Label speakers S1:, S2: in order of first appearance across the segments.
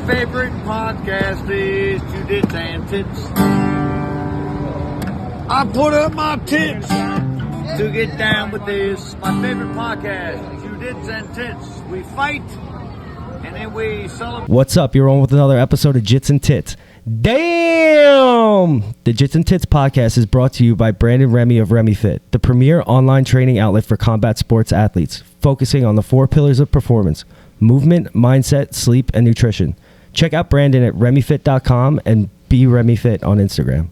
S1: favorite podcast is Jitsandtits. I put up my tits to get down with this. My favorite podcast, Jitsandtits. We fight and then we celebrate.
S2: What's up? You're on with another episode of Jits and Tits. Damn! The Jits and Tits podcast is brought to you by Brandon Remy of Remy Fit, the premier online training outlet for combat sports athletes, focusing on the 4 pillars of performance: movement, mindset, sleep, and nutrition. Check out Brandon at RemyFit.com and be RemyFit on Instagram.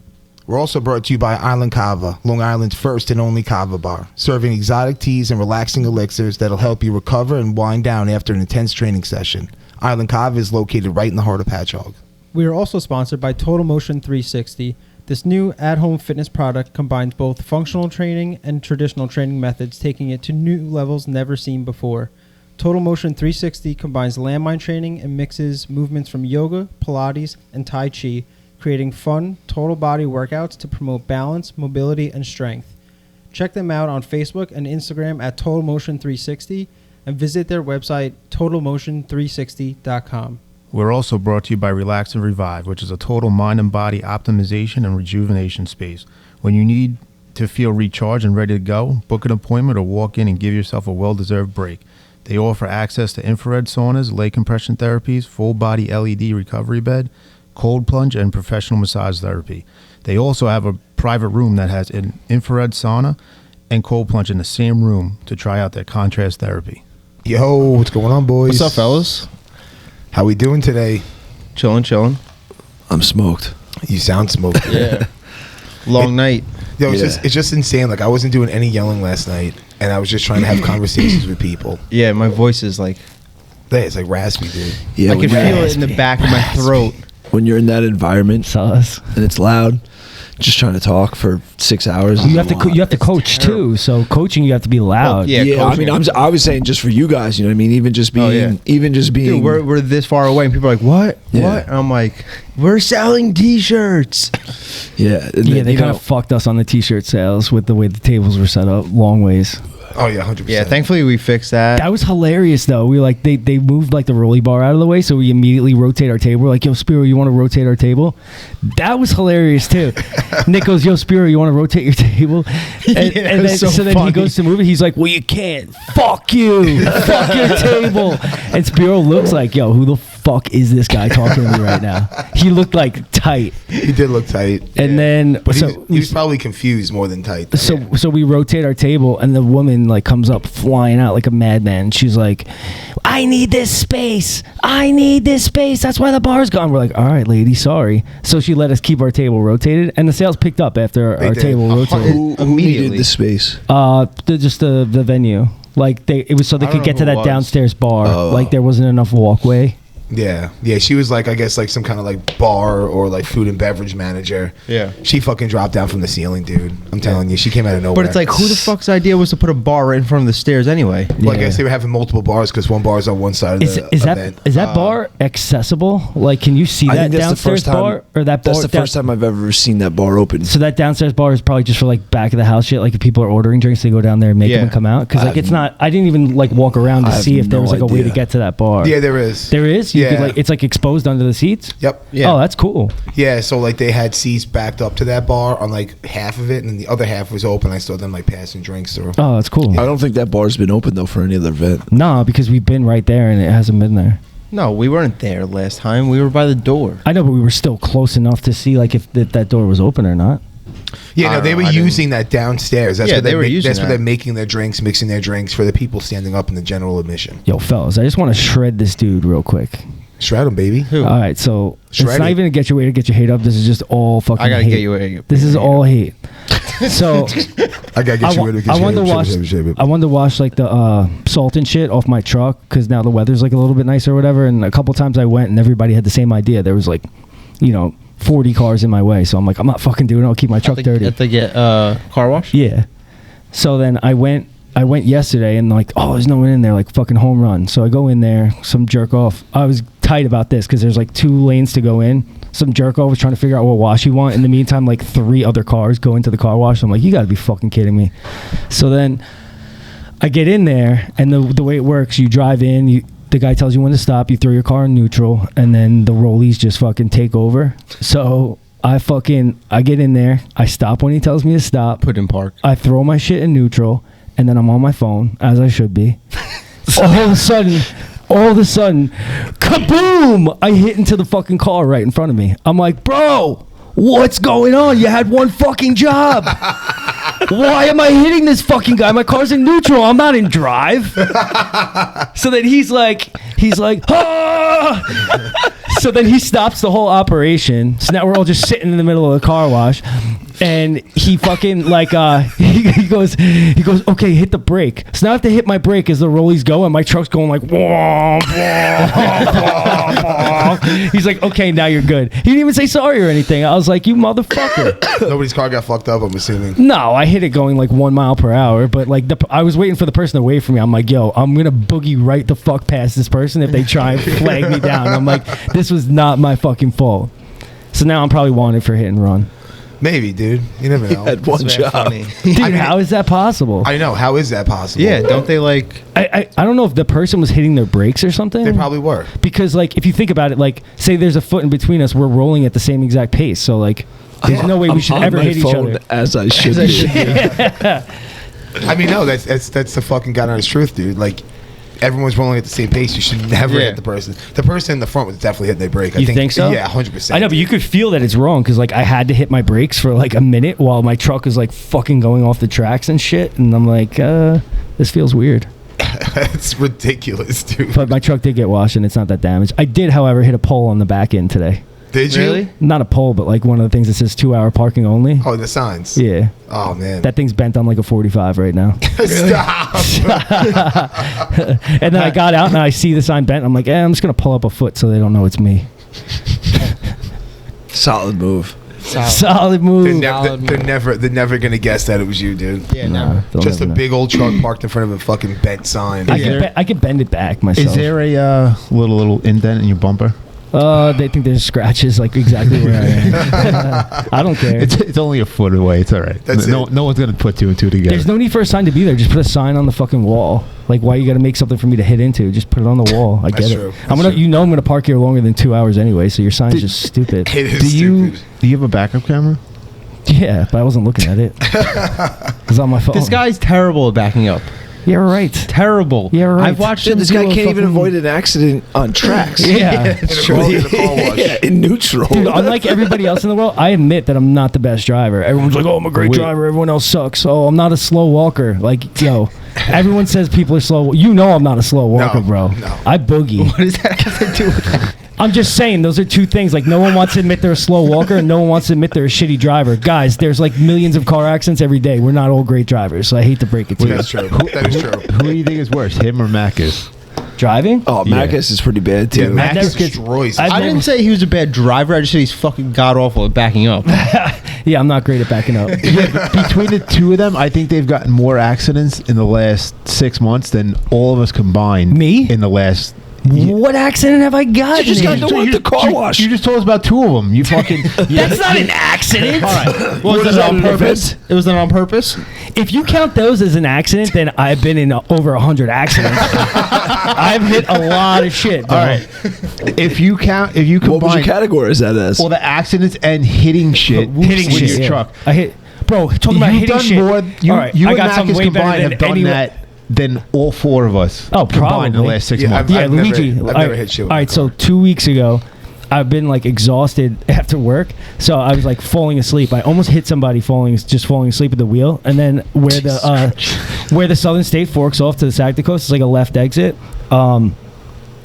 S3: We're also brought to you by Island Kava, Long Island's first and only kava bar, serving exotic teas and relaxing elixirs that'll help you recover and wind down after an intense training session. Island Kava is located right in the heart of Patchogue.
S4: We are also sponsored by Total Motion 360. This new at-home fitness product combines both functional training and traditional training methods, taking it to new levels never seen before. Total Motion 360 combines landmine training and mixes movements from yoga, Pilates, and Tai Chi, creating fun, total body workouts to promote balance, mobility, and strength. Check them out on Facebook and Instagram at Total Motion 360 and visit their website, totalmotion360.com.
S5: We're also brought to you by Relax and Revive, which is a total mind and body optimization and rejuvenation space. When you need to feel recharged and ready to go, book an appointment or walk in and give yourself a well-deserved break. They offer access to infrared saunas, leg compression therapies, full-body LED recovery bed, cold plunge, and professional massage therapy. They also have a private room that has an infrared sauna and cold plunge in the same room to try out their contrast therapy.
S3: Yo, what's going on, boys?
S6: What's up, fellas?
S3: How we doing today?
S6: Chilling.
S7: I'm smoked.
S3: You sound smoked.
S6: Yeah. Long night.
S3: Yo, it's just insane. Like, I wasn't doing any yelling last night, and I was just trying to have conversations with people.
S6: Yeah, my voice is like...
S3: Yeah, it's like raspy, dude.
S7: Yeah,
S6: I can feel it in the back of my throat.
S7: When you're in that environment and it's loud, just trying to talk for 6 hours.
S2: You have to coach too. So coaching, you have to be loud.
S6: Well, yeah,
S7: I mean, I was saying just for you guys. You know what I mean? Even just being.
S6: Dude, we're this far away, and people are like, "What?
S7: Yeah.
S6: What?" And I'm like, "We're selling T-shirts."
S7: Yeah, and
S2: They kind of fucked us on the T-shirt sales with the way the tables were set up, long ways.
S3: Oh yeah, 100%.
S6: Yeah, thankfully we fixed that.
S2: That was hilarious though. We like they moved like the rolly bar out of the way, so we immediately rotate our table. We're like, yo, Spiro, you want to rotate our table? That was hilarious too. Nick goes, yo, Spiro, you want to rotate your table? And then he goes to move it. He's like, well, you can't. Fuck you. Fuck your table. And Spiro looks like, yo, who the fuck is this guy talking to me right now? He looked like tight.
S3: He did look tight.
S2: And then
S3: but he was probably confused more than tight.
S2: So we rotate our table, and the woman like comes up flying out like a madman. She's like, I need this space. That's why the bar's gone. We're like, all right, lady, sorry. So she let us keep our table rotated, and the sales picked up after our table rotated.
S7: Who needed the space?
S2: Just the venue. Like it was so they could get to that downstairs bar. Like there wasn't enough walkway.
S3: Yeah. She was like, I guess, like some kind of like bar or like food and beverage manager.
S6: Yeah.
S3: She fucking dropped down from the ceiling, dude. I'm telling you, she came out of nowhere.
S6: But it's like, who the fuck's idea was to put a bar right in front of the stairs anyway?
S3: Well, I guess they were having multiple bars because one bar is on one side of the event.
S2: Is that bar accessible? Like, can you see that downstairs bar or that bar?
S7: That's the first time I've ever seen that bar open.
S2: So that downstairs bar is probably just for like back of the house shit. Like if people are ordering drinks, they go down there and make them come out. Because like it's not. I didn't even like walk around to see if there was like a way to get to that bar.
S3: Yeah, there is.
S2: There is. You could, like, it's like exposed under the seats.
S3: Yep.
S2: Yeah. Oh, that's cool.
S3: Yeah. So like they had seats backed up to that bar on like half of it, and then the other half was open. I saw them like passing drinks through.
S2: Oh, that's cool.
S7: I don't think that bar's been open though for any other event.
S2: No, because we've been right there and it hasn't been there.
S6: No, we weren't there last time. We were by the door.
S2: I know, but we were still close enough to see like if that door was open or not.
S3: Yeah, no, they were using that downstairs. That's
S6: where
S3: they're making their drinks, mixing their drinks for the people standing up in the general admission.
S2: Yo, fellas, I just want to shred this dude real quick.
S3: Shred him, baby.
S6: Who?
S2: All right, so it's not even to get your hate up. This is just all fucking
S6: I gotta
S2: hate.
S6: get you a
S2: This is all hate. So
S3: I gotta get you.
S2: I wanted to wash like the salt and shit off my truck because now the weather's like a little bit nicer or whatever. And a couple times I went and everybody had the same idea. There was like, 40 cars in my way. So I'm like, I'm not fucking doing it. I'll keep my truck dirty.
S6: Have to get car wash?
S2: Yeah. So then I went yesterday and like, oh, there's no one in there, like fucking home run. So I go in there, some jerk off. I was tight about this because there's like 2 lanes to go in. Some jerk off was trying to figure out what wash you want. In the meantime, like 3 other cars go into the car wash. I'm like, you gotta be fucking kidding me. So then I get in there and the way it works, you drive in, the guy tells you when to stop, you throw your car in neutral, and then the rollies just fucking take over. So I get in there, I stop when he tells me to stop.
S6: Put in park.
S2: I throw my shit in neutral, and then I'm on my phone, as I should be. all of a sudden, kaboom! I hit into the fucking car right in front of me. I'm like, bro, what's going on? You had one fucking job. Why am I hitting this fucking guy? My car's in neutral. I'm not in drive. So then he's like, ah! So then he stops the whole operation. So now we're all just sitting in the middle of the car wash. And he fucking he goes, okay, hit the brake. So now I have to hit my brake as the rollies go, and my truck's going like, wah, wah, wah, wah. He's like, okay, now you're good. He didn't even say sorry or anything. I was like, you motherfucker.
S3: Nobody's car got fucked up, I'm assuming.
S2: No, I hit it going like 1 mile per hour, but like I was waiting for the person to wait for me. I'm like, yo, I'm gonna boogie right the fuck past this person if they try and flag me down. I'm like, this was not my fucking fault. So now I'm probably wanted for hit and run.
S3: Maybe, dude. You never know.
S7: Had one job.
S2: Dude, how is that possible?
S3: I know. How is that possible?
S6: Yeah, don't they like...
S2: I don't know if the person was hitting their brakes or something.
S3: They probably were.
S2: Because, like, if you think about it, like, say there's a foot in between us, we're rolling at the same exact pace. So, like, there's no way we should ever hit each other.
S7: As I should be.
S3: I mean, no, that's the fucking God honest truth, dude. Like, everyone's rolling at the same pace. You should never hit the person. The person in the front was definitely hitting their brake.
S2: You think so?
S3: Yeah, 100%.
S2: I know, but you could feel that it's wrong because, like, I had to hit my brakes for like a minute while my truck was like fucking going off the tracks and shit, and I'm like, this feels weird.
S3: It's ridiculous, dude.
S2: But my truck did get washed and it's not that damaged. I did, however, hit a pole on the back end today.
S3: Did you?
S6: Really?
S2: Not a pole, but like one of the things that says 2-hour parking only.
S3: Oh, the signs.
S2: Yeah.
S3: Oh man.
S2: That thing's bent on like a 45 right now.
S3: Stop.
S2: And then I got out and I see the sign bent. I'm like, I'm just gonna pull up a foot so they don't know it's me.
S7: Solid move.
S2: Solid move.
S3: They're never gonna guess that it was you, dude.
S6: Yeah, no.
S3: Just a big old truck parked in front of a fucking bent sign.
S2: I could bend it back myself.
S5: Is there a little indent in your bumper?
S2: They think there's scratches like exactly where I am. I don't care.
S5: It's only a foot away. It's all right. No one's gonna put 2 and 2 together.
S2: There's no need for a sign to be there. Just put a sign on the fucking wall. Like, why you got to make something for me to hit into? Just put it on the wall. I get it. I'm gonna park here longer than 2 hours anyway. So your sign's just stupid.
S3: It is stupid.
S5: Do you have a backup camera?
S2: Yeah, but I wasn't looking at it. It was on my phone.
S6: This guy's terrible at backing up.
S2: Yeah, right.
S6: Terrible.
S2: Yeah, right.
S6: I've watched
S7: Dude,
S6: him
S7: this
S6: do
S7: guy
S6: a
S7: can't even
S6: fucking-
S7: avoid an accident on tracks.
S2: Yeah.
S7: In neutral.
S2: Dude, unlike everybody else in the world, I admit that I'm not the best driver. Everyone's like, oh, I'm a great driver. Everyone else sucks. Oh, I'm not a slow walker. Like, yo, everyone says people are slow. You know I'm not a slow walker, bro.
S3: No.
S2: I boogie.
S6: What does that have to do with that?
S2: I'm just saying, those are two things. Like, no one wants to admit they're a slow walker, and no one wants to admit they're a shitty driver. Guys, there's like millions of car accidents every day. We're not all great drivers, so I hate to break it to you.
S3: That's true. That is true.
S5: Who do you think is worse, him or Macus?
S2: Driving?
S7: Oh, Macus is pretty bad too.
S3: Yeah, Max
S2: never get-
S3: destroys.
S2: I've
S6: I didn't say he was a bad driver. I just said he's fucking god awful at backing up.
S2: Yeah, I'm not great at backing up.
S5: Between the two of them, I think they've gotten more accidents in the last 6 months than all of us combined.
S2: Me?
S5: In the last...
S2: What accident have I gotten?
S7: You just got to want the car wash.
S5: You just told us about 2 of them. You fucking...
S2: That's not an accident.
S6: All right. Was it on purpose? It was not on purpose?
S2: If you count those as an accident, then I've been in over 100 accidents. I've hit a lot of shit. Bro.
S5: All right. If you
S7: What would you
S5: combine
S7: categorize that as?
S5: all the accidents and hitting shit
S2: Hitting
S5: with
S2: shit.
S5: your
S2: Yeah.
S5: truck...
S2: I hit, bro. Talking about
S5: You've
S2: hitting
S5: done
S2: shit.
S5: more. You,
S2: All right,
S5: you
S2: I
S5: and
S2: got something
S5: Macus
S2: way better
S5: combined
S2: than
S5: have done
S2: anyone.
S5: that than all 4 of us
S2: Oh,
S5: combined in the
S2: probably.
S5: last 6
S3: Yeah,
S5: months.
S2: Yeah,
S3: I've
S2: Luigi.
S3: never hit shit with
S2: All
S3: my
S2: right, so
S3: car.
S2: 2 weeks ago, I've been like exhausted after work, so I was like falling asleep. I almost hit somebody falling asleep at the wheel, and then where the Southern State forks off to the Saginaw Coast, it's like a left exit.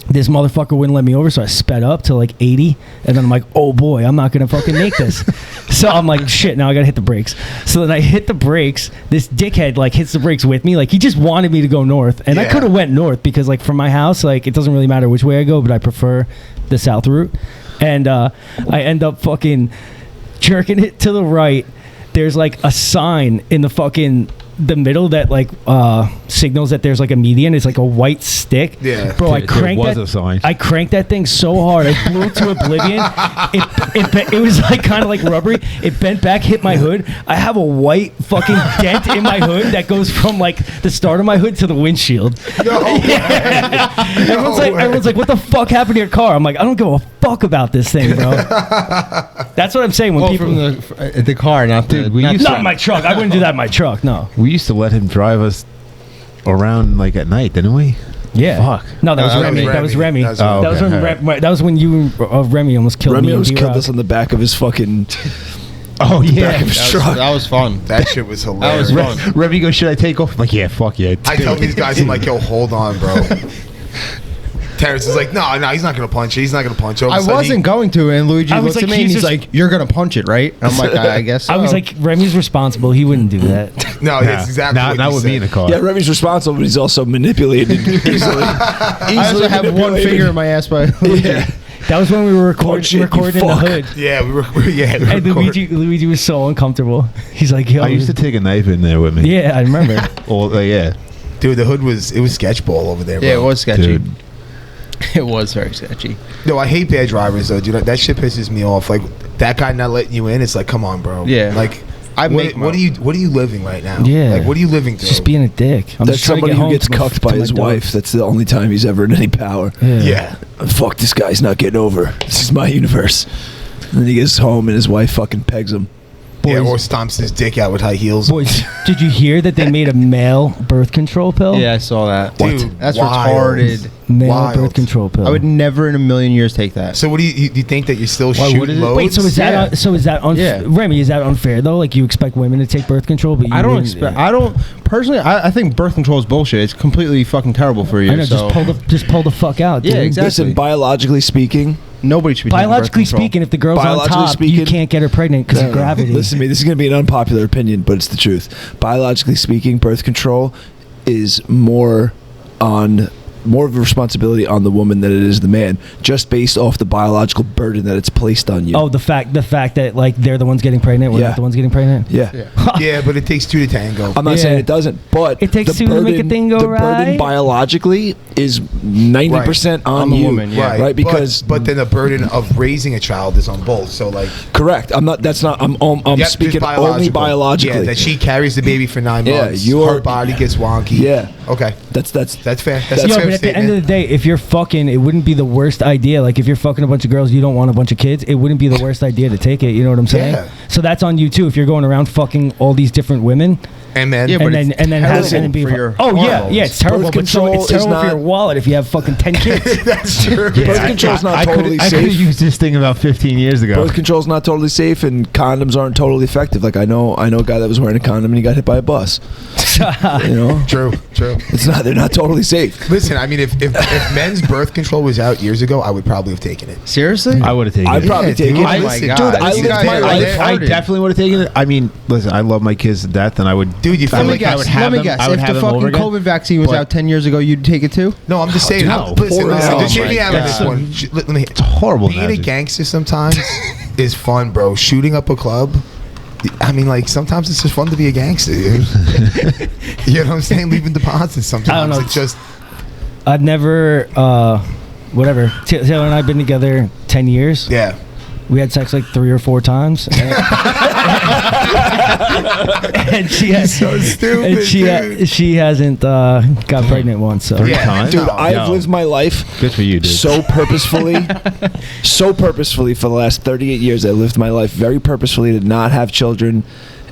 S2: This motherfucker wouldn't let me over, so I sped up to like 80, and then I'm like, oh boy, I'm not gonna fucking make this. So I'm like, shit, now I gotta hit the brakes. So then I hit the brakes. This dickhead like hits the brakes with me, like he just wanted me to go north, and I
S3: Yeah.
S2: could have went north because like from my house, like it doesn't really matter which way I go, but I prefer the south route. And I end up fucking jerking it to the right. There's like a sign in the fucking the middle that like signals that there's like a median. It's like a white stick.
S3: Yeah.
S2: Bro, I
S8: There
S2: cranked
S8: was
S2: that.
S8: a sign.
S2: I cranked that thing so hard, I blew it to oblivion. It was like kind of like rubbery. It bent back, hit my hood. I have a white fucking dent in my hood that goes from like the start of my hood to the windshield. Everyone's like, what the fuck happened to your car? I'm like, I don't give a fuck about this thing, bro. That's what I'm saying when people.
S6: from the car, not the.
S8: Dude, we
S6: not
S8: used
S2: Not in my truck. I wouldn't do that in my truck. No.
S8: We used to let him drive us around like at night, didn't we?
S2: Yeah.
S8: Fuck.
S2: No, that was
S3: that
S2: Remy.
S3: was
S2: That was
S3: Remy.
S2: Remy.
S3: That was
S8: Remy.
S2: That was when you Remy almost killed
S7: Remy
S2: me.
S7: almost
S2: and
S7: killed
S2: D-Rock.
S7: us on the back of his fucking.
S8: Oh yeah.
S7: back of his truck.
S6: that was fun.
S3: That shit was hilarious.
S6: That was fun.
S8: Remy goes, should I take off? I'm like, yeah, fuck yeah.
S3: I tell these guys, I'm like, yo, hold on, bro. Terrence is like, no, he's not gonna punch it. He's not gonna punch it. All of a
S6: I
S3: sudden,
S6: wasn't going to, and Luigi
S2: I was
S6: looks
S2: like,
S6: at me and
S2: he's
S6: he's
S2: just-
S6: like, "You're gonna punch it, right?" And I'm like, "I guess."
S2: I was
S6: so."
S2: like, Remy's responsible. He wouldn't do that.
S3: No, that's exactly what
S8: not
S3: you
S8: with
S3: said.
S8: me in the car.
S7: Yeah, Remy's responsible, but he's also manipulated easily.
S6: I also have one finger in my ass by Luigi.
S7: Yeah.
S2: That was when we were
S7: Punch it, you
S2: recording in the
S7: fuck.
S2: hood.
S3: Yeah, we were
S2: And
S3: recording.
S2: Luigi was so uncomfortable. He's like, yo.
S8: I used to take a knife in there with me.
S2: Yeah, I remember.
S8: Yeah.
S3: Dude, the hood was sketchball over there, bro.
S6: Yeah, it was sketchy.
S8: Dude.
S6: It was very sketchy.
S3: No, I hate bad drivers though, dude. That shit pisses me off. Like that guy not letting you in. It's like, come on, bro.
S6: Yeah.
S3: Like,
S6: I make
S3: what are you living right now?
S2: Yeah.
S3: Like, what are you living through?
S2: Just being a dick. I'm
S7: That's
S2: just trying to
S7: somebody
S2: get
S7: who
S2: home
S7: gets
S2: to
S7: cucked by
S2: my
S7: his
S2: dog.
S7: wife. That's the only time he's ever in any power.
S3: Yeah.
S7: Fuck, this guy's not getting over. This is my universe. And then he gets home and his wife fucking pegs him.
S3: Yeah,
S2: Boys.
S3: or stomps his dick out with high heels.
S2: Boys, did you hear that they made a male birth control pill?
S6: Yeah, I saw that.
S3: Dude,
S6: That's
S3: wild.
S6: retarded.
S2: Male
S3: Wild.
S2: birth control pill.
S6: I would never in a million years take that.
S3: So what do you think that you're still
S6: Why, what
S3: shooting
S6: is it?
S3: loads?
S2: Wait, so is that
S6: Yeah.
S2: unfair?
S6: Yeah.
S2: Remy, is that unfair though? Like you expect women to take birth control, but you
S6: I don't
S2: wouldn't-
S6: expect. I don't personally. I think birth control is bullshit. It's completely fucking terrible for you.
S2: I know.
S6: so
S2: Just pull the fuck out.
S6: Yeah,
S2: dude.
S6: exactly.
S7: Listen, biologically speaking,
S6: nobody should be taking birth
S2: Biologically
S6: control.
S2: speaking, if the girl's on
S7: Biologically
S2: top, you
S7: speaking-
S2: can't get her pregnant because of gravity.
S7: Listen to me, this is going to be an unpopular opinion, but it's the truth. Biologically speaking, birth control is more of a responsibility on the woman than it is the man, just based off the biological burden that it's placed on you.
S2: Oh, the fact that like they're the ones getting pregnant, we're
S7: Yeah.
S2: not the ones getting pregnant.
S7: Yeah.
S3: Yeah, but it takes two to tango.
S7: I'm not
S2: Yeah.
S7: saying it doesn't, but
S2: It takes
S7: the
S2: two to make a thing go
S7: the burden
S2: right.
S7: biologically is 90% on
S6: the
S7: you,
S6: woman, yeah.
S7: right? Because
S3: but then the burden of raising a child is on both. So like,
S7: correct. I'm not. That's not. I'm
S3: yep,
S7: speaking
S3: just
S7: only biologically.
S3: Yeah, that she carries the baby for 9
S7: Yeah,
S3: months.
S7: you're-
S3: her body gets wonky.
S7: Yeah.
S3: Okay,
S7: That's
S3: that's fair. That's
S7: That's
S3: a
S2: Yo,
S3: fair
S2: but at the end
S3: statement.
S2: of the day, if you're fucking, it wouldn't be the worst idea. Like if you're fucking a bunch of girls, you don't want a bunch of kids. It wouldn't be the worst idea to take it. You know what I'm saying?
S3: Yeah.
S2: So that's on you too. If you're going around fucking all these different women,
S3: And then
S6: Yeah, but
S2: and then
S6: it's
S2: have
S6: terrible
S2: and then be
S6: for your
S2: oh yeah,
S6: hormones.
S2: yeah, it's terrible.
S7: Birth
S2: But so
S7: control
S2: it's terrible
S7: is
S2: for your
S7: not-
S2: wallet if you have fucking 10 kids.
S3: that's true.
S7: birth control's not
S8: I
S7: totally
S8: could have
S7: safe.
S8: used this thing about 15 years ago.
S7: Birth control's not totally safe, and condoms aren't totally effective. Like I know a guy that was wearing a condom and he got hit by a bus. You know,
S3: True.
S7: it's not. They're not totally safe.
S3: Listen, I mean, if men's birth control was out years ago, I would probably have taken it.
S6: Seriously?
S8: I would have taken
S7: I'd
S8: it.
S7: probably take
S3: dude.
S7: it.
S3: Oh my
S6: God.
S7: Dude, I
S6: This
S7: lived
S6: guy-
S7: my
S6: I
S7: life.
S8: I
S6: farted.
S8: definitely would have taken it. I mean, listen, I love my kids to death, and I would.
S3: Dude, you feel
S6: Let me
S3: like
S6: guess.
S8: I would have
S6: Let me
S8: them-
S6: guess.
S8: I would
S6: If
S8: have
S6: the
S8: them over
S6: fucking
S8: again.
S6: COVID vaccine was
S8: But-
S6: out 10 years ago, you'd take it too?
S3: No, I'm just saying.
S8: no.
S3: Listen,
S7: Poor
S3: just
S7: man.
S3: hear me
S6: Oh
S3: out
S6: my
S3: on this
S6: God.
S3: one. Let me.
S8: It's horrible.
S3: Being a
S8: analogy.
S3: gangster sometimes is fun, bro. Shooting up a club. I mean, like sometimes it's just fun to be a gangster. Dude. You know what I'm saying? Leaving deposits sometimes.
S2: I don't know.
S3: It's just
S2: I've never, whatever. Taylor and I've been together 10 years.
S3: yeah.
S2: We had sex like 3 or 4 times. And she has,
S3: So stupid,
S2: and
S3: dude.
S2: she hasn't got pregnant once. So
S3: Yeah.
S8: Time?
S7: Dude,
S3: No,
S7: I've lived my life
S8: Good for you, dude.
S7: so purposefully for the last 38 years. I lived my life very purposefully to not have children,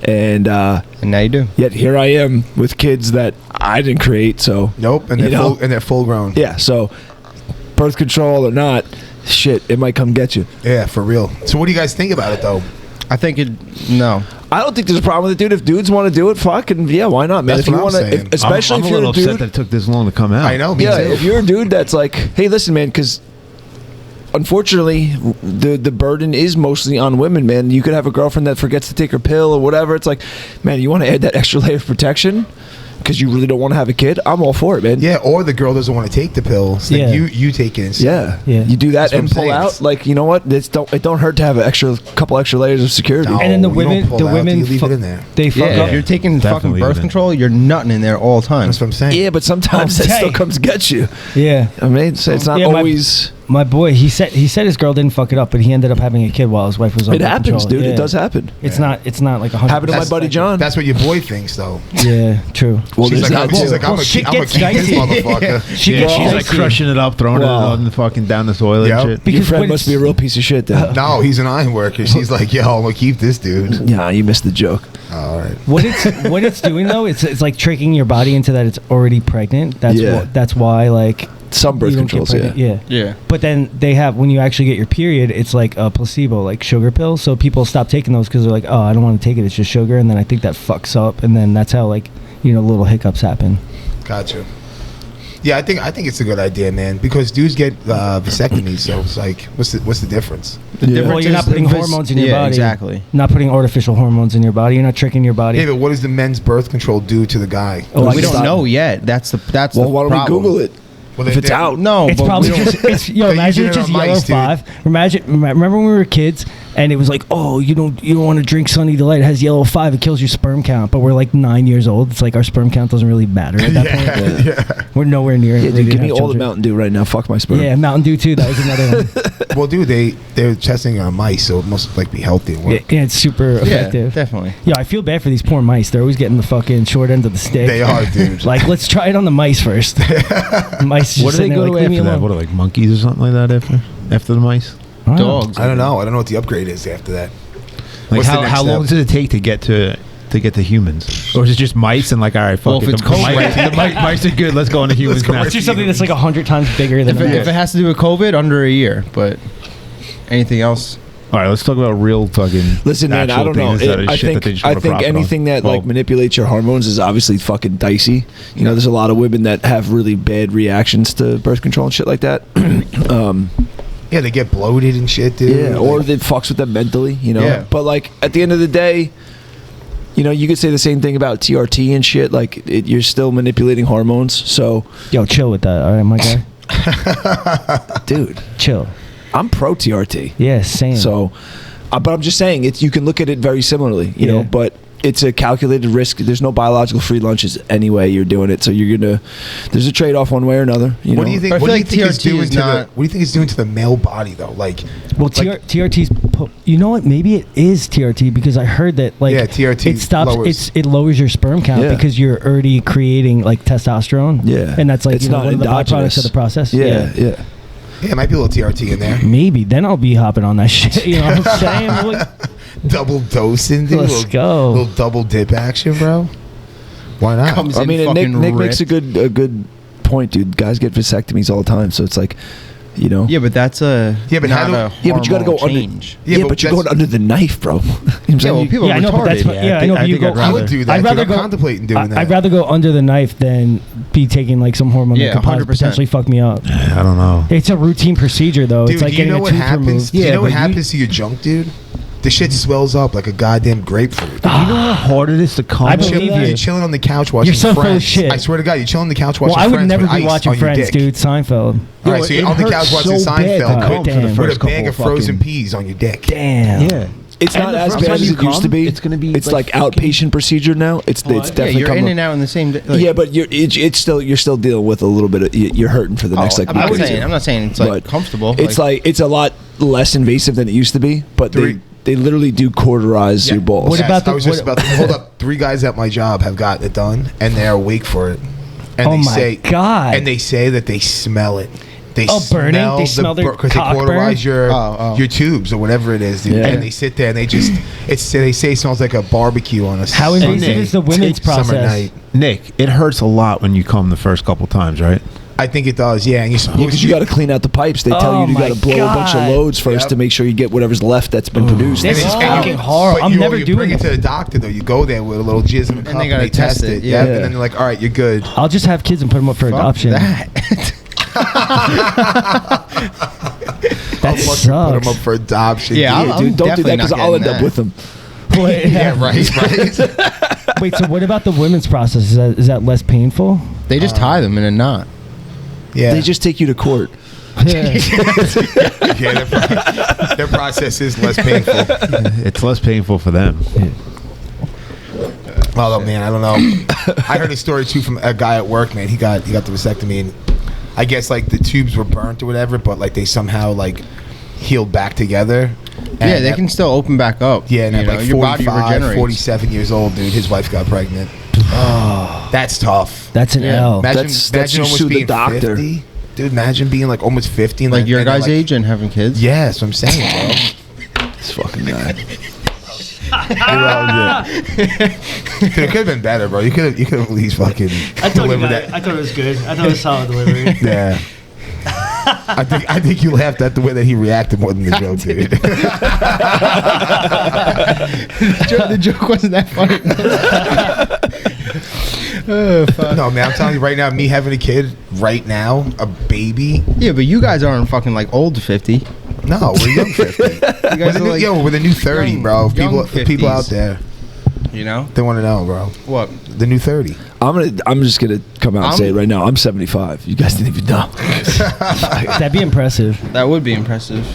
S7: and
S6: And now you do.
S7: yet here I am with kids that I didn't create. So
S3: Nope, and
S7: You know?
S3: they're full grown.
S7: yeah, so birth control or not, shit, it might come get you.
S3: Yeah, for real. So what do you guys think about it though?
S6: I think it. No.
S7: I don't think there's a problem with it, dude. If dudes want to do it, fucking yeah, why not, man?
S3: That's
S7: if you
S3: what I'm
S7: want to,
S3: saying.
S7: especially
S8: I'm
S7: if
S8: a
S7: you're
S8: little
S7: a dude,
S8: upset that it took this long to come out.
S3: I know. Me
S7: yeah,
S3: too.
S7: if you're a dude that's like, hey, listen, man, because unfortunately, the burden is mostly on women, man. You could have a girlfriend that forgets to take her pill or whatever. It's like, man, you want to add that extra layer of protection? because you really don't want to have a kid, I'm all for it, man.
S3: Yeah, or the girl doesn't want to take the pill, so
S2: Yeah.
S3: then you take it instead.
S7: Yeah. You do that
S3: That's what
S7: and
S3: I'm
S7: pull
S3: saying.
S7: out. Like, you know what? It don't hurt to have a couple extra layers of security.
S3: No.
S2: And then the
S3: you don't
S2: women,
S3: pull
S2: the
S3: out,
S2: women,
S3: you leave it in there.
S2: they fuck
S6: Yeah,
S2: up.
S6: if you're taking fucking
S5: Definitely
S6: birth
S5: even.
S6: control, you're nutting in there all the time.
S3: That's what I'm saying.
S7: Yeah, but sometimes
S2: Oh,
S7: that still
S2: dang.
S7: comes get you.
S2: Yeah.
S7: I mean, it's not
S2: Yeah,
S7: always.
S2: My boy, he said his girl didn't fuck it up, but he ended up having a kid while his wife was on
S7: It
S2: birth
S7: happens,
S2: control.
S7: dude.
S2: Yeah.
S7: It does happen.
S2: It's not like 100%.
S7: Happened to my buddy John.
S3: That's what your boy thinks, though.
S2: Yeah, true.
S7: Well,
S3: she's
S7: there's
S3: like,
S7: that
S3: she's
S7: too.
S3: like, I'm
S2: Well,
S3: gonna
S2: shit
S3: keep this
S2: gets dicey.
S3: motherfucker.
S2: She
S5: Yeah,
S2: gets
S5: she's like
S2: dicey.
S5: crushing it up, throwing
S7: Wow.
S5: it on the fucking down the toilet
S3: Yep.
S5: and shit.
S2: Because
S7: Your friend
S2: when
S7: must be a
S2: it's-
S7: real piece of shit, then.
S3: No, he's an iron worker. She's like, yo, I'm gonna keep this dude.
S7: Yeah, you missed the joke.
S3: All right.
S2: What it's doing though, it's like tricking your body into that it's already pregnant. That's why like
S7: Some birth
S2: you don't get
S7: controls, yeah.
S2: pregnant.
S6: Yeah.
S2: But then they have, when you actually get your period, it's like a placebo, like sugar pills. So people stop taking those because they're like, oh, I don't want to take it. It's just sugar. And then I think that fucks up. And then that's how like, little hiccups happen.
S3: Gotcha. Yeah, I think it's a good idea, man. Because dudes get vasectomies, so it's like, what's the difference?
S2: Well, you're not putting hormones in your body.
S6: Exactly.
S2: Not putting artificial hormones in your body. You're not tricking your body.
S3: Yeah, but what does the men's birth control do to the guy?
S2: Oh, I
S6: we
S2: guess
S6: don't
S2: not.
S6: know yet. That's the
S7: Well, why don't we
S6: problem.
S7: Google it?
S3: Well,
S7: If it's out.
S6: No,
S2: It's
S6: but
S2: probably
S6: we don't-
S2: just
S3: They're
S2: imagine
S3: using
S2: it's
S3: it
S2: just
S3: on
S2: yellow
S3: mice, dude.
S2: 5. Remember when we were kids and it was like, oh, you don't want to drink Sunny Delight. It has yellow 5. It kills your sperm count. But we're like 9 years old. It's like our sperm count doesn't really matter at that point.
S3: Yeah.
S2: We're nowhere near it.
S7: Yeah,
S2: We
S7: dude,
S2: didn't
S7: give me
S2: have
S7: all the
S2: children.
S7: Mountain Dew right now. Fuck my sperm.
S2: Yeah, Mountain Dew too. That was another one.
S3: Well, dude, they're testing on mice, so it must like be healthy and work.
S2: Yeah, it's super
S6: yeah,
S2: effective.
S6: definitely.
S2: Yeah, I feel bad for these poor mice. They're always getting the fucking short end of the stick.
S3: They are, dude.
S2: Like, let's try it on the mice first. Mice just
S5: What do
S2: sitting
S5: they
S2: there
S5: go
S2: like,
S5: to
S2: leave me
S5: after that?
S2: alone.
S5: What are like monkeys or something like that after the mice?
S2: I don't know.
S6: Dogs.
S3: I don't know. I don't know what the upgrade is after that.
S5: Like
S3: What's the next
S5: how long
S3: step?
S5: does it take to get to humans? Or is it just mice and like, all right, fuck
S6: Well,
S5: it.
S6: if it's
S5: the mice,
S6: COVID-
S5: the mice are good. Let's go on to humans
S3: go
S5: now.
S3: right
S2: Let's do something that's like 100 times bigger than
S6: If
S2: a mouse.
S6: it has to do with COVID, under a year. But anything else?
S5: All right, let's talk about real fucking.
S7: Listen, man, I
S5: actual
S7: don't know.
S5: things that are
S7: I
S5: shit that they
S7: think
S5: just wanna profit on.
S7: anything that like
S5: Well,
S7: manipulates your hormones is obviously fucking dicey. You know, there's a lot of women that have really bad reactions to birth control and shit like that.
S3: Yeah, they get bloated and shit, dude.
S7: Yeah, or
S3: Like,
S7: it fucks with them mentally, you know.
S3: Yeah.
S7: But like at the end of the day, you know, you could say the same thing about TRT and shit. Like you're still manipulating hormones. So,
S2: Yo, chill with that, all right, my guy?
S7: dude,
S2: Chill.
S7: I'm pro TRT.
S2: Yeah, same.
S7: So, but I'm just saying, you can look at it very similarly, you know.
S2: Yeah.
S7: But it's a calculated risk. There's no biological free lunches anyway. You're doing it, so there's a trade off one way or another. You
S3: what
S7: know?
S3: do you think?
S6: I
S3: What
S6: feel
S3: do you
S6: like
S3: think it's
S6: TRT
S3: doing
S6: is
S3: to
S6: not-
S3: the? What do you think it's doing to the male body, though? Like,
S2: well,
S3: like-
S2: TRT's. You know what? Maybe it is TRT because I heard that like
S3: Yeah, TRT
S2: it stops.
S3: lowers.
S2: It lowers your sperm count
S7: Yeah.
S2: because you're already creating like testosterone.
S7: Yeah.
S2: and that's like
S7: It's
S2: one
S7: not
S2: of the byproducts
S7: endogenous.
S2: of the process.
S7: Yeah.
S3: yeah, it might be a little TRT in there.
S2: Maybe then I'll be hopping on that shit. You know what I'm saying? Like,
S3: Double dosing, dude.
S2: Let's
S3: little,
S2: go.
S3: Little double dip action, bro. Why not?
S6: Comes
S7: I
S6: in
S7: mean, and
S6: fucking
S7: Nick makes a
S6: ripped.
S7: good point, dude. Guys get vasectomies all the time, so it's like, you know.
S6: Yeah, but that's
S3: Yeah, but how
S6: not
S3: do-
S6: a
S7: Yeah, but you gotta go
S6: hormonal
S7: under.
S6: change.
S7: Yeah, but you're
S3: that's-
S7: going under the knife, bro. You know what I'm
S6: Yeah,
S7: saying?
S6: well, people
S2: yeah,
S6: are
S2: I know, but that's
S6: retarded.
S2: yeah, I know. But you go.
S3: I would do that.
S2: I'd rather
S3: I'm
S2: go.
S3: contemplating doing that.
S2: I'd rather go under the knife than be taking like some hormone
S6: Yeah,
S2: that could
S6: 100%.
S2: potentially fuck me up.
S5: I don't know.
S2: It's a routine procedure though.
S3: Dude,
S2: it's like
S3: do you
S2: getting
S3: know
S2: a
S3: what
S2: tooth
S3: happens?
S2: removed.
S3: Do you
S6: Yeah,
S3: know what
S6: but
S3: happens to your junk, dude? The shit swells up like a goddamn grapefruit.
S5: You know how hard it is to come?
S2: I
S5: over
S2: believe
S5: that?
S2: you.
S3: You're chilling on the couch watching
S2: You're so full of
S3: Friends.
S2: shit.
S3: I swear to God, you're chilling on the couch watching
S2: Well, I would
S3: Friends
S2: never
S3: with
S2: be
S3: ice
S2: watching
S3: on your
S2: Friends,
S3: dick.
S2: dude. Seinfeld.
S3: All right, so you're on the couch watching Seinfeld
S2: come for the
S3: with
S5: first
S3: a bag of
S5: couple
S3: frozen
S5: fucking-
S3: peas on your dick.
S2: Damn.
S5: Yeah.
S7: It's
S5: And
S7: not
S5: the
S7: as
S5: first
S7: bad
S5: time
S7: as
S5: you
S7: it used to
S5: come,
S7: be.
S5: it's gonna be
S7: It's like
S5: fucking-
S7: outpatient procedure now. It's
S6: Yeah,
S7: definitely
S6: you're
S7: come
S6: in
S7: up-
S6: and out in the same day. Like,
S7: yeah, but you're still dealing with a little bit of you're hurting for the next like
S6: I'm
S7: week
S6: not
S7: or two.
S6: saying. I'm not saying it's like
S7: But
S6: comfortable.
S7: It's like it's a lot less invasive than it used to be, but they literally do cauterize your balls.
S2: What about the-
S3: I was just about to hold up. 3 guys at my job have gotten it done, and they're awake for it. And
S2: Oh
S3: they
S2: my
S3: say,
S2: God.
S3: And they say that they smell it. They
S2: burning? They smell their
S3: because they
S2: cock
S3: cauterize
S2: burn?
S3: your tubes or whatever it is, dude.
S7: Yeah.
S3: And they sit there and they just they say it smells like a barbecue on a
S2: How invasive
S3: Sunday
S2: is the women's
S3: summer
S2: process?
S3: night.
S5: Nick, it hurts a lot when you come the first couple times, right?
S3: I think it does, yeah. And you're supposed
S7: Because you got to clean out the pipes. They tell
S2: Oh
S7: you got to
S2: my
S7: blow a bunch of
S2: God.
S7: loads first
S3: Yep.
S7: to make sure you get whatever's left that's been produced.
S2: This is
S3: it's
S2: fucking hard.
S3: but
S2: I'm never
S3: you
S2: doing
S3: bring it
S2: this.
S3: to the doctor though. You go there with a little jizz in a cup
S6: they
S3: and
S6: gotta
S3: they test
S6: test
S3: it.
S6: it,
S3: Yeah,
S6: yeah.
S3: and then they're like, all right, you're good.
S2: I'll just have kids and put them up for
S6: fuck
S2: adoption.
S6: that.
S2: That
S3: Put
S2: sucks.
S3: them up for adoption.
S6: Yeah,
S3: dude.
S6: I'm
S7: Dude, don't do
S6: definitely
S7: that because
S6: not
S7: I'll end
S6: getting
S7: up
S6: that.
S7: with them.
S3: Yeah, right.
S2: Wait, so what about the women's process? Is that less painful?
S6: They just tie them in a knot.
S3: Yeah.
S7: They just take you to court.
S2: Yeah.
S3: Yeah, their process is less painful.
S8: It's less painful for them.
S3: Although, man, I don't know. I heard a story too from a guy at work. Man, he got the vasectomy, and I guess like the tubes were burnt or whatever, but like they somehow like healed back together.
S6: Yeah, they can still open back up.
S3: Yeah, and at like
S6: your body
S3: 45,
S6: regenerates.
S3: 47 years old, dude, his wife got pregnant. Oh, that's tough.
S2: That's an L.
S7: That's you
S3: almost
S7: sue the
S3: being
S7: doctor.
S3: 50. Dude, imagine being like almost 50. And
S6: Like your
S3: and
S6: guy's
S3: like,
S6: age and having kids.
S3: Yeah, that's what I'm saying, bro.
S7: This fucking guy.
S3: Dude, it could have been better, bro. You could have at least fucking delivered that.
S2: I thought it was good. I thought it was solid delivery.
S3: Yeah. I think you laughed at the way that he reacted more than the joke did.
S6: The joke wasn't that funny. Oh, fuck.
S3: No, man, I'm telling you right now, me having a kid right now, a baby.
S6: Yeah, but you guys aren't fucking like old 50.
S3: No, we're young 50.
S6: You guys are like
S3: we're the new 30,
S6: young-
S3: bro.
S6: young
S3: People
S6: 50s.
S3: out there,
S6: You know
S3: they want to know, bro.
S6: what?
S3: The new 30.
S7: I'm just gonna come out and say it right now. I'm 75. You guys didn't even know.
S2: That'd be impressive.
S6: That would be impressive.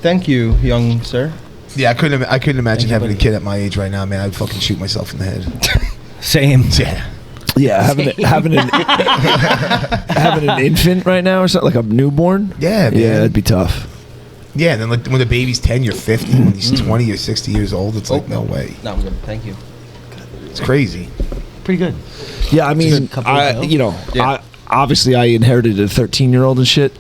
S6: Thank you, young sir.
S3: Yeah, I couldn't imagine
S2: you,
S3: having a
S2: buddy.
S3: kid at my age right now, man. I'd fucking shoot myself in the head.
S2: Same.
S3: Yeah.
S7: Yeah, having an infant right now or something, like a newborn.
S3: Yeah, man.
S7: Yeah, that'd be tough.
S3: Yeah, and then like when the baby's 10, you're 50. When he's 20 or 60 years old, it's like, no way.
S6: No, I'm good. Thank you.
S3: It's crazy.
S2: Pretty good.
S7: Yeah, I mean,
S2: couple of days ago.
S6: Yeah.
S7: obviously I inherited a 13-year-old and shit.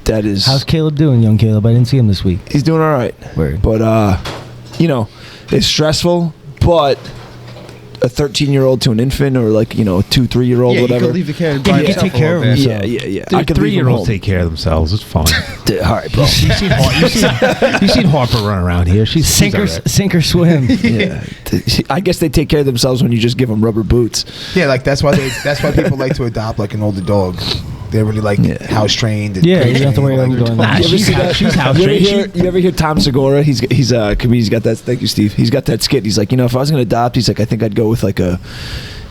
S7: That is,
S2: How's Caleb doing, young Caleb? I didn't see him this week.
S7: he's doing all right.
S2: Word.
S7: But it's stressful. But a 13-year-old to an infant, or like a 2-3-year-old,
S6: Yeah,
S7: whatever.
S6: you could leave the kid
S2: He
S6: by
S2: can
S6: himself
S2: take
S6: a
S2: care of
S6: little bit.
S2: himself.
S7: Yeah.
S8: Dude,
S7: I could leave him
S8: 3-year-olds
S7: home.
S8: take care of themselves. It's fine.
S7: All right, bro.
S8: You seen Harper run around here. She's
S2: Sink or,
S8: all right.
S2: sink or swim.
S7: Yeah, I guess they take care of themselves when you just give them rubber boots.
S3: Yeah, like that's why people like to adopt like an older dog. They're really like house trained. And
S2: Yeah, you don't have to worry about them going
S8: Nah,
S2: there.
S8: she's house
S7: You
S8: trained.
S7: ever hear Tom Segura? He's a comedian. He's got that. Thank you, Steve. He's got that skit. He's like, if I was going to adopt, he's like, I think I'd go with like a.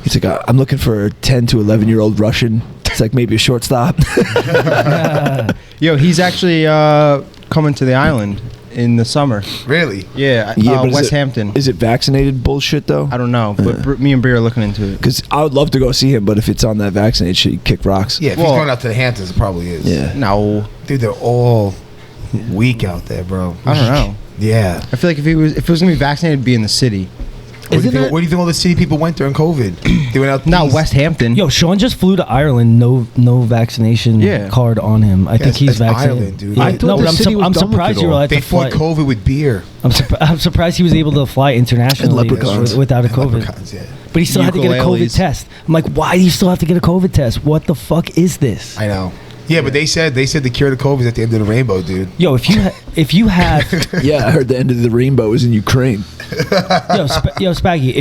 S7: He's like, I'm looking for a 10 to 11-year-old Russian. It's like maybe a shortstop.
S6: Yo, he's actually coming to the island in the summer.
S3: Really?
S6: Yeah,
S7: but
S6: West Hampton.
S7: Is it vaccinated bullshit though?
S6: I don't know, but me and Brie are looking into it.
S7: Because I would love to go see him, but if it's on that vaccinated shit, you kick rocks.
S3: Yeah, if
S6: Well-
S3: he's going out to the Hamptons, it probably is.
S7: Yeah.
S6: No,
S3: Dude, they're all weak out there, bro.
S6: I don't know.
S3: Yeah.
S6: I feel like if it was gonna be vaccinated, it'd be in the city,
S3: Where do you think all the city people went during COVID? They went out.
S6: not
S3: east.
S6: West Hampton.
S2: Yo, Sean just flew to Ireland. No vaccination
S6: Yeah.
S2: card on him. I think he's
S3: that's
S2: vaccinated.
S3: Ireland, dude.
S2: Yeah,
S3: I
S8: thought
S2: no,
S8: the
S2: but
S8: city was
S2: I'm
S8: done with
S2: surprised
S8: it
S2: you were
S8: all.
S2: allowed
S3: They
S2: to fly.
S3: fought COVID with beer.
S2: I'm surprised he was able to fly internationally
S7: leprechauns.
S2: without a COVID.
S3: Leprechauns, yeah.
S2: But he still had to get a COVID
S6: Ukuleles.
S2: test. I'm like, why do you still have to get a COVID test? What the fuck is this?
S3: I know. Yeah, but they said the cure to COVID is at the end of the rainbow, dude.
S2: Yo, if you have
S7: Yeah, I heard the end of the rainbow is in Ukraine.
S2: yo Spaggy,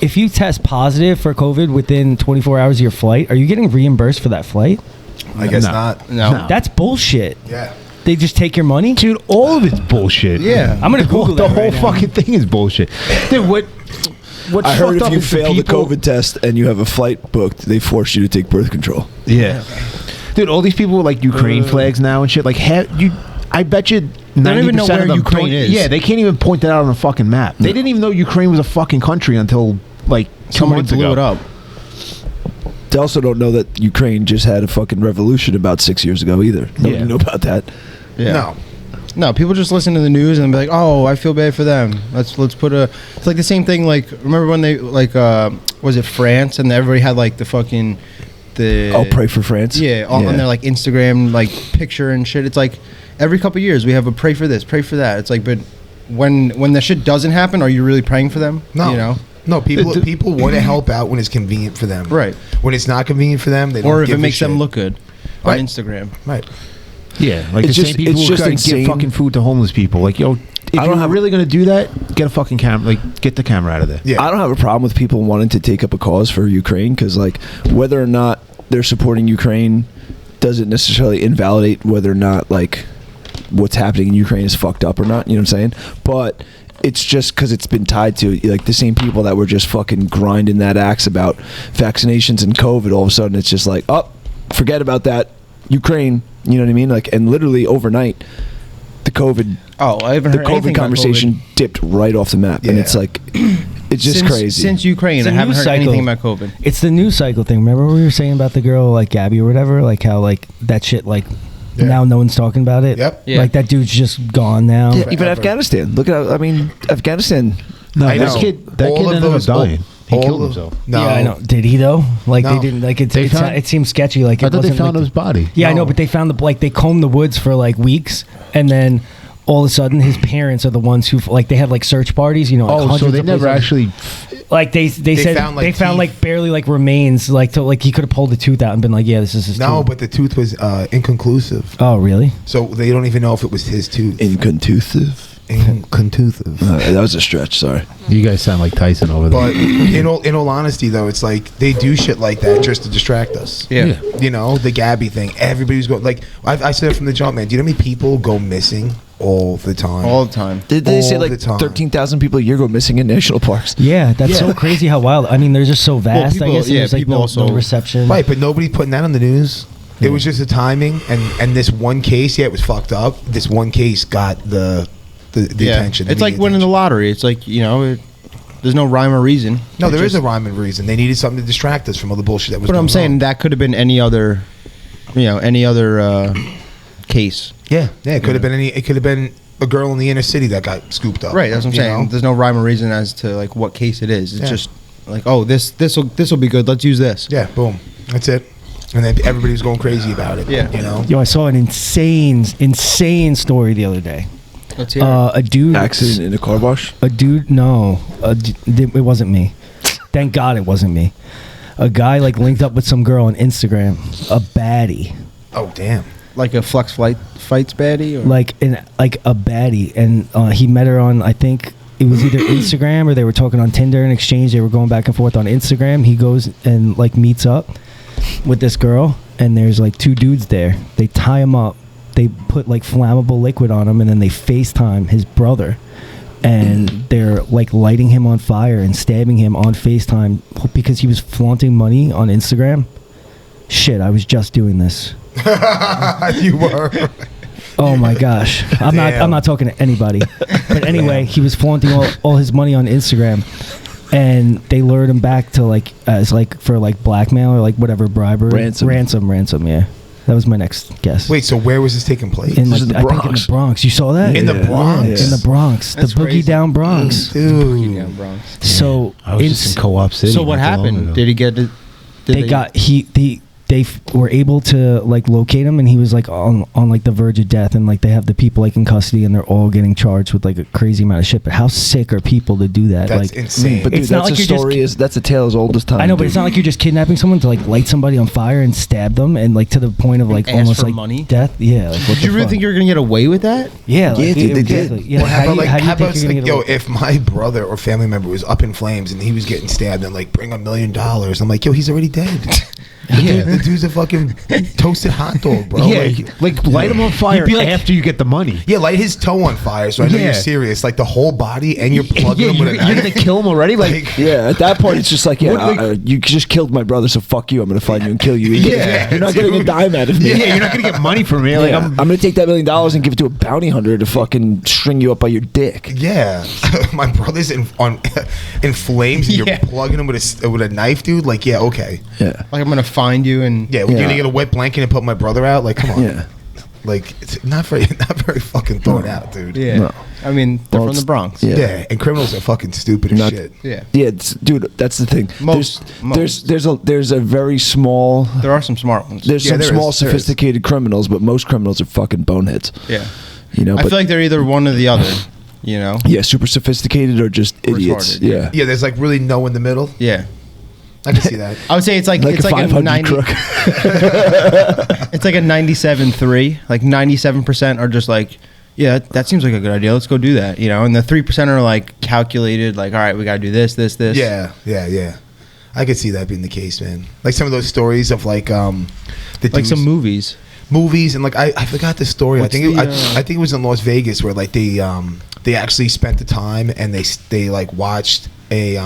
S2: if you test positive for COVID within 24 hours of your flight, are you getting reimbursed for that flight?
S3: I guess
S8: No.
S3: not.
S6: No.
S2: That's bullshit.
S3: Yeah.
S2: They just take your money?
S8: Dude, all of it's bullshit.
S6: Yeah.
S2: I'm gonna Google
S8: the
S2: that
S8: whole
S2: right now.
S8: fucking thing is bullshit. Dude, what
S7: I heard
S8: fucked
S7: if
S8: up
S7: you
S8: is
S7: fail the
S8: people-
S7: COVID test and you have a flight booked, they force you to take birth control.
S8: Yeah. Dude, all these people with like Ukraine flags now and shit. Like, I bet you 90%
S6: don't even know
S8: of
S6: where
S8: them
S6: Ukraine is.
S8: Yeah, they can't even point that out on a fucking map. They didn't even know Ukraine was a fucking country until like 2
S6: Somebody
S8: months
S6: blew
S8: ago.
S6: it up.
S7: They also don't know that Ukraine just had a fucking revolution about 6 years ago either. Nobody
S8: Yeah.
S7: knew about that.
S6: Yeah. No, people just listen to the news and be like, "Oh, I feel bad for them. Let's put a." It's like the same thing. Like, remember when they was it France and everybody had like the fucking
S7: I'll pray for France.
S6: Yeah, on their like Instagram like picture and shit. It's like every couple of years we have a pray for this, pray for that. It's like, but when the shit doesn't happen, are you really praying for them?
S3: No.
S6: You know.
S3: No, people want to help out when it's convenient for them.
S6: Right.
S3: When it's not convenient for them, they don't
S6: Or if
S3: give
S6: it
S3: a
S6: makes them
S3: shit.
S6: look good
S3: Right.
S6: on Instagram.
S3: Right.
S8: Yeah, like
S7: It's
S8: the
S7: just-
S8: same people
S7: it's
S8: who
S7: just
S8: like,
S7: insane.
S8: give fucking food to homeless people. Like, yo, if
S7: I don't
S8: you're
S7: have-
S8: really gonna do that, get a fucking camera. Like, get the camera out of there.
S3: Yeah.
S7: I don't have a problem with people wanting to take up a cause for Ukraine because, like, whether or not they're supporting Ukraine doesn't necessarily invalidate whether or not, like, what's happening in Ukraine is fucked up or not. You know what I'm saying? But it's just because it's been tied to like the same people that were just fucking grinding that axe about vaccinations and COVID. All of a sudden, it's just like, oh, forget about that. Ukraine. You know what I mean? Like, and literally overnight, the COVID.
S6: Oh, I haven't heard anything
S7: COVID conversation
S6: about COVID.
S7: dipped right off the map, and it's like, it's just crazy.
S6: Since Ukraine,
S2: It's a
S6: I haven't
S2: news
S6: heard
S2: cycle.
S6: anything about COVID.
S2: It's the news cycle thing. Remember what we were saying about the girl like Gabby or whatever? Like how like that shit like now no one's talking about it.
S3: Yep.
S6: Yeah.
S2: Like that dude's just gone now.
S7: Yeah, even
S3: Forever.
S7: Afghanistan. Look at, I mean, Afghanistan.
S8: No,
S3: I
S8: that
S3: know.
S8: kid
S3: All of
S8: ended up
S3: those-
S8: dying. He
S3: all
S8: killed
S3: of-
S8: himself.
S3: No,
S2: Yeah, I know. Did he though? Like
S3: No.
S2: they didn't. Like
S8: They found-
S2: it seems sketchy. Like
S8: I
S2: it
S8: thought they
S2: wasn't
S8: found
S2: like
S8: his body.
S2: Yeah, I know,
S3: No.
S2: but they found they combed the woods for like weeks, and then all of a sudden his parents are the ones who like they had like search parties. You know, like
S8: Oh, so
S2: hundreds
S8: they
S2: of
S8: never
S2: places.
S8: actually.
S2: Like they said
S3: found, like,
S2: they found
S3: teeth.
S2: like barely like remains like to like he could have pulled the tooth out and been like, yeah, this is his
S3: No,
S2: tooth.
S3: but the tooth was inconclusive,
S2: Oh really?
S3: so they don't even know if it was his tooth.
S7: Inconclusive.
S3: Inconclusive.
S7: That was a stretch. Sorry.
S8: You guys sound like Tyson over there.
S3: But in all honesty, though, it's like they do shit like that just to distract us.
S6: Yeah.
S3: You know, the Gabby thing. Everybody's going like I said it from the jump, man. Do you know how many people go missing all the time?
S6: All the time.
S7: Did they say
S3: All
S7: like
S3: the time.
S7: 13,000 people a year go missing in national parks?
S2: Yeah, that's
S3: Yeah.
S2: so crazy how wild. I mean, they're just so vast. I
S6: people-
S2: guess and
S6: yeah,
S2: there's like
S6: people
S2: no
S6: also-
S2: reception.
S3: Right, but nobody putting that on the news. It was just the timing, and this one case. Yeah, it was fucked up. This one case got the attention.
S6: It's like
S3: media
S6: winning the
S3: attention.
S6: lottery. It's like, there's no rime or reason.
S3: No,
S6: It
S3: there is
S6: just-
S3: a rhyme and reason. They needed something to distract us from all the bullshit that was.
S6: But I'm
S3: going
S6: saying
S3: on.
S6: that could have been any other case.
S3: Yeah, it could have been any. It could have been a girl in the inner city that got scooped up.
S6: Right, that's what I'm
S3: you
S6: saying.
S3: know?
S6: There's no rhyme or reason as to like what case it is. It's
S3: Yeah.
S6: just like, oh, this will be good. Let's use this.
S3: Yeah, boom. That's it. And then everybody was going crazy about it.
S6: Yeah.
S3: You know?
S2: Yo, I saw an insane story the other day.
S6: Let's hear it.
S2: A dude
S7: Accident in a car wash?
S2: it wasn't me. Thank God it wasn't me. A guy like linked up with some girl on Instagram, a baddie,
S3: Oh, damn.
S6: Like a Flex Fights baddie? Or?
S2: like a baddie, and he met her on, I think it was either Instagram or they were talking on Tinder in exchange. They were going back and forth on Instagram. He goes and like meets up with this girl, and there's like two dudes there. They tie him up. They put like flammable liquid on him, and then they FaceTime his brother. And they're like lighting him on fire and stabbing him on FaceTime because he was flaunting money on Instagram. Shit, I was just doing this.
S3: You were.
S2: Oh my gosh. I'm
S3: Damn.
S2: not talking to anybody. But anyway, he was flaunting all his money on Instagram, and they lured him back to like as like for like blackmail or like whatever bribery. Ransom, yeah. That was my next guess.
S3: Wait, so where was this taking place?
S2: in like,
S7: is the
S2: I think in the
S7: Bronx.
S2: Bronx. You saw that?
S3: In the Bronx?
S2: In the Bronx.
S6: That's
S2: the boogie
S6: crazy.
S2: down Bronx.
S3: Dude.
S6: Yeah, Bronx.
S2: So
S8: I was just in Co-op City.
S6: So what
S8: not too long
S6: happened?
S8: ago.
S6: Did he get it?
S2: They were able to like locate him, and he was like on like the verge of death, and like they have the people like in custody, and they're all getting charged with like a crazy amount of shit. But how sick are people to do that?
S3: That's
S2: like
S3: insane.
S7: But dude,
S2: It's not
S7: that's
S2: like
S7: a
S2: you're just-
S7: story. That's a tale as old as time.
S2: I know, but
S7: dude.
S2: it's not like you're just kidnapping someone to like light somebody on fire and stab them, and like to the point of like
S6: ask
S2: almost
S6: for
S2: like
S6: money?
S2: death. Yeah. Like, what
S6: Did you
S2: the
S6: really
S2: fuck?
S6: think you were gonna get away with that?
S2: Yeah, like,
S7: Yeah, dude, they did.
S2: exactly. Yeah.
S3: Well,
S2: how do you
S3: how
S2: think
S3: about
S2: you're gonna
S3: like,
S2: get
S3: yo,
S2: away?
S3: if my brother or family member was up in flames and he was getting stabbed and like bring $1 million, I'm like, yo, he's already dead. The dude's a fucking toasted hot dog, bro.
S8: Yeah, like light him on fire after you get the money.
S3: Yeah, light his toe on fire. So I know
S8: Yeah.
S3: you're serious. Like the whole body, and you're plugging him with a
S8: you're
S3: knife.
S8: gonna kill him already. Like,
S7: Yeah, at that point, it's just like, you just killed my brother, so fuck you. I'm going to find you and kill you.
S8: Yeah,
S7: You're not getting a dime out of me.
S8: yeah, you're not gonna get money from me. Like,
S7: Yeah, I'm going to take that $1 million and give it to a bounty hunter to fucking string you up by your dick.
S3: Yeah, my brother's in flames, and
S6: Yeah.
S3: you're plugging him with a knife, dude. Like, yeah, okay,
S7: Yeah.
S6: Like I'm gonna find you and
S3: yeah. We're
S7: Yeah.
S3: gonna get a wet blanket and put my brother out. Like, come on,
S7: Yeah.
S3: like it's not very fucking thought out, dude.
S6: yeah.
S7: No.
S6: I mean, they're
S7: Well,
S6: from the
S7: it's-
S6: Bronx.
S7: yeah.
S3: Yeah, and criminals are fucking stupid as
S7: Not-
S3: shit.
S6: Yeah.
S7: Yeah, dude, that's the thing.
S6: Most.
S7: There's a very small.
S6: There are some smart ones.
S7: There's
S3: Yeah,
S7: some
S3: there
S7: small,
S3: is, there is.
S7: sophisticated criminals, but most criminals are fucking boneheads.
S6: Yeah.
S7: You know,
S6: I
S7: but
S6: feel like they're either one or the other. You know.
S7: yeah, super sophisticated or just
S6: Or
S7: idiots.
S6: retarded, yeah.
S7: Yeah.
S3: Yeah, there's like really no in the middle.
S6: Yeah.
S3: I can see that.
S6: I would say it's like
S7: Like
S6: it's
S7: a
S6: like a
S7: 500
S6: 90.
S7: crook.
S6: It's like a 97.3. Like 97% are just like, yeah, that seems like a good idea. Let's go do that. You know, and the 3% are like calculated. Like, all right, we gotta do this.
S3: Yeah. I could see that being the case, man. Like some of those stories of like the
S6: Like
S3: dudes,
S6: some movies.
S3: movies and like I forgot the story.
S6: What's
S3: I think
S6: the,
S3: I think it was in Las Vegas where like they actually spent the time and they like watched a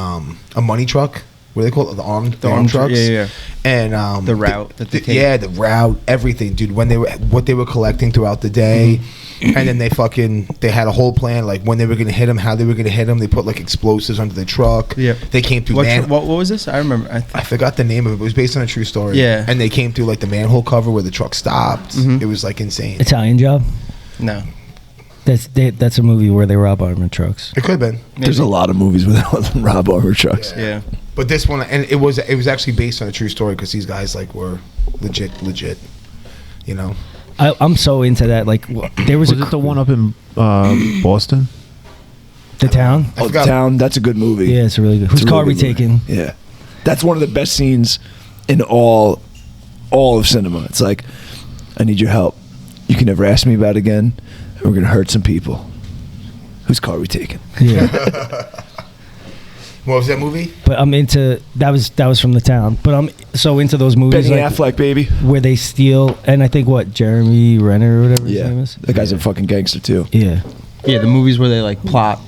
S3: money truck. What do they call it? The arm trucks.
S6: Yeah.
S3: And
S6: the route that they take.
S3: Yeah, the route, everything, dude. When what they were collecting throughout the day, and then they had a whole plan, like when they were gonna hit him, how they were gonna hit him. They put like explosives under the truck.
S6: Yeah,
S3: they came through.
S6: What was this? I remember. I
S3: forgot the name of it. It was based on a true story.
S6: Yeah,
S3: and they came through like the manhole cover where the truck stopped.
S6: Mm-hmm.
S3: It was like insane.
S2: Italian Job.
S6: No.
S2: That's a movie where they rob armored trucks.
S3: It could have been.
S7: There's a lot of movies where they rob armored trucks.
S6: Yeah.
S3: But this one, and it was actually based on a true story because these guys like were legit. You know.
S2: I'm so into that. Like there was
S5: it the one up in Boston?
S2: The Town.
S7: Oh, The Town. That's a good movie.
S2: Yeah, it's a really good. Whose car are we taking?
S7: Yeah, that's one of the best scenes in all of cinema. It's like, I need your help. You can never ask me about it again. And we're gonna hurt some people. Whose car are we taking?
S2: Yeah.
S3: What was that movie?
S2: But I'm into that was from The Town. But I'm so into those movies.
S7: Benny
S2: like,
S7: Affleck, baby.
S2: Where they steal, and I think Jeremy Renner or whatever his name is.
S7: That guy's a fucking gangster too.
S2: Yeah.
S6: Yeah, the movies where they like plot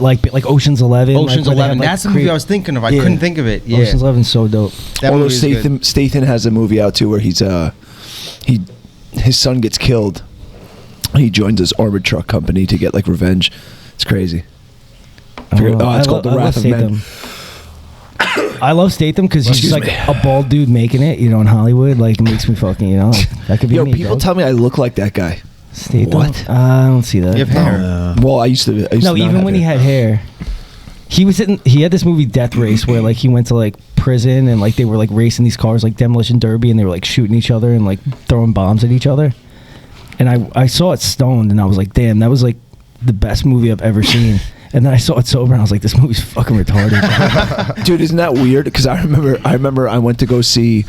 S2: like Ocean's 11.
S6: Ocean's
S2: like,
S6: 11. That's the movie I was thinking of. I couldn't think of it. Yeah.
S2: Ocean's 11's so dope.
S6: That
S7: Although
S6: movie is good.
S7: Statham has a movie out too where his son gets killed. He joins this armored truck company to get like revenge. It's crazy. It's called The Wrath of Men.
S2: I love Statham because he's just like a bald dude making it, in Hollywood. Like, it makes me fucking, like, that could be me.
S7: People tell me I look like that guy.
S2: Statham?
S7: What?
S2: I don't see that.
S6: You have hair.
S7: Well, I used to.
S2: No, even when he had hair. He had this movie Death Race where like he went to like prison and like they were like racing these cars like demolition derby and they were like shooting each other and like throwing bombs at each other. And I saw it stoned and I was like, damn, that was like the best movie I've ever seen. And then I saw it sober and I was like, this movie's fucking retarded.
S7: Dude, isn't that weird? Because I remember I went to go see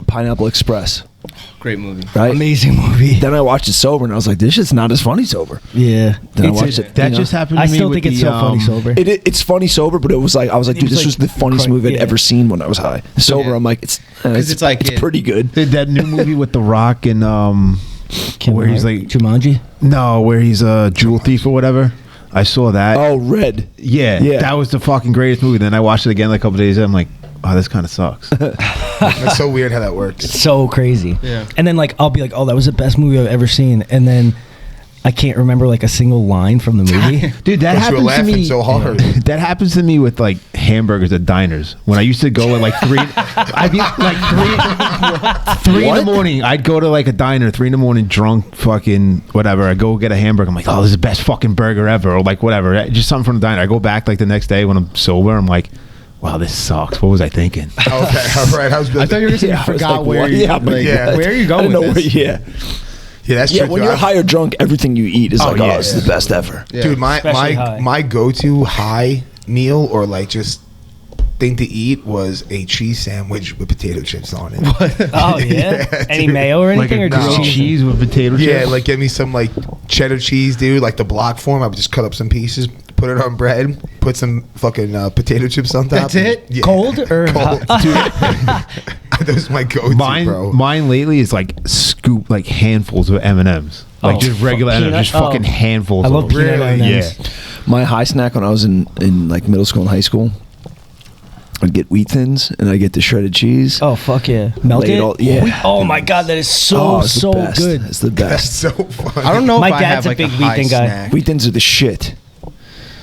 S7: Pineapple Express.
S6: Great movie.
S7: Right?
S2: Amazing movie.
S7: Then I watched it sober and I was like, this shit's not as funny sober.
S2: Yeah.
S7: Then I watched it.
S5: That just happened to
S2: I
S5: me
S2: still
S5: with
S2: think it's so funny sober.
S7: It's funny sober, but I was like, dude, this was the funniest movie I'd ever seen when I was high. Sober, I'm like, it's pretty good.
S5: That new movie with The Rock and where he's like
S2: Jumanji?
S5: No, where he's a jewel thief or whatever. I saw that.
S7: Oh, Red.
S5: Yeah, that was the fucking greatest movie. Then I watched it again like a couple days. And I'm like, oh, this kind of sucks.
S3: It's so weird how that works.
S2: So crazy.
S6: Yeah.
S2: And then like I'll be like, oh, that was the best movie I've ever seen, and then I can't remember like a single line from the movie.
S5: Dude, that happens to me
S3: so hard.
S5: That happens to me with like hamburgers at diners. When I used to go at like 3, I'd be like 3 in the morning. I'd go to like a diner 3 in the morning, drunk, fucking whatever. I go get a hamburger. I'm like, oh, this is the best fucking burger ever, or like whatever. Just something from the diner. I go back like the next day when I'm sober. I'm like, wow, this sucks. What was I thinking?
S3: Okay, all right. How's
S6: I thought you were going to say you forgot where you where are you going with this?
S3: Yeah, that's true.
S7: When you're high or drunk, everything you eat is this is the best ever.
S6: Yeah.
S3: Dude,
S2: Especially high.
S3: my go-to high meal or like just thing to eat was a cheese sandwich with potato chips on it.
S2: Oh yeah. Any mayo or anything,
S5: like
S2: or
S5: a
S2: just
S5: grilled cheese with potato chips?
S3: Yeah, like get me some like cheddar cheese, dude, like the block form. I would just cut up some pieces, put it on bread, put some fucking potato chips on top.
S6: That's it?
S3: Yeah.
S2: Cold or
S3: Cold.
S2: hot?
S3: Those are my go-to, bro.
S5: Mine lately is like scoop like handfuls of M&Ms. Like just regular M&Ms, just fucking handfuls.
S2: I love
S5: of
S2: peanut
S5: them.
S2: M&Ms.
S5: Yeah.
S7: My high snack when I was in like middle school and high school, I'd get wheat thins and I get the shredded cheese.
S2: Oh fuck yeah, melt
S7: Lay it
S2: it.
S7: all- yeah.
S2: Oh my god, that is so
S7: it's the
S2: so
S7: best.
S2: good.
S7: It's the
S3: That's
S7: best.
S3: so funny.
S6: I don't know
S2: My
S6: if I
S2: dad's
S6: have
S2: a
S6: like
S2: big
S6: a high
S2: wheat thin guy.
S6: snack.
S7: Wheat thins are the shit.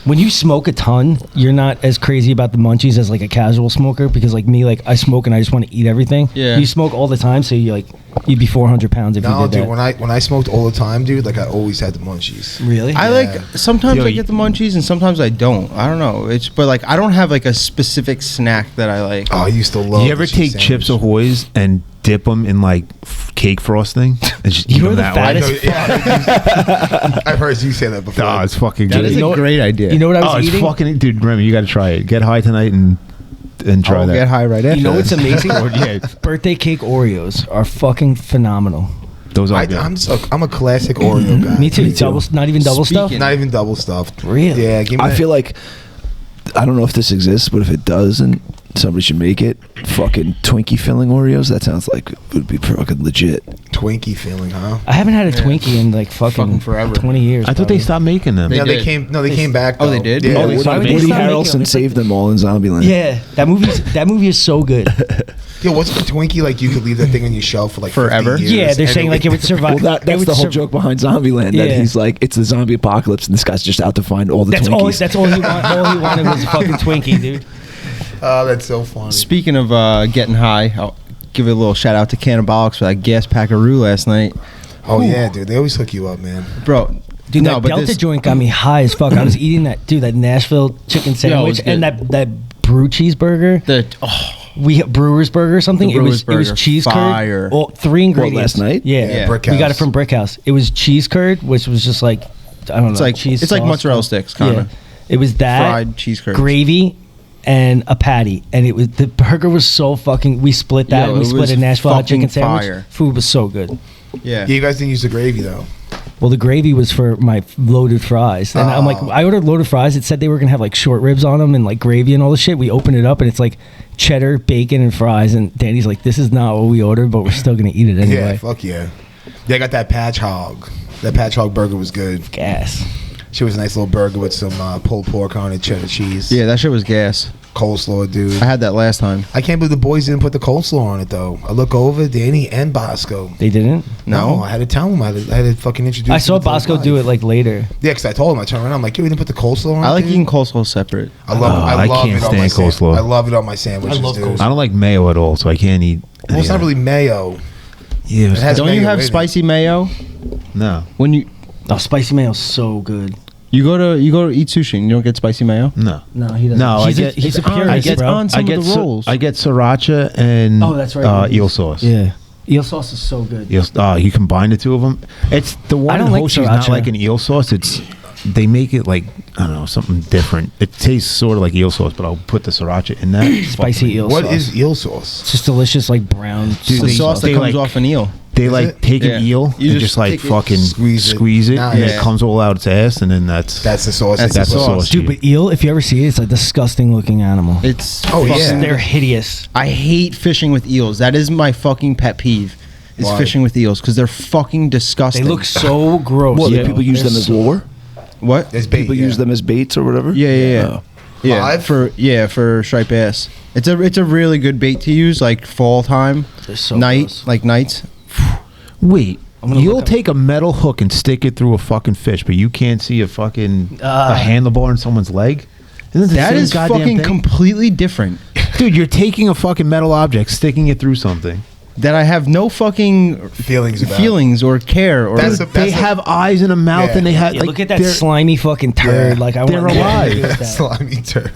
S2: When you smoke a ton, you're not as crazy about the munchies as like a casual smoker, because like me, like I smoke and I just want to eat everything.
S6: Yeah.
S2: You smoke all the time, so you'd be 400 pounds if you
S3: No,
S2: did
S3: dude,
S2: that.
S3: when I smoked all the time, dude, like I always had the munchies.
S2: Really?
S6: I like sometimes
S5: Yo,
S6: I get the munchies and sometimes I don't. I don't know. But like I don't have like a specific snack that I like.
S3: Oh, I used to love.
S5: Do you ever
S3: the cheese
S5: take Chips
S3: sandwich.
S5: Ahoy's and dip them in like cake frosting and just eat
S2: You're
S5: them
S2: the
S5: that way?
S2: fattest.
S3: I've heard you say that before.
S5: Oh, it's fucking
S6: That
S5: good.
S6: is a great idea.
S2: You know what I
S5: Oh,
S2: was
S5: it's
S2: eating?
S5: fucking, dude, Remy, you got to try it. Get high tonight and try
S6: I'll
S5: that.
S6: get high right after.
S2: You know what's
S6: this.
S2: amazing?
S5: Yeah.
S2: Birthday cake Oreos are fucking phenomenal.
S5: Those are good.
S3: I'm a classic Oreo guy.
S2: Me too. Not even double stuff.
S6: Speaking-
S3: Not even double stuffed.
S2: Really?
S3: Yeah, give me
S7: I
S3: that.
S7: feel like I don't know if this exists, but if it doesn't, somebody should make it. Fucking Twinkie filling Oreos. That sounds like it would be fucking legit.
S3: Twinkie feeling, huh?
S2: I haven't had a Twinkie in like fucking
S6: forever.
S2: 20 years.
S5: I thought they
S2: probably.
S5: stopped making them.
S3: Yeah, they
S6: did.
S3: came. No, they came back.
S6: Oh, they
S3: though.
S6: did?
S3: Yeah,
S7: Oh,
S2: Why would they
S7: Woody
S2: stop making
S7: Harrelson
S2: them?
S7: saved them all in Zombieland.
S2: Yeah, that movie is so good.
S3: Yo, wasn't the Twinkie like you could leave that thing on your shelf for like
S6: Forever?
S3: 50 years,
S2: Yeah, they're
S3: and
S2: saying like it would survive.
S7: Well, that's the whole joke behind Zombieland. That
S2: Yeah.
S7: he's like, it's the zombie apocalypse, and this guy's just out to find all the
S2: That's
S7: Twinkies.
S2: all he wanted was a fucking Twinkie, dude.
S3: Oh, that's so funny.
S6: Speaking of getting high, I'll give a little shout out to Cannabolics for that gas packaroo last night.
S3: Oh yeah, dude. They always hook you up, man.
S6: Bro,
S2: Dude,
S6: no,
S2: that
S6: but
S2: Delta
S6: this,
S2: joint got me high as fuck. I was eating that Nashville chicken sandwich
S6: was
S2: and
S6: good.
S2: that brew cheeseburger. We Brewer's Burger or something.
S6: The
S2: It was
S6: Brewer's Burger,
S2: cheese
S6: fire.
S2: curd. Well, 3 ingredients.
S7: last night?
S2: Yeah,
S3: Yeah, Brick
S2: we got it
S3: House.
S2: from Brick House. It was cheese curd, which was just like I don't
S6: It's
S2: know,
S6: like
S2: cheese.
S6: it's like
S2: sauce.
S6: mozzarella sticks, kind of
S2: It was that
S6: fried cheese curds.
S2: gravy and a patty, and it was the burger was so fucking. We split that.
S6: Yo,
S2: and we
S6: it
S2: split
S6: was
S2: a Nashville hot chicken
S6: fucking
S2: sandwich.
S6: fire.
S2: Food was so good.
S6: Yeah.
S3: Yeah, you guys didn't use the gravy though.
S2: Well, the gravy was for my loaded fries, and I'm like, I ordered loaded fries. It said they were gonna have like short ribs on them and like gravy and all the shit. We opened it up, and it's like cheddar, bacon, and fries. And Danny's like, "This is not what we ordered, but we're still gonna eat it
S3: Yeah,
S2: anyway."
S3: fuck yeah. Yeah, I got that patch hog. That patch hog burger was good.
S2: Gas.
S3: She was a nice little burger with some pulled pork on it, cheddar cheese.
S6: Yeah, that shit was gas.
S3: Coleslaw, dude.
S6: I had that last time.
S3: I can't believe the boys didn't put the coleslaw on it though. I look over, Danny and Bosco.
S2: They didn't.
S3: No, I had to tell him. I had to fucking introduce.
S2: I saw
S3: him to
S2: Bosco
S3: life.
S2: do it like later.
S3: Yeah, because I told him. I turned around. I'm like, yo, we didn't put the coleslaw on.
S6: I like
S3: dude?
S6: eating coleslaw separate.
S3: I love. I
S5: I
S3: love
S5: can't
S3: it on my
S5: stand coleslaw.
S3: I love it on my sandwiches, dude.
S5: I don't like mayo at all, so I can't eat.
S3: Well, it's not really mayo.
S5: Yeah,
S3: It has
S6: Don't you
S3: mayo
S6: have
S3: in it.
S6: spicy mayo
S5: no,
S6: when you
S2: Oh, spicy mayo's so good.
S6: go to eat sushi and you don't get spicy mayo?
S5: no.
S2: No, he doesn't.
S5: No,
S2: he's
S5: I
S2: a,
S5: get-
S2: he's a
S6: it's on-
S2: purist,
S6: it's
S2: bro.
S6: on some
S5: I get
S6: of the rolls.
S5: I get sriracha and
S2: Oh, that's right.
S5: eel sauce.
S2: Yeah, eel sauce is so good.
S5: You combine the two of them. It's the one
S2: I
S5: in
S2: don't like
S5: Hoshi's not
S2: sriracha.
S5: like an eel sauce. It's they make it like I don't know something different. It tastes sort of like eel sauce, but I'll put the siracha in that.
S2: Spicy eel
S3: What
S2: sauce.
S3: is eel sauce?
S2: It's just delicious, like brown.
S5: Dude,
S6: It's the
S5: they-
S6: sauce that
S5: they
S6: comes
S5: like-
S6: off an eel.
S5: They
S3: Is
S5: like
S3: it?
S5: take
S6: Yeah.
S5: an eel
S6: You
S5: and
S6: just
S5: just like
S6: take it,
S5: fucking
S3: squeeze
S5: squeeze
S3: it.
S5: it,
S3: Nah,
S5: and
S3: yeah.
S5: it comes all out its ass, and then that's
S3: That's the sauce.
S6: That's
S3: that
S5: the
S3: you put.
S5: sauce.
S2: Dude, but eel, if you ever see it, it's a disgusting looking animal.
S6: It's
S3: Oh, yeah.
S2: They're hideous.
S6: I hate fishing with eels. That is my fucking pet peeve. Is
S3: Why?
S6: fishing with eels because they're fucking
S2: They
S6: disgusting.
S2: look so gross.
S7: Well,
S2: yo.
S7: people use
S2: They're
S7: them as
S2: so-
S7: lure.
S6: what?
S3: It's bait.
S7: People
S3: yeah.
S7: use them as baits or whatever.
S6: Yeah.
S7: Oh.
S6: Yeah,
S3: Live?
S6: for striped bass. It's a really good bait to use like fall time,
S2: They're so
S6: nights.
S5: wait.
S2: I'm gonna
S5: You'll
S2: look up-
S5: take a metal hook and stick it through a fucking fish, but you can't see a fucking a handlebar in someone's leg. Isn't it the
S6: That
S5: same
S6: is
S5: goddamn
S6: fucking
S5: thing?
S6: completely different.
S5: Dude, you're taking a fucking metal object, sticking it through something.
S6: That I have no fucking
S3: feelings about.
S6: feelings or care or.
S3: That's a-
S5: They have eyes and a mouth,
S3: Yeah.
S5: and they have
S2: Yeah,
S5: like
S2: look at that
S5: they're-
S2: slimy fucking turd.
S3: Yeah.
S2: Like I
S5: They're
S2: want
S5: alive.
S2: to do with that.
S3: Slimy turd.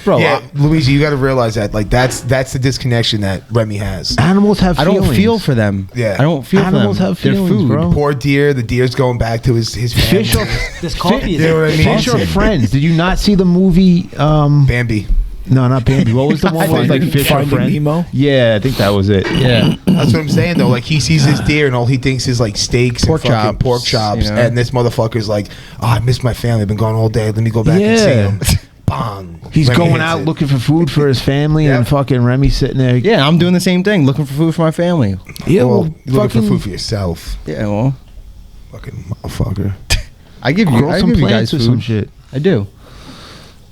S6: bro,
S3: Yeah, Luigi, you got to realize that. Like that's the disconnection that Remy has.
S5: Animals have
S6: I don't
S5: feelings.
S6: feel for them.
S3: Yeah.
S6: I don't feel
S5: Animals
S6: for them.
S5: have feelings,
S6: They're food.
S5: bro.
S3: Poor deer. The deer's going back to his family.
S5: Fish are
S2: This coffee is
S3: You know what I mean?
S5: fish are friends. Did you not see the movie?
S3: Bambi.
S5: No, not Bambi. What was the one where like fish are
S7: Finding
S5: friends?
S7: Nemo?
S5: Yeah, I think that was it.
S6: Yeah.
S3: That's what I'm saying though. Like he sees his deer and all he thinks is like steaks
S6: Pork
S3: and fucking
S6: chops,
S3: pork chops.
S6: you know?
S3: And this motherfucker's like, oh, I miss my family. I've been gone all day. Let me go back and see
S5: Yeah.
S3: them. Bang.
S5: He's
S3: Remy
S5: going
S3: hits
S5: out
S3: it.
S5: looking for food for his family,
S3: Yep.
S5: and fucking Remy's sitting there.
S6: Yeah, I'm doing the same thing, looking for food for my family.
S5: Yeah,
S3: Well,
S5: well,
S3: you're looking for
S5: fucking
S3: food for yourself.
S6: Yeah, well,
S3: Fucking motherfucker.
S6: I give
S5: grow some
S6: you guys
S5: plants or
S6: food.
S5: some shit.
S6: I do.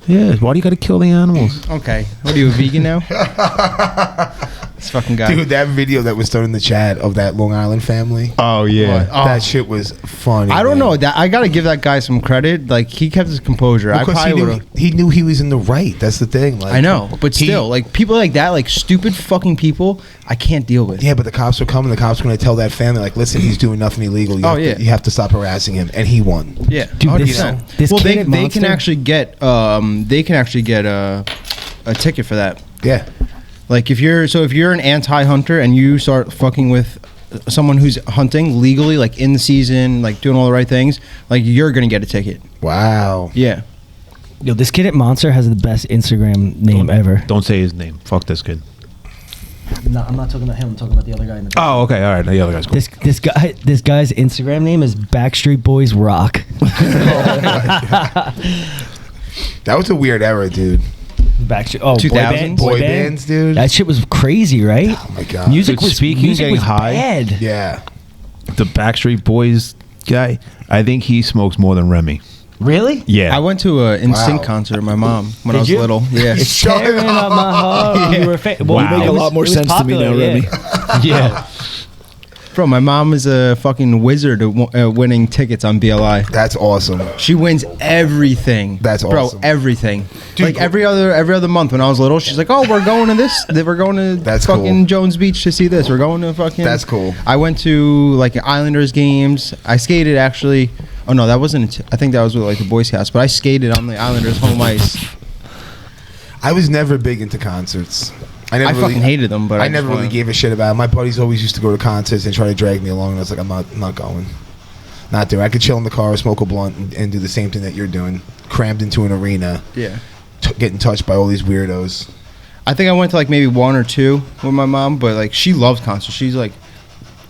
S5: Yeah, why do you got to kill the animals?
S6: Okay. What are you, a vegan now? This fucking guy.
S3: Dude, that video that was thrown in the chat of that Long Island family.
S5: Oh yeah,
S6: What?
S3: That shit was funny.
S6: I don't
S3: man.
S6: know. That I gotta give that guy some credit. Like he kept his composure. I
S3: Because
S6: probably would have.
S3: he knew he was in the right. That's the thing. Like
S6: I know, but
S3: he-
S6: still, like people like that, like stupid fucking people, I can't deal with.
S3: Yeah, but the cops were coming. The cops were going to tell that family, like, listen, he's doing nothing illegal. You
S6: Oh,
S3: have
S6: yeah.
S3: To, you have to stop harassing him, and he won.
S6: Yeah,
S2: Dude,
S6: 100%.
S2: this
S6: well,
S2: kid
S6: they
S2: at
S6: can
S2: Monster-
S6: actually get a ticket for that.
S3: Yeah,
S6: Like if you're an anti-hunter and you start fucking with someone who's hunting legally, like in the season, like doing all the right things, like you're gonna get a ticket.
S3: wow.
S6: Yeah.
S2: Yo, this kid at Monster has the best Instagram name ever.
S5: don't say his name. Fuck this kid.
S2: No, I'm not talking about him. I'm talking about the other guy in the
S5: Oh, okay, all right. The other guy's cool.
S2: This guy's Instagram name is Backstreet Boys Rock.
S3: That was a weird era, dude.
S2: Backstreet. Oh,
S6: 2000s?
S3: Boy bands, dude.
S2: That shit was crazy, right?
S3: Oh my god.
S2: Music
S5: Dude,
S2: was
S5: speaking of
S2: music
S5: getting
S2: was
S5: high-
S2: bad.
S3: Yeah.
S5: the Backstreet Boys guy, I think he smokes more than Remy.
S2: Really?
S5: Yeah.
S6: I went to an NSYNC
S3: Wow.
S6: concert with my mom when I
S2: Did
S6: was
S2: you?
S6: little. Yeah.
S2: It's tearing up my heart. You were well,
S7: You make a lot more sense to me now, Remy.
S5: Yeah.
S6: Bro, my mom is a fucking wizard at winning tickets on BLI.
S3: That's awesome.
S6: She wins everything.
S3: That's awesome.
S6: Bro, everything.
S3: Dude,
S6: like every other month when I was little, she's like, "Oh, we're going to this. We're going to
S3: That's
S6: fucking
S3: cool.
S6: Jones Beach to see this. We're going to fucking."
S3: That's cool.
S6: I went to like Islanders games. I skated actually. Oh no, that wasn't. I think that was with like the Boy Scouts. But I skated on the Islanders home ice.
S3: I was never big into concerts. I
S6: fucking hated them, but
S3: I
S6: I
S3: never
S6: just
S3: really
S6: wanna-
S3: gave a shit about it. My buddies always used to go to concerts and try to drag me along, and I was like, I'm not going. Not doing. I could chill in the car, smoke a blunt, and do the same thing that you're doing, crammed into an arena,
S6: Yeah.
S3: getting touched by all these weirdos.
S6: I think I went to like maybe one or two with my mom, but like she loves concerts. She's like,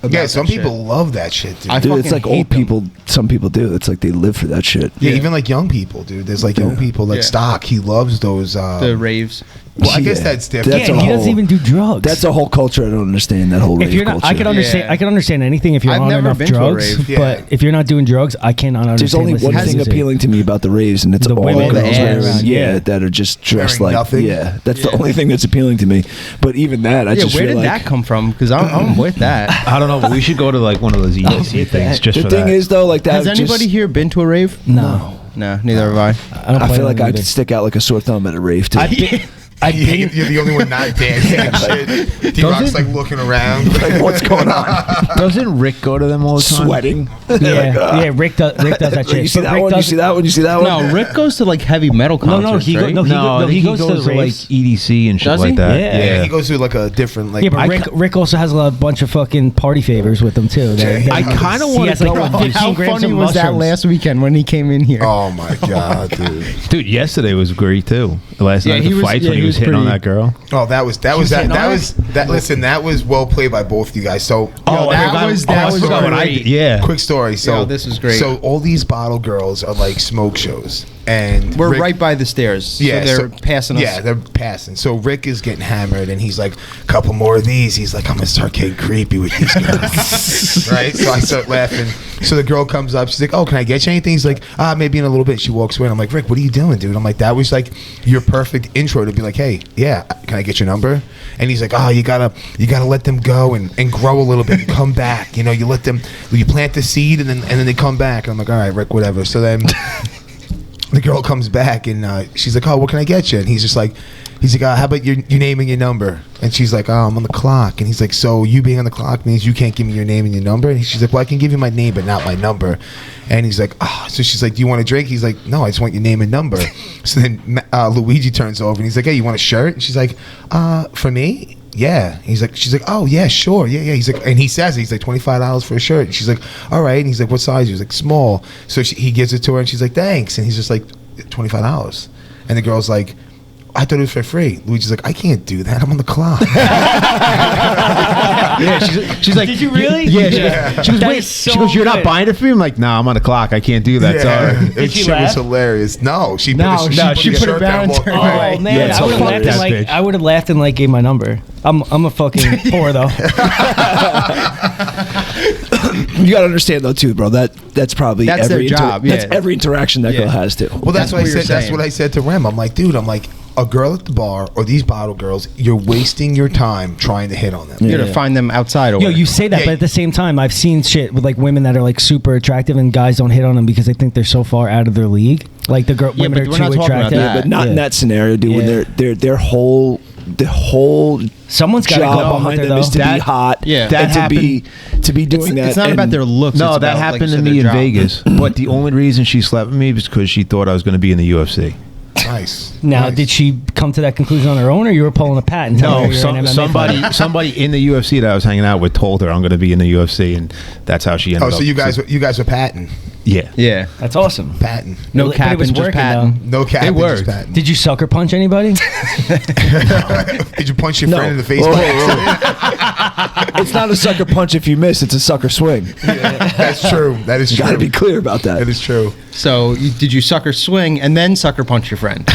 S6: about
S3: Yeah,
S6: that
S3: some
S6: shit.
S3: people love that shit, dude.
S6: I
S7: Dude, it's
S6: fucking
S7: like
S6: hate
S7: old
S6: them.
S7: people. Some people do. It's like they live for that shit.
S3: Yeah,
S6: Yeah.
S3: even like young people, dude. There's like young people like
S6: Yeah.
S3: Stock. He loves those.
S6: The raves.
S3: Well, I guess
S7: Yeah.
S3: that's different.
S7: That's
S2: Yeah,
S7: a
S2: he doesn't
S7: whole-
S2: even do drugs.
S7: That's a whole culture I don't understand. That whole
S2: if
S7: rave
S2: you're not, I
S7: culture.
S2: can understand.
S6: Yeah.
S2: I can understand anything if you're
S6: I've
S2: on
S6: never
S2: enough
S6: been to a
S2: drugs.
S6: rave.
S3: Yeah.
S2: But if you're not doing drugs, I cannot understand.
S7: There's only
S2: listening
S7: one
S2: to
S7: thing
S2: music.
S7: appealing to me about the raves, and it's
S2: The
S7: all
S2: women,
S7: girls
S6: the ass.
S7: wearing,
S2: Yeah.
S7: that are just dressed
S3: Wearing
S7: like
S3: nothing?
S7: Yeah, that's the only thing that's appealing to me. But even that, I
S6: Yeah,
S7: just
S6: where
S7: feel
S6: did
S7: like
S6: that come from? Because I'm with that.
S5: I don't know, but we should go to like one of those EDC things just
S7: the
S5: for
S7: thing
S5: that.
S7: is though, like that.
S6: Has anybody here been to a rave?
S2: No.
S6: No, neither have I.
S2: I don't.
S7: I
S2: plan
S7: feel
S2: on
S7: like
S2: it
S7: I
S2: either.
S7: could stick out like a sore thumb at a rave too.
S3: You're the only one not dancing and shit. D-Rock's like looking around.
S7: Like, what's going on?
S5: Doesn't Rick go to them all the time?
S7: Sweating.
S2: Yeah, Rick does that shit.
S7: You see
S2: But
S7: that
S2: Rick
S7: one? You
S2: does-
S7: see that one? You see that one?
S6: No, Rick goes to like heavy metal
S2: No,
S6: concerts.
S2: he go-
S6: right?
S2: no, he
S5: No, I think
S2: he goes to the
S5: like
S2: raves.
S5: EDC and shit
S2: Does he?
S5: like that.
S2: Yeah.
S3: Yeah, he goes through like a different like.
S2: Yeah, but Rick also has a bunch of fucking party favors with him too.
S3: I
S5: kinda
S2: He
S5: wanna
S2: has, like,
S5: go on
S2: 15
S6: How
S2: grams
S6: funny
S2: of
S6: was that
S2: mushrooms.
S6: last weekend when he came in here?
S3: Oh my god, dude.
S5: Dude, yesterday was great too. Last
S6: Yeah,
S5: night
S6: he
S5: the
S6: was-
S5: fights
S6: yeah,
S5: when he
S6: he
S5: was
S6: was
S5: hitting on
S6: pretty-
S5: that girl.
S3: Oh, that was listen, that was well played by both of you guys. So
S6: Oh, that was
S3: great.
S6: great.
S5: Yeah.
S3: Quick story. So
S6: Yo, this was great.
S3: So all these bottle girls are like smoke shows, and
S6: We're
S3: Rick-
S6: right by the stairs.
S3: Yeah,
S6: so they're passing us.
S3: Yeah, they're passing. So Rick is getting hammered, and he's like, "A couple more of these." He's like, "I'm gonna start getting creepy with these girls." Right? So I start laughing. So the girl comes up. She's like, "Oh, can I get you anything?" He's like, maybe in a little bit." She walks away. And I'm like, "Rick, what are you doing, dude?" I'm like, "That was like your perfect intro to be like, hey, yeah, can I get your number?" And he's like, "Oh, you gotta let them go and grow a little bit and come back. You know, you let them, you plant the seed and then they come back." And I'm like, "All right, Rick, whatever." So then the girl comes back and she's like, "Oh, what can I get you?" And he's like, "How about your name and your number?" And she's like, "Oh, I'm on the clock." And he's like, "So you being on the clock means you can't give me your name and your number?" And she's like, "Well, I can give you my name, but not my number." And he's like, "Oh." So she's like, "Do you want a drink?" He's like, "No, I just want your name and number." So then Luigi turns over and he's like, "Hey, you want a shirt?" And she's like, "For me?" Yeah. She's like, "Oh yeah, sure, yeah." He's like, and he says it, he's like, $25 for a shirt. And she's like, "All right." And he's like, "What size?" He's like, "Small." So he gives it to her, and she's like, "Thanks." And he's just like, $25. And the girl's like, "I thought it was for free." Luigi's like, "I can't do that. I'm on the clock."
S5: Yeah, she's like,
S2: Did you really?
S5: Yeah, she goes,
S2: That
S5: wait.
S2: is so
S5: She goes, "You're not
S2: good.
S5: buying it for me?" I'm like, "Nah, I'm on the clock. I can't do that."
S3: Yeah.
S5: Sorry.
S3: That
S2: she
S3: shit was
S2: laugh?
S3: hilarious. No, she
S6: No,
S3: put
S6: she
S3: the
S6: put it
S3: shirt
S6: down
S3: down,
S6: and
S3: walked
S6: turned
S3: away.
S6: away.
S2: Oh man,
S7: Yeah, it's
S2: I would have laughed
S7: hilarious.
S2: and like
S5: That bitch.
S2: I would have laughed and like gave my number. I'm a fucking poor though.
S7: You gotta understand though too, bro. That's probably
S6: That's their
S7: every
S6: job,
S7: That's
S6: yeah.
S7: every interaction that
S6: Yeah.
S7: girl has too.
S3: Well, that's what I
S6: what you're
S3: said. That's
S6: saying.
S3: what I said to Rem. I'm like, dude, a girl at the bar or these bottle girls, you're wasting your time trying to hit on them.
S6: You gotta find them outside. Or
S2: Yo, you say that,
S3: Yeah.
S2: but at the same time, I've seen shit with like women that are like super attractive and guys don't hit on them because they think they're so far out of their league. Like the girl,
S6: Yeah,
S2: women
S6: but
S2: are
S6: we're
S2: too
S6: not talking about
S2: attractive.
S6: that.
S7: But not in
S2: Yeah.
S7: that scenario, dude. When
S2: Yeah.
S7: their whole
S2: Someone's got to
S7: job
S2: go out
S7: behind
S2: there
S7: them
S2: though.
S7: is to be hot.
S6: Yeah.
S7: and
S5: That
S7: to be doing that.
S6: It's not about
S7: and-
S6: their looks.
S5: No,
S6: it's
S5: that
S6: about,
S5: happened
S6: like you
S5: to
S6: said,
S5: me in
S6: their job.
S5: Vegas. But the only reason she slept with me was because she thought I was going to be in the UFC.
S3: Nice.
S2: Now,
S3: Nice.
S2: did she come to that conclusion on her own, or you were pulling a pat and telling her you're an MMA fighter?
S5: somebody in the UFC that I was hanging out with told her I'm going to be in the UFC, and that's how she ended
S3: Oh,
S5: up.
S3: so you guys were patting.
S5: Yeah.
S6: Yeah.
S2: That's awesome.
S3: Patting.
S6: No
S2: But it
S6: cap
S2: was
S6: and just
S2: working,
S6: patting.
S3: No cap.
S5: It
S3: just
S5: worked.
S3: patting.
S2: Did you sucker punch anybody?
S3: Did you punch your
S7: No.
S3: friend in the face?
S7: Whoa,
S3: by
S7: whoa,
S3: accident?
S7: It's not a sucker punch if you miss. It's a sucker swing.
S3: That's true. That is
S7: You
S3: true.
S7: got to be clear about that.
S3: That is true.
S6: So did you sucker swing and then sucker punch your friend?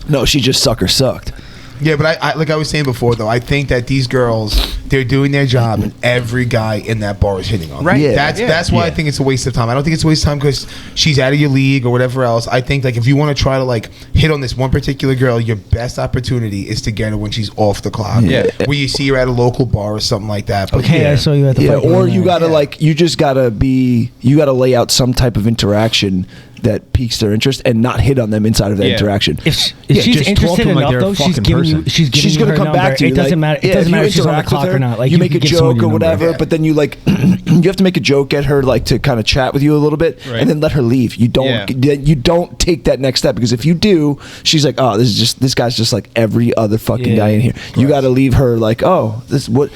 S7: No, she just sucker sucked.
S3: Yeah, but I like I was saying before though, I think that these girls they're doing their job, and every guy in that bar is hitting on them.
S6: Right.
S7: Yeah.
S3: That's why I think it's a waste of time. I don't think it's a waste of time because she's out of your league or whatever else. I think like if you want to try to like hit on this one particular girl, your best opportunity is to get her when she's off the clock.
S6: Yeah.
S3: Where you see her at a local bar or something like that. But
S2: Okay, I saw you at the
S7: Yeah,
S2: fight
S7: or
S2: night.
S7: you gotta
S3: Yeah.
S7: like you gotta lay out some type of interaction that piques their interest and not hit on them inside of that
S6: Yeah.
S7: interaction.
S2: If
S5: Yeah,
S2: she's
S5: just talk
S2: interested
S5: to 'em like
S2: enough,
S5: they're a
S2: though, she's
S5: fucking
S2: giving you.
S5: person.
S2: She's
S7: gonna
S2: her
S7: come back
S2: number.
S7: to you.
S2: It doesn't matter. It doesn't matter if she's on the
S7: interact with
S2: clock
S7: her,
S2: or not. Like
S7: you
S2: can
S7: make a
S2: give someone
S7: joke
S2: your
S7: or
S2: number.
S7: whatever,
S3: Yeah.
S7: but then you like you have to make a joke, get her like to kind of chat with you a little bit,
S6: Right.
S7: and then let her leave. You don't take that next step because if you do, she's like, oh, this guy's just like every other fucking
S2: Yeah.
S7: guy in here. You got to leave her like, oh, this what.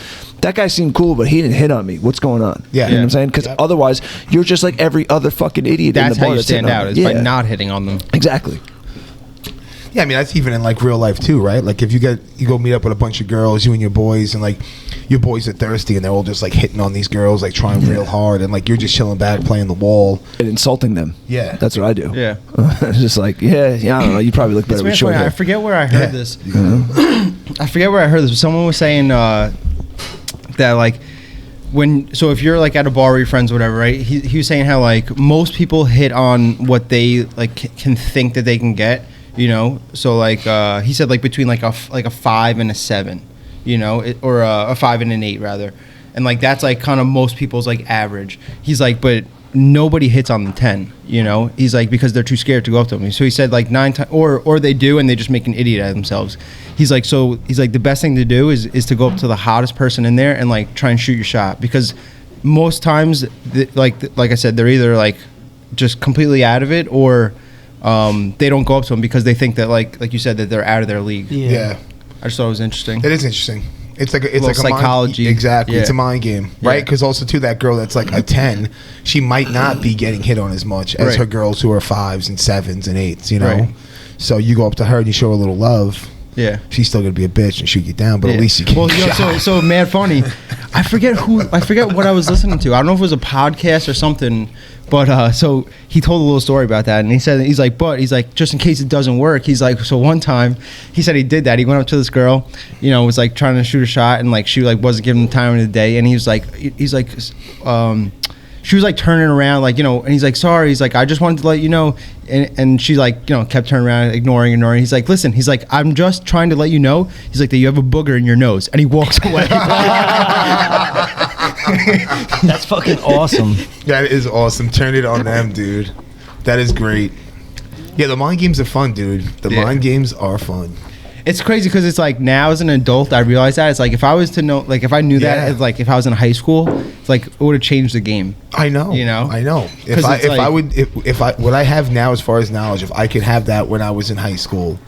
S7: That guy seemed cool, but he didn't hit on me. What's going on?
S3: Yeah.
S7: You know what I'm saying? Because otherwise, you're just like every other fucking idiot in
S6: That's
S7: the bar
S6: how you
S7: that's hitting
S6: stand
S7: on
S6: out,
S7: me.
S6: is by not hitting on them.
S7: Exactly.
S3: Yeah, I mean that's even in like real life too, right? Like if you go meet up with a bunch of girls, you and your boys, and like your boys are thirsty and they're all just like hitting on these girls, like trying real hard, and like you're just chilling back playing the wall.
S7: And insulting them.
S3: Yeah.
S7: That's what I do.
S6: Yeah.
S7: It's just like, yeah, I don't know. You probably look better
S6: It's
S7: with short
S6: funny, I
S7: hair.
S6: forget where I heard
S3: Yeah.
S6: this. I forget where I heard this. Someone was saying that like so if you're like at a bar with your friends or whatever, right? He was saying how like most people hit on what they like can think that they can get, you know. So like he said like between like a 5 and a 7, you know, or a 5 and an 8 rather, and like that's like kind of most people's like average. He's like, but nobody hits on the 10, you know. He's like, because they're too scared to go up to me. So he said like 9 times, or they do and they just make an idiot out of themselves. He's like, the best thing to do is to go up to the hottest person in there and like try and shoot your shot, because most times like I said, they're either like just completely out of it, or they don't go up to them because they think that like you said, that they're out of their league.
S3: Yeah.
S6: I just thought it was interesting.
S3: It is interesting. It's like a
S6: Little psychology.
S3: Exactly.
S6: Yeah.
S3: It's a mind game, right?
S6: Yeah.
S3: Because also too, that girl that's like a 10, she might not be getting hit on as much as
S6: Right.
S3: her girls who are 5s and 7s and 8s. You know.
S6: Right.
S3: So you go up to her and you show her a little love.
S6: Yeah.
S3: She's still gonna be a bitch and shoot you down, but at least you can.
S6: Well, so mad funny. I forget what I was listening to. I don't know if it was a podcast or something, but so he told a little story about that, and he's like, just in case it doesn't work, he's like, so one time he said he did that. He went up to this girl, you know, was like trying to shoot a shot, and like she like wasn't giving him time of the day, and he was like. She was like turning around, like, you know, and he's like, sorry. He's like, I just wanted to let you know. And she like, you know, kept turning around, ignoring. He's like, listen, he's like, I'm just trying to let you know. He's like, that you have a booger in your nose. And he walks away.
S2: That's fucking awesome.
S3: That is awesome. Turn it on them, dude. That is great. Yeah, the mind games are fun, dude. The mind games are fun.
S6: It's crazy because it's like now as an adult, I realize that it's like if I was to know, like if I knew that, it's like if I was in high school, it's like it would have changed the game.
S3: I know.
S6: You know?
S3: I know. If what I have now as far as knowledge, if I could have that when I was in high school,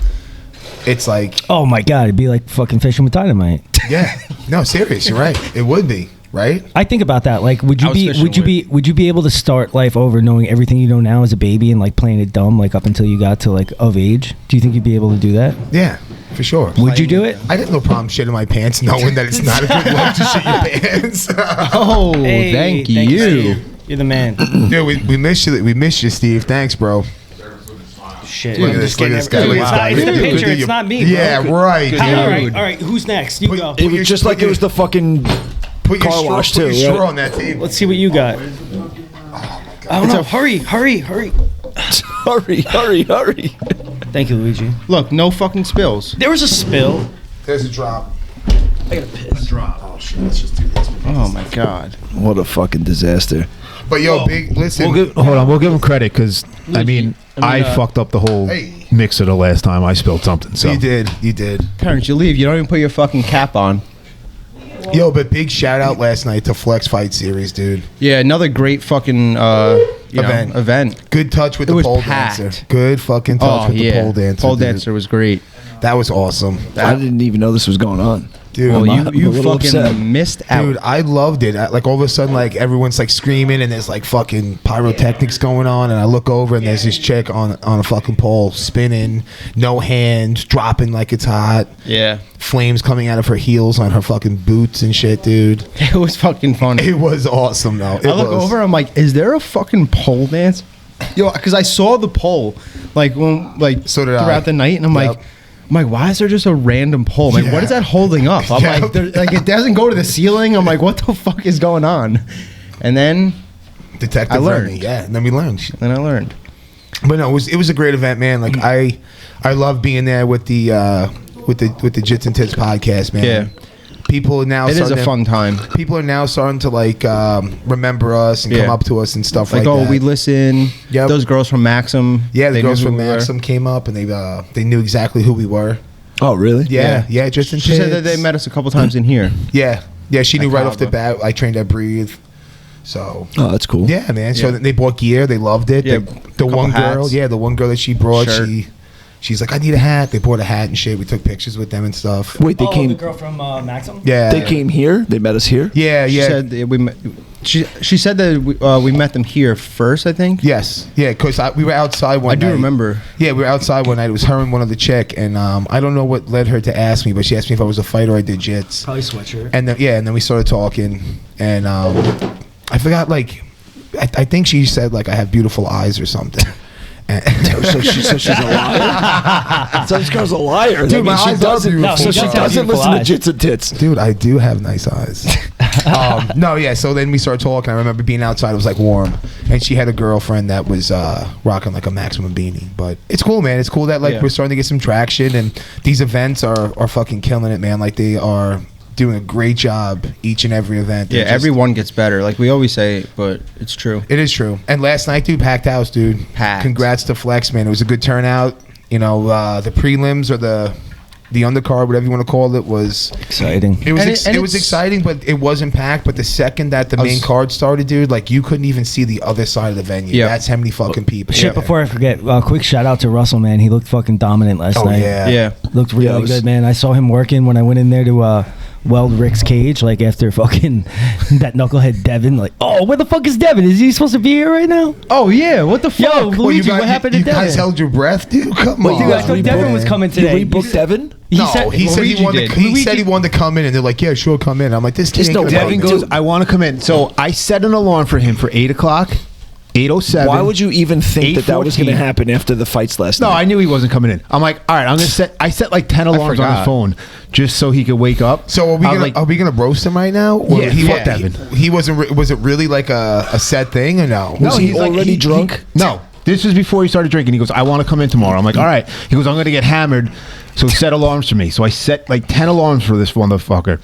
S3: it's like,
S2: Oh my god, it'd be like fucking fishing with dynamite.
S3: yeah, no, serious. You're right. It would be, right?
S2: I think about that. Like, would
S6: I
S2: you
S6: was
S2: be
S6: fishing
S2: would you be able to start life over knowing everything you know now as a baby and like playing it dumb like up until you got to like of age? Do you think you'd be able to do that?
S3: Yeah, for sure.
S2: Would you do it?
S3: I had no problem shitting my pants, knowing that it's not a good look to shit your pants.
S6: Oh, thank you.
S2: You're the man.
S3: Dude, we missed you. We missed you, Steve. Thanks, bro.
S2: Shit.
S3: Look at this. Look at this guy. Look at this guy.
S2: It's the picture.
S3: Dude,
S2: It's not me, bro.
S3: Yeah, right.
S2: All right. Who's next? You go.
S7: It was just like it was the fucking
S3: Put your
S7: car
S3: straw,
S7: wash
S3: put
S7: too.
S3: your straw
S7: Right?
S3: on that table.
S2: Let's see what you got. Oh no! Hurry!
S7: Hurry!
S2: Thank you, Luigi.
S6: Look, no fucking spills.
S2: There was a spill.
S3: There's a drop.
S2: I gotta piss.
S3: Oh shit! Let's just do this.
S6: Oh my god.
S7: What a fucking disaster.
S3: But yo, big listen.
S5: We'll give him credit because I mean I fucked up the whole
S3: Hey.
S5: mixer the last time I spilled something. So
S3: You did.
S6: Parents, you leave. You don't even put your fucking cap on.
S3: Yo, but big shout out last night to Flex Fight Series, dude.
S6: Yeah, another great fucking event.
S3: Good touch with
S6: It
S3: the
S6: was
S3: pole
S6: packed.
S3: dancer. Good fucking touch with the pole dancer.
S6: Pole
S3: dude.
S6: dancer was great.
S3: That was awesome.
S7: I didn't even know this was going on.
S3: Dude,
S6: Well,
S7: I'm
S6: you
S7: a little
S6: fucking
S7: upset.
S6: missed out.
S3: dude, I loved it. Like all of a sudden, like everyone's like screaming and there's like fucking pyrotechnics going on, and I look over and there's this chick on a fucking pole spinning, no hands, dropping like it's hot,
S6: Yeah.
S3: flames coming out of her heels on her fucking boots and shit, dude.
S6: It was fucking funny.
S3: It was awesome though.
S6: I look over, I'm like, is there a fucking pole dance? Yo, because I saw the pole, like, when, like
S3: So did I.
S6: throughout the night, and I'm
S3: Yep.
S6: like, I'm like, why is there just a random pole? I'm like, what is that holding up? I'm like, it doesn't go to the ceiling. I'm like, what the fuck is going on? And then
S3: Detective
S6: I learned.
S3: Remy, yeah, and then we learned.
S6: Then I learned.
S3: But no, it was a great event, man. Like I love being there with the Jits and Tits podcast, man.
S6: Yeah.
S3: People are now
S6: It is a fun time.
S3: People are now starting to like remember us and come up to us and stuff like that.
S6: Like, oh, we listen.
S3: Yep.
S6: Those girls from Maxim.
S3: Yeah, the
S6: they
S3: girls
S6: knew
S3: from
S6: who we were.
S3: Maxim came up and they knew exactly who we were.
S7: Oh, really?
S3: Yeah, Jits and Tits.
S6: She said that they met us a couple times in here.
S3: Yeah, she knew
S6: At
S3: right off the
S6: Kava.
S3: bat. I trained at Breathe. So
S7: Oh, that's cool.
S3: yeah, man. So
S6: Yeah.
S3: they bought gear. They loved it.
S6: Yeah,
S3: the
S6: couple
S3: one girl,
S6: hats.
S3: the one girl that she brought,
S6: Shirt.
S3: she's like, I need a hat. They bought a hat and shit. We took pictures with them and stuff.
S7: Wait, they
S2: the
S7: came.
S2: girl from Maxim.
S3: Yeah,
S7: They came here. They met us here.
S3: Yeah,
S6: She
S3: yeah.
S6: said that we met. She said that we met them here first. I think.
S3: Yes, yeah, because we were outside one night.
S6: I do remember.
S3: Yeah, we were outside one night. It was her and one other chick, and I don't know what led her to ask me, but she asked me if I was a fighter. I did jits.
S2: Probably sweatshirt.
S3: And then we started talking, and I forgot, like, I think she said, like, I have beautiful eyes or something.
S7: So she's a liar. So this girl's a liar.
S3: Dude,
S7: That
S3: my
S7: means she
S3: eyes are
S7: doesn't.
S3: beautiful.
S7: So she
S3: No,
S7: doesn't
S2: beautiful
S7: listen
S2: eyes.
S7: to Jits and Tits.
S3: Dude, I do have nice eyes. No, yeah. So then we started talking. I remember being outside. It was like warm, and she had a girlfriend that was rocking like a Maximum beanie. But it's cool, man. It's cool that like
S6: Yeah.
S3: we're starting to get some traction, and these events are fucking killing it, man. Like they are doing a great job each and every event.
S6: Yeah,
S3: They're just-
S6: everyone gets better. Like we always say, but it's true.
S3: It is true. And last night, dude, packed house, dude.
S6: Packed.
S3: Congrats to Flex, man. It was a good turnout. You know, the prelims or the undercard, whatever you want to call it, was
S2: Exciting.
S3: It was
S6: And
S3: it was
S6: it's-
S3: exciting, but it wasn't packed. But the second that the
S6: I
S3: main
S6: was-
S3: card started, dude, like you couldn't even see the other side of the venue.
S6: Yeah.
S3: That's how many fucking people.
S2: Shit, before I forget, quick shout out to Russell, man. He looked fucking dominant last
S3: Oh
S2: night.
S3: yeah.
S6: Yeah.
S2: Looked really
S7: Yeah, it was-
S2: good, man. I saw him working when I went in there to weld Rick's cage, like after fucking that knucklehead Devin. Like, oh, where the fuck is Devin? Is he supposed to be here right now?
S6: Oh yeah, what the fuck?
S2: Yo, Luigi, what happened to
S3: you
S2: Devin?
S3: guys held your breath, dude. Come on.
S2: Dude, I thought Devin was coming
S7: Did
S2: today.
S7: we book Devin?
S3: No, he said
S6: Luigi
S3: he wanted.
S6: did.
S3: He said he wanted to come in, and they're like, "Yeah, sure, come in." I'm like, "This kid
S7: There's
S3: ain't
S7: no
S3: gonna
S7: way.
S3: come
S8: Devin
S3: in."
S8: goes, I want to come in. So I set an alarm for him for 8 o'clock, 8:07.
S7: Why would you even think that was going to
S8: 8:14.
S7: happen after the fights last
S8: No,
S7: night?
S8: I knew he wasn't coming in. I'm like, all right, I'm gonna set. I set like 10 alarms on his
S6: forgot.
S8: phone just so he could wake up.
S3: So
S8: I was
S3: are we gonna roast him right now? Or
S8: Yeah,
S3: he,
S8: fuck Devin.
S3: He wasn't. Was it really like a set thing or no?
S7: Was he
S8: he's like-
S7: already drunk?
S8: No, this was before he started drinking. He goes, I want to come in tomorrow. I'm like, all right. He goes, I'm going to get hammered. So set alarms for me. So I set like 10 alarms for this motherfucker.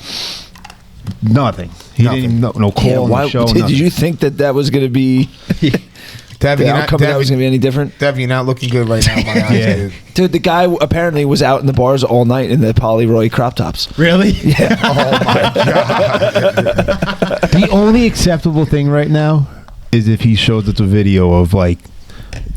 S8: Nothing. He
S3: Nothing.
S8: didn't even no call,
S7: Yeah,
S8: no
S7: why
S8: show.
S7: did
S8: nothing.
S7: you think that was going to be
S3: Devin,
S7: the outcome? Of that was going to be any different?
S3: Devin, you're not looking good right now. In my eyes,
S8: Yeah.
S3: dude.
S7: Dude, the guy apparently was out in the bars all night in the Polyroy crop tops.
S6: Really?
S7: Yeah.
S3: Oh my god.
S8: The only acceptable thing right now is if he shows us a video of like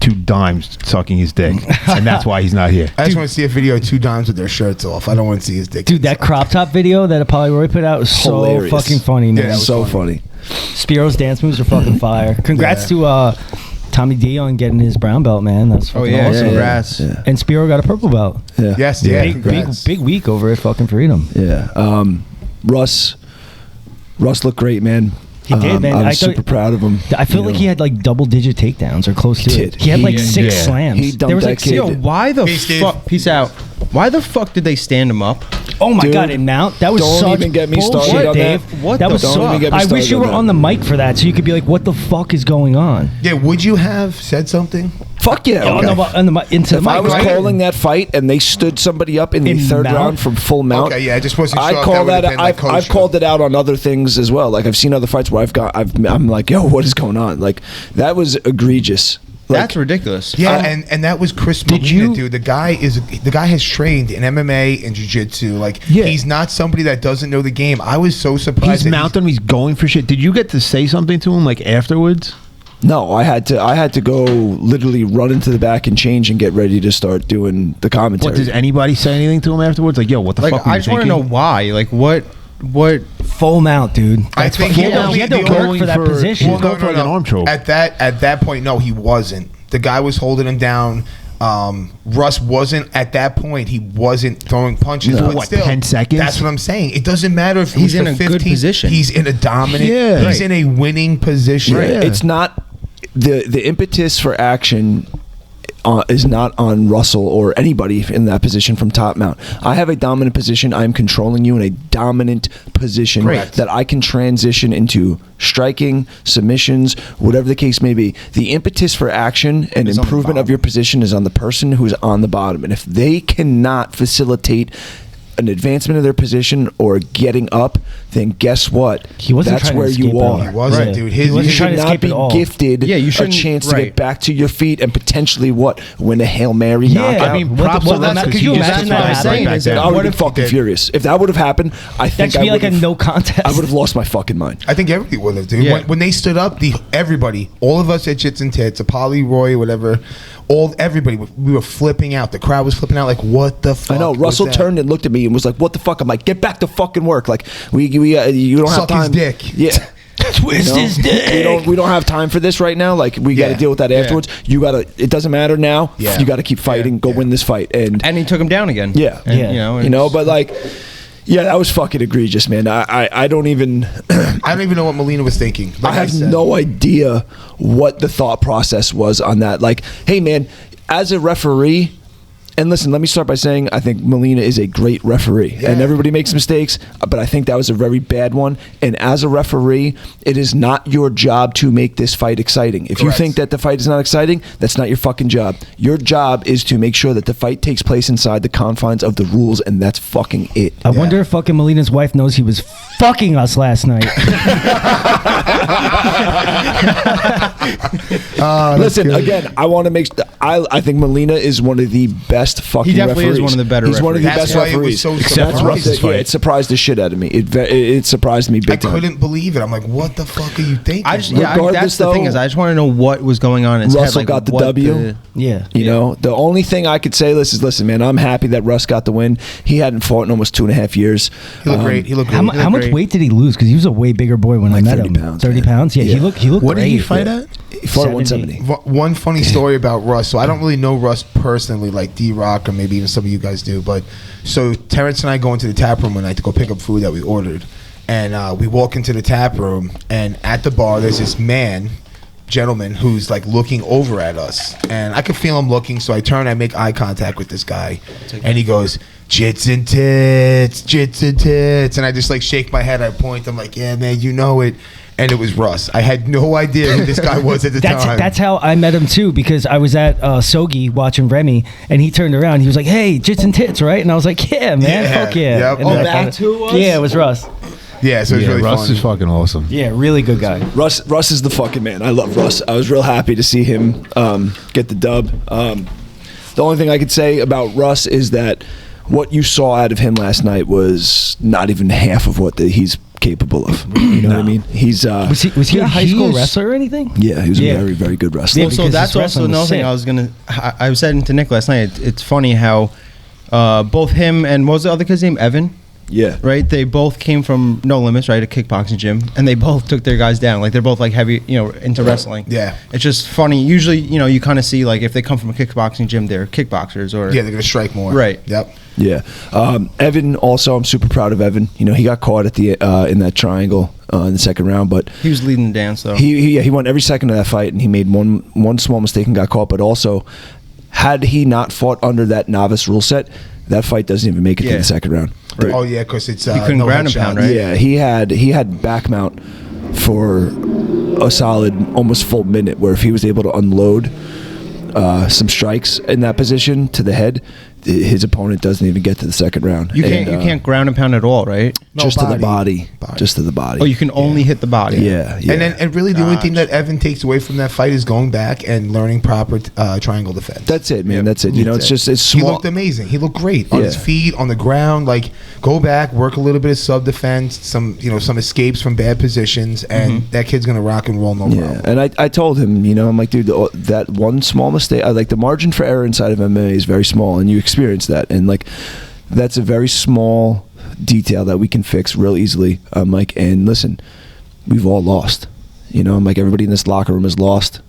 S8: 2 dimes sucking his dick, and that's why he's not here.
S3: I just want to see a video of 2 dimes with their shirts off. I don't want to see his dick.
S2: Dude, that crop top video that Apollo Roy put out was so
S7: Hilarious.
S2: fucking funny, man.
S3: that was
S7: so
S3: funny.
S7: funny.
S2: Spiro's dance moves are fucking fire. Congrats to Tommy D on getting his brown belt, man. That's
S6: Oh
S2: fucking
S6: yeah,
S2: awesome.
S6: congrats.
S7: Yeah.
S2: And Spiro got a purple belt.
S7: Yeah.
S3: Yes, yeah.
S2: Big
S3: congrats.
S2: week over at fucking Freedom.
S7: Yeah. Russ looked great, man.
S2: He did, man.
S7: I
S2: I
S7: was
S2: thought-
S7: super proud of him.
S2: I feel
S7: You
S2: like
S7: know.
S2: he had like double-digit takedowns or close to
S7: He
S2: it.
S7: did.
S2: He had like
S8: He-
S2: 6
S8: yeah.
S2: slams.
S7: He dumped
S2: There was
S7: that
S2: like
S7: kid.
S6: Yo, why the
S3: Peace, Steve.
S6: fuck? Peace out. Why the fuck did they stand him up?
S2: Oh my
S7: Dude,
S2: god, and mount. That was
S7: don't
S2: such
S7: even get me
S2: bullshit,
S7: started on
S2: Dave.
S7: that.
S6: What
S2: that
S6: the
S2: was
S7: Don't
S2: so.
S7: even get me
S2: I wish
S7: started
S2: you
S7: on
S2: were
S7: that.
S2: on the mic for that, so you could be like, "What the fuck is going on?"
S3: Yeah, would you have said something?
S7: Fuck yeah.
S2: Oh,
S7: okay.
S2: no, but on the into
S7: If
S2: the mic.
S7: I was
S2: right?
S7: calling that fight and they stood somebody up in the
S2: In
S7: third
S2: mount?
S7: round from full mount,
S3: Okay, yeah, I just wasn't sure
S7: I'd
S3: if
S7: call
S3: that would've
S7: that.
S3: been, like,
S7: I've
S3: kosher.
S7: called it out on other things as well. Like I've seen other fights where I'm like, yo, what is going on? Like that was egregious. Like,
S6: That's ridiculous.
S3: Yeah, and that was Chris
S8: Did
S3: Molina,
S8: you-
S3: dude. The guy has trained in MMA and jiu-jitsu. Like
S8: Yeah.
S3: he's not somebody that doesn't know the game. I was so surprised.
S8: He's
S3: that
S8: mounting him. He's going for shit. Did you get to say something to him like afterwards?
S7: no, I had to go literally run into the back and change and get ready to start doing the commentary.
S8: What, does anybody say anything to him afterwards? Like, yo, what the
S6: Like
S8: fuck were
S6: I
S8: you
S6: just want to
S8: thinking?
S6: know why. Like what?
S2: full mount, dude.
S3: I think
S2: he had to
S3: the
S2: work
S3: only
S2: for that position.
S8: Well, going for like an arm choke.
S3: At that point, no, he wasn't. The guy was holding him down. Russ wasn't at that point. He wasn't throwing punches.
S7: No.
S3: But
S8: What,
S3: still,
S8: 10 seconds?
S3: That's what I'm saying. It doesn't matter if
S6: He's
S3: it was
S6: in
S3: for
S6: a good
S3: 15.
S6: position.
S3: He's in a dominant.
S8: Yeah.
S3: He's in a winning position.
S7: Yeah. It's not the impetus for action on Russell or anybody in that position from top mount. I have a dominant position. I'm controlling you in a dominant position that I can transition into striking, submissions, whatever the case may be. The impetus for action and improvement of your position is on the person who's on the bottom. And if they cannot facilitate an advancement of their position or getting up, then guess what? That's where you are.
S3: He wasn't, dude.
S7: You should not be gifted a chance to get back to your feet and potentially win a Hail Mary knockout.
S8: I mean, props to Russ.
S4: Could you imagine that?
S7: I would have been fucking furious. If that would have happened, I think
S2: that should be like a no contest.
S7: I would have lost my fucking mind.
S3: I think everybody would have, dude.
S6: Yeah.
S3: When they stood up, everybody, all of us at Jits and Tits, Apolly, Roy, whatever, everybody, we were flipping out. The crowd was flipping out. Like, what the fuck?
S7: I know. Russell turned and looked at me and was like, "What the fuck?" I'm like, "Get back to fucking work." Like, you don't have
S3: Suck
S7: time.
S3: his dick.
S7: Yeah.
S2: Twist his dick.
S7: We don't have time for this right now. Like, we got to deal with that afterwards. You got to. It doesn't matter now.
S3: Yeah.
S7: You got to keep fighting. Go win this fight. And
S6: he took him down again.
S7: Yeah.
S6: And,
S7: but like. Yeah, that was fucking egregious, man. I don't even...
S3: I don't even know what Molina was thinking.
S7: I have no idea what the thought process was on that. Like, hey, man, as a referee... And listen, let me start by saying I think Molina is a great referee. Yeah. And everybody makes mistakes, but I think that was a very bad one. And as a referee, it is not your job to make this fight exciting. If you think that the fight is not exciting, that's not your fucking job. Your job is to make sure that the fight takes place inside the confines of the rules, and that's fucking it.
S2: I wonder if fucking Molina's wife knows he was fucking us last night.
S7: Listen, again, I want to make... I think Molina is one of the best fucking
S6: He definitely
S7: referees.
S6: is one of the better
S7: He's one of the
S3: That's
S7: best
S3: why it
S7: referees.
S3: was so
S7: That's
S3: surprising.
S7: what it surprised the shit out of me. It surprised me big
S3: I
S7: time.
S3: couldn't believe it. I'm like, what the fuck are you thinking?
S6: that's
S7: Regardless,
S6: the thing
S7: though,
S6: is, I just want to know what was going on in his
S7: Russell
S6: head. Like,
S7: got the W.
S2: Yeah.
S7: You know, the only thing I could say is, listen, man, I'm happy that Russ got the win. He hadn't fought in almost 2.5 years.
S3: He looked great. He looked great.
S2: How much weight did he lose? Because he was a way bigger boy when I met
S7: 30
S2: him.
S7: pounds,
S2: 30
S7: man.
S2: pounds? Yeah,
S7: Yeah.
S2: he looked
S8: What did
S2: great.
S8: he fight at?
S7: He fought at 170.
S3: One funny story about Russ. So I don't really know Russ personally, like D-Rock or maybe even some of you guys do. But so Terrence and I go into the tap room one night to go pick up food that we ordered. And we walk into the tap room, and at the bar, there's this gentleman who's like looking over at us. And I could feel him looking, so I turn, I make eye contact with this guy. And he goes, "Jits and Tits, Jits and Tits." And I just like shake my head, I point, I'm like, "Yeah, man, you know it." And it was Russ. I had no idea who this guy was at the time.
S2: That's how I met him too, because I was at Sogi watching Remy, and he turned around. He was like, "Hey, Jits and Tits, right?" And I was like, "Yeah, man,
S3: Yeah.
S2: fuck yeah."
S3: Yep.
S2: And
S3: Oh,
S2: then I
S7: that's
S2: found-
S7: who it was?
S2: Yeah, it was Russ.
S3: Yeah, so it's really
S8: Russ
S3: funny.
S8: is fucking awesome.
S2: Yeah, really good guy.
S7: Russ is the fucking man. I love Russ. I was real happy to see him get the dub. The only thing I could say about Russ is that what you saw out of him last night was not even half of what he's capable of. You know what I mean? He's
S2: Was he a high school wrestler or anything?
S7: yeah, he was a very, very good wrestler.
S2: Yeah,
S6: Well, so
S2: because
S6: that's
S2: his
S6: also
S2: wrestling was
S6: another thing
S2: sick.
S6: I was saying to Nick last night. It's funny how both him and what was the other kid's name? Evan.
S7: Yeah.
S6: Right. They both came from No Limits, right? A kickboxing gym, and they both took their guys down. Like they're both like heavy, into wrestling.
S3: Yeah.
S6: It's just funny. Usually, you kind of see like if they come from a kickboxing gym, they're kickboxers or
S3: Yeah, they're going to strike more.
S6: Right.
S3: Yep.
S7: Yeah. Evan also, I'm super proud of Evan. He got caught at the in that triangle in the second round, but
S6: He was leading the dance though.
S7: he won every second of that fight, and he made one small mistake and got caught. But also, had he not fought under that novice rule set, that fight doesn't even make it to
S6: Yeah.
S7: the second round.
S6: Right.
S3: Oh, yeah, because it's...
S6: You couldn't
S3: no
S6: ground and
S3: headshots.
S6: pound, right?
S7: Yeah, he had back mount for a solid almost full minute, where if he was able to unload some strikes in that position to the head, his opponent doesn't even get to the second round.
S6: You can't ground and pound at all, right?
S3: No,
S7: just to the
S3: body.
S7: body. Just to the body.
S6: Oh, you can only hit the body.
S7: Yeah.
S3: And really the only thing that Evan takes away from that fight is going back and learning proper triangle defense.
S7: That's it, man.
S3: Yep.
S7: That's it. It's
S3: He
S7: small.
S3: looked amazing. He looked great on his
S7: Yeah.
S3: feet, on the ground. Like, go back, work a little bit of sub defense, some escapes from bad positions, and that kid's gonna rock and roll no problem.
S7: And I told him, I'm like, dude, that one small mistake, the margin for error inside of MMA is very small, and you experience that, and like, that's a very small detail that we can fix real easily. I'm like, and listen, we've all lost. I'm like, everybody in this locker room has lost.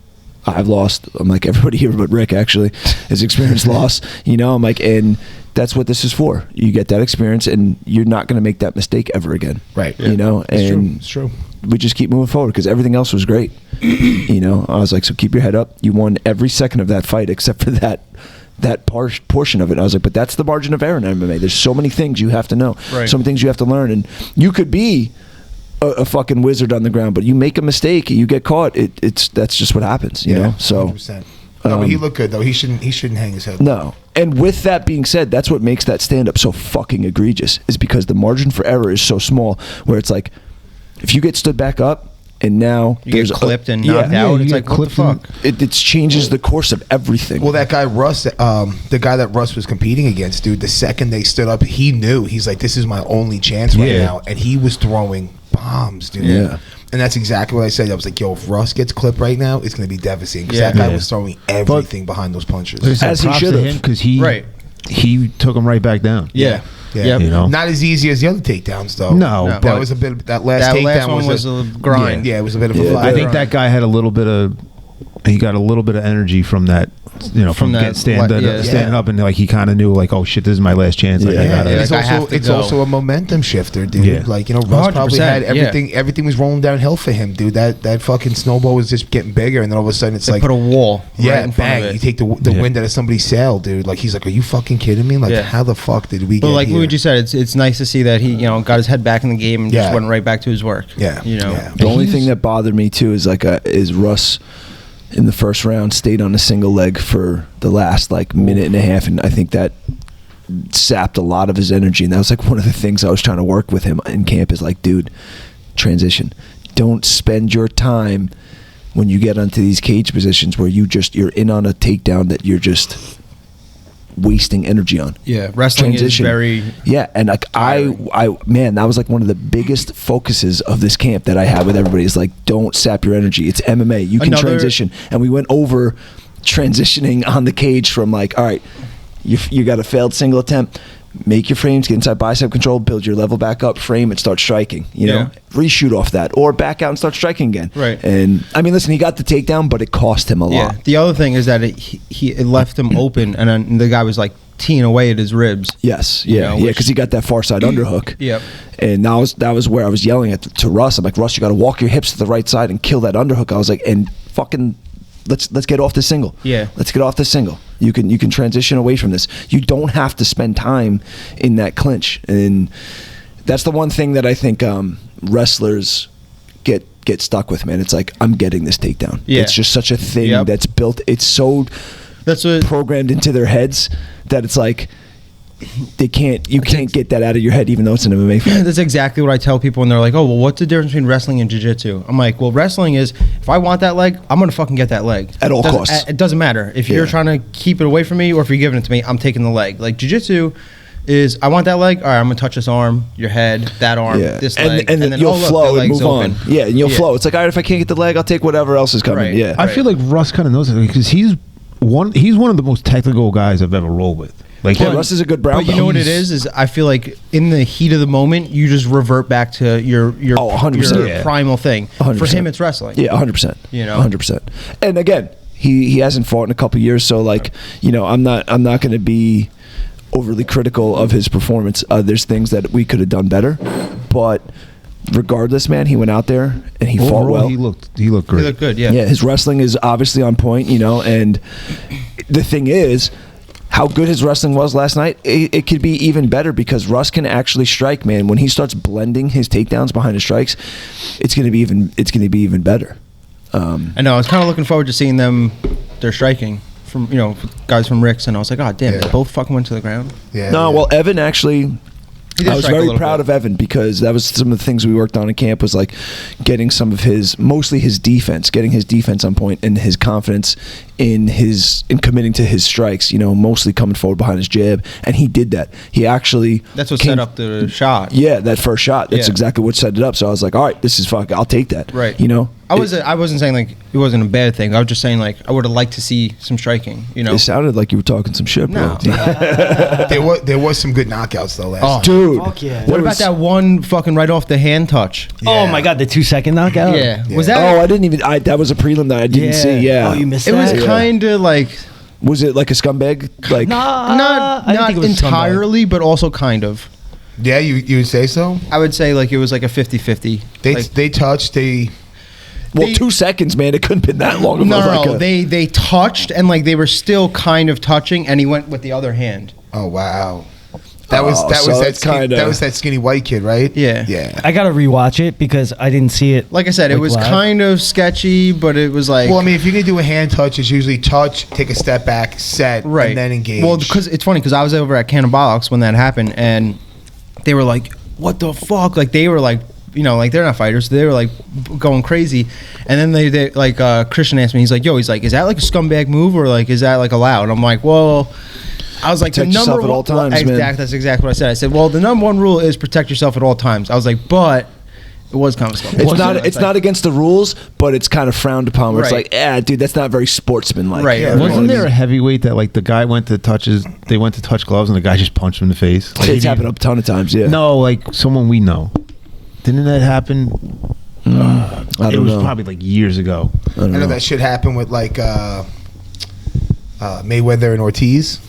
S7: I've lost. I'm like, everybody here but Rick actually has experienced loss. I'm like, and that's what this is for. You get that experience, and you're not going to make that mistake ever again.
S3: Right.
S7: You know, and
S3: It's true.
S7: we just keep moving forward because everything else was great. You know, I was like, so keep your head up. You won every second of that fight except for that portion of it. I was like, but that's the margin of error in MMA. There's so many things you have to know, so many things you have to learn, and you could be a fucking wizard on the ground, but you make a mistake, you get caught. That's just what happens, you know. So
S3: 100%. No, but he looked good though. He shouldn't hang his head.
S7: No. And with that being said, that's what makes that stand up so fucking egregious, is because the margin for error is so small, where it's like, if you get stood back up and now
S6: You get clipped and knocked
S7: yeah,
S6: out.
S7: you
S6: It's
S7: get
S6: like, what the fuck?
S7: It changes the course of everything.
S3: Well, that guy Russ, the guy that Russ was competing against, dude. The second they stood up, he knew. He's like, "This is my only chance right now," and he was throwing bombs, dude.
S7: Yeah.
S3: And that's exactly what I said. I was like, "Yo, if Russ gets clipped right now, it's going to be devastating." Because that guy was throwing everything behind those punches.
S7: As he should have,
S8: because he took him right back down.
S6: Yeah.
S3: Yeah,
S8: You know?
S3: not as easy as the other takedowns, though.
S8: No,
S3: that
S8: but
S3: was a bit. That last
S6: That
S3: takedown
S6: last one was a grind.
S3: Yeah, it was a bit of a.
S7: Yeah,
S3: fly.
S8: I think that guy had a little bit of. He got a little bit of energy from that, you know, from
S6: that
S8: standing up, and like he kind of knew, like, oh shit, this is my last chance. Like, I
S3: Yeah,
S8: gotta,
S3: and
S6: Like, I have to
S3: it's
S6: go.
S3: also a momentum shifter, dude.
S8: Yeah.
S3: Like, you know, Russ probably
S6: 100%,
S3: had
S6: yeah.
S3: everything was rolling downhill for him, dude. That fucking snowball was just getting bigger, and then all of a sudden it's
S6: They
S3: like,
S6: put a wall right in front
S3: bang,
S6: of it.
S3: you take the wind out of somebody's sail, dude. Like, he's like, are you fucking kidding me? Like,
S6: Yeah.
S3: how the fuck did we
S6: But
S3: get
S6: like
S3: here?
S6: Luigi said, it's nice to see that he got his head back in the game and just
S3: Yeah.
S6: went right back to his work.
S3: Yeah. Yeah.
S7: the only thing that bothered me too is is Russ in the first round stayed on a single leg for the last like minute and a half, and I think that sapped a lot of his energy. And that was like one of the things I was trying to work with him in camp, is like, dude, transition. Don't spend your time when you get onto these cage positions where you're in on a takedown that you're just wasting energy on.
S6: Yeah, wrestling is very
S7: and like I man, that was like one of the biggest focuses of this camp that I had with everybody, is like, don't sap your energy. It's MMA, you can transition. And we went over transitioning on the cage from like, all right, you got a failed single attempt, make your frames, get inside bicep control, build your level back up, frame and start striking, you know, reshoot off that, or back out and start striking again.
S6: Right.
S7: And I mean, listen, he got the takedown, but it cost him a lot.
S6: The other thing is that it left him open, and then the guy was like teeing away at his ribs.
S7: Yes,
S6: know,
S7: because he got that far side underhook.
S6: Yep.
S7: And that was where I was yelling to Russ. I'm like, Russ, you got to walk your hips to the right side and kill that underhook. I was like, and fucking let's get off the single.
S6: Yeah.
S7: Let's get off the single. You can transition away from this. You don't have to spend time in that clinch. And that's the one thing that I think wrestlers get stuck with, man. It's like, I'm getting this takedown.
S6: Yeah.
S7: It's just such a thing that's built. It's so programmed into their heads that it's like you can't get that out of your head, even though it's an MMA fight.
S6: That's exactly what I tell people when they're like, oh, well, what's the difference between wrestling and jiu-jitsu? I'm like, well, wrestling is, if I want that leg, I'm going to fucking get that leg.
S7: At all costs.
S6: It doesn't matter. If you're trying to keep it away from me or if you're giving it to me, I'm taking the leg. Like, jiu-jitsu is, I want that leg, all right, I'm going to touch this arm, your head, that arm, this leg.
S7: And then you'll flow and move on. Yeah, and you'll flow. It's like, all right, if I can't get the leg, I'll take whatever else is coming.
S6: Right.
S7: Yeah.
S8: I feel like Russ kind of knows it, because he's one of the most technical guys I've ever rolled with. Like,
S7: Russ is a good brown
S6: belt. But you know what it is I feel like in the heat of the moment, you just revert back to your
S7: 100%.
S6: primal thing.
S7: 100%.
S6: For him, it's wrestling.
S7: Yeah, 100%.
S6: You know,
S7: 100%. And again, he hasn't fought in a couple years, so like, you know, I'm not going to be overly critical of his performance. There's things that we could have done better, but regardless, man, he went out there and he fought well.
S8: He looked great.
S6: He looked good. Yeah.
S7: Yeah, his wrestling is obviously on point, you know, and the thing is, how good his wrestling was last night, it could be even better, because Russ can actually strike, man. When he starts blending his takedowns behind his strikes, it's going to be even better.
S6: I know. I was kind of looking forward to seeing their striking from, you know, guys from Rick's, and I was like, oh damn, they both fucking went to the ground.
S3: Yeah.
S7: No, well, Evan actually, I was very proud
S6: bit.
S7: of Evan, because that was some of the things we worked on in camp, was like getting some of mostly his defense, getting his defense on point, and his confidence in committing to his strikes, you know, mostly coming forward behind his jab. And he did that. He actually,
S6: that's what set up the shot.
S7: Yeah, that first shot. That's exactly what set it up. So I was like, all right, this is fuck, I'll take that.
S6: Right.
S7: You know?
S6: I wasn't saying like it wasn't a bad thing. I was just saying like I would have liked to see some striking. You know,
S7: it sounded like you were talking some shit, bro.
S6: No.
S3: there was some good knockouts though last night.
S7: Dude.
S2: Fuck yeah.
S6: What about that one fucking right off the hand touch?
S2: Oh my god, the 2-second knockout.
S6: Yeah. Was that?
S7: Oh, I didn't even. That was a prelim that I didn't see. Yeah.
S2: Oh, you missed
S6: It
S2: that?
S6: was kind of like
S7: Was it like a scumbag? Like
S6: Not
S2: I didn't think it was
S6: entirely, but also kind of.
S3: Yeah, you would say so?
S6: I would say like it was like a 50-50.
S3: They touched,
S7: Well, 2 seconds, man. It couldn't have been that long.
S6: No, they touched and like they were still kind of touching, and he went with the other hand.
S3: Oh wow. That was that skinny white kid, right?
S6: Yeah.
S3: Yeah.
S2: I gotta rewatch it because I didn't see it.
S6: Like I said, it was
S2: live.
S6: kind of sketchy, but it was like.
S3: Well, I mean, if you're gonna do a hand touch, it's usually touch, take a step back, set,
S6: right,
S3: and then engage.
S6: Well, because it's funny because I was over at Cannabolics when that happened, and they were like, "What the fuck?" Like they were like, you know, like they're not fighters, so they were like going crazy. And then they like Christian asked me, he's like, "Is that like a scumbag move or like is that like allowed?" And I'm like, well. I was like,
S7: protect
S6: the number
S7: yourself at all times, man.
S6: That's exactly what I said. I said, well, the number one rule is protect yourself at all times. I was like, but it was kind of scumbag.
S7: It's not against the rules, but it's kind of frowned upon. Where it's like, dude, that's not very sportsmanlike.
S6: Right.
S3: Yeah,
S8: Wasn't there a heavyweight that like the guy went to touch gloves and the guy just punched him in the face? Like,
S7: It's happened a ton of times. Yeah.
S8: No, like someone we know. Didn't that happen?
S7: I don't
S8: it was
S7: know.
S8: probably like years ago.
S3: I know that shit happened with like Mayweather and Ortiz.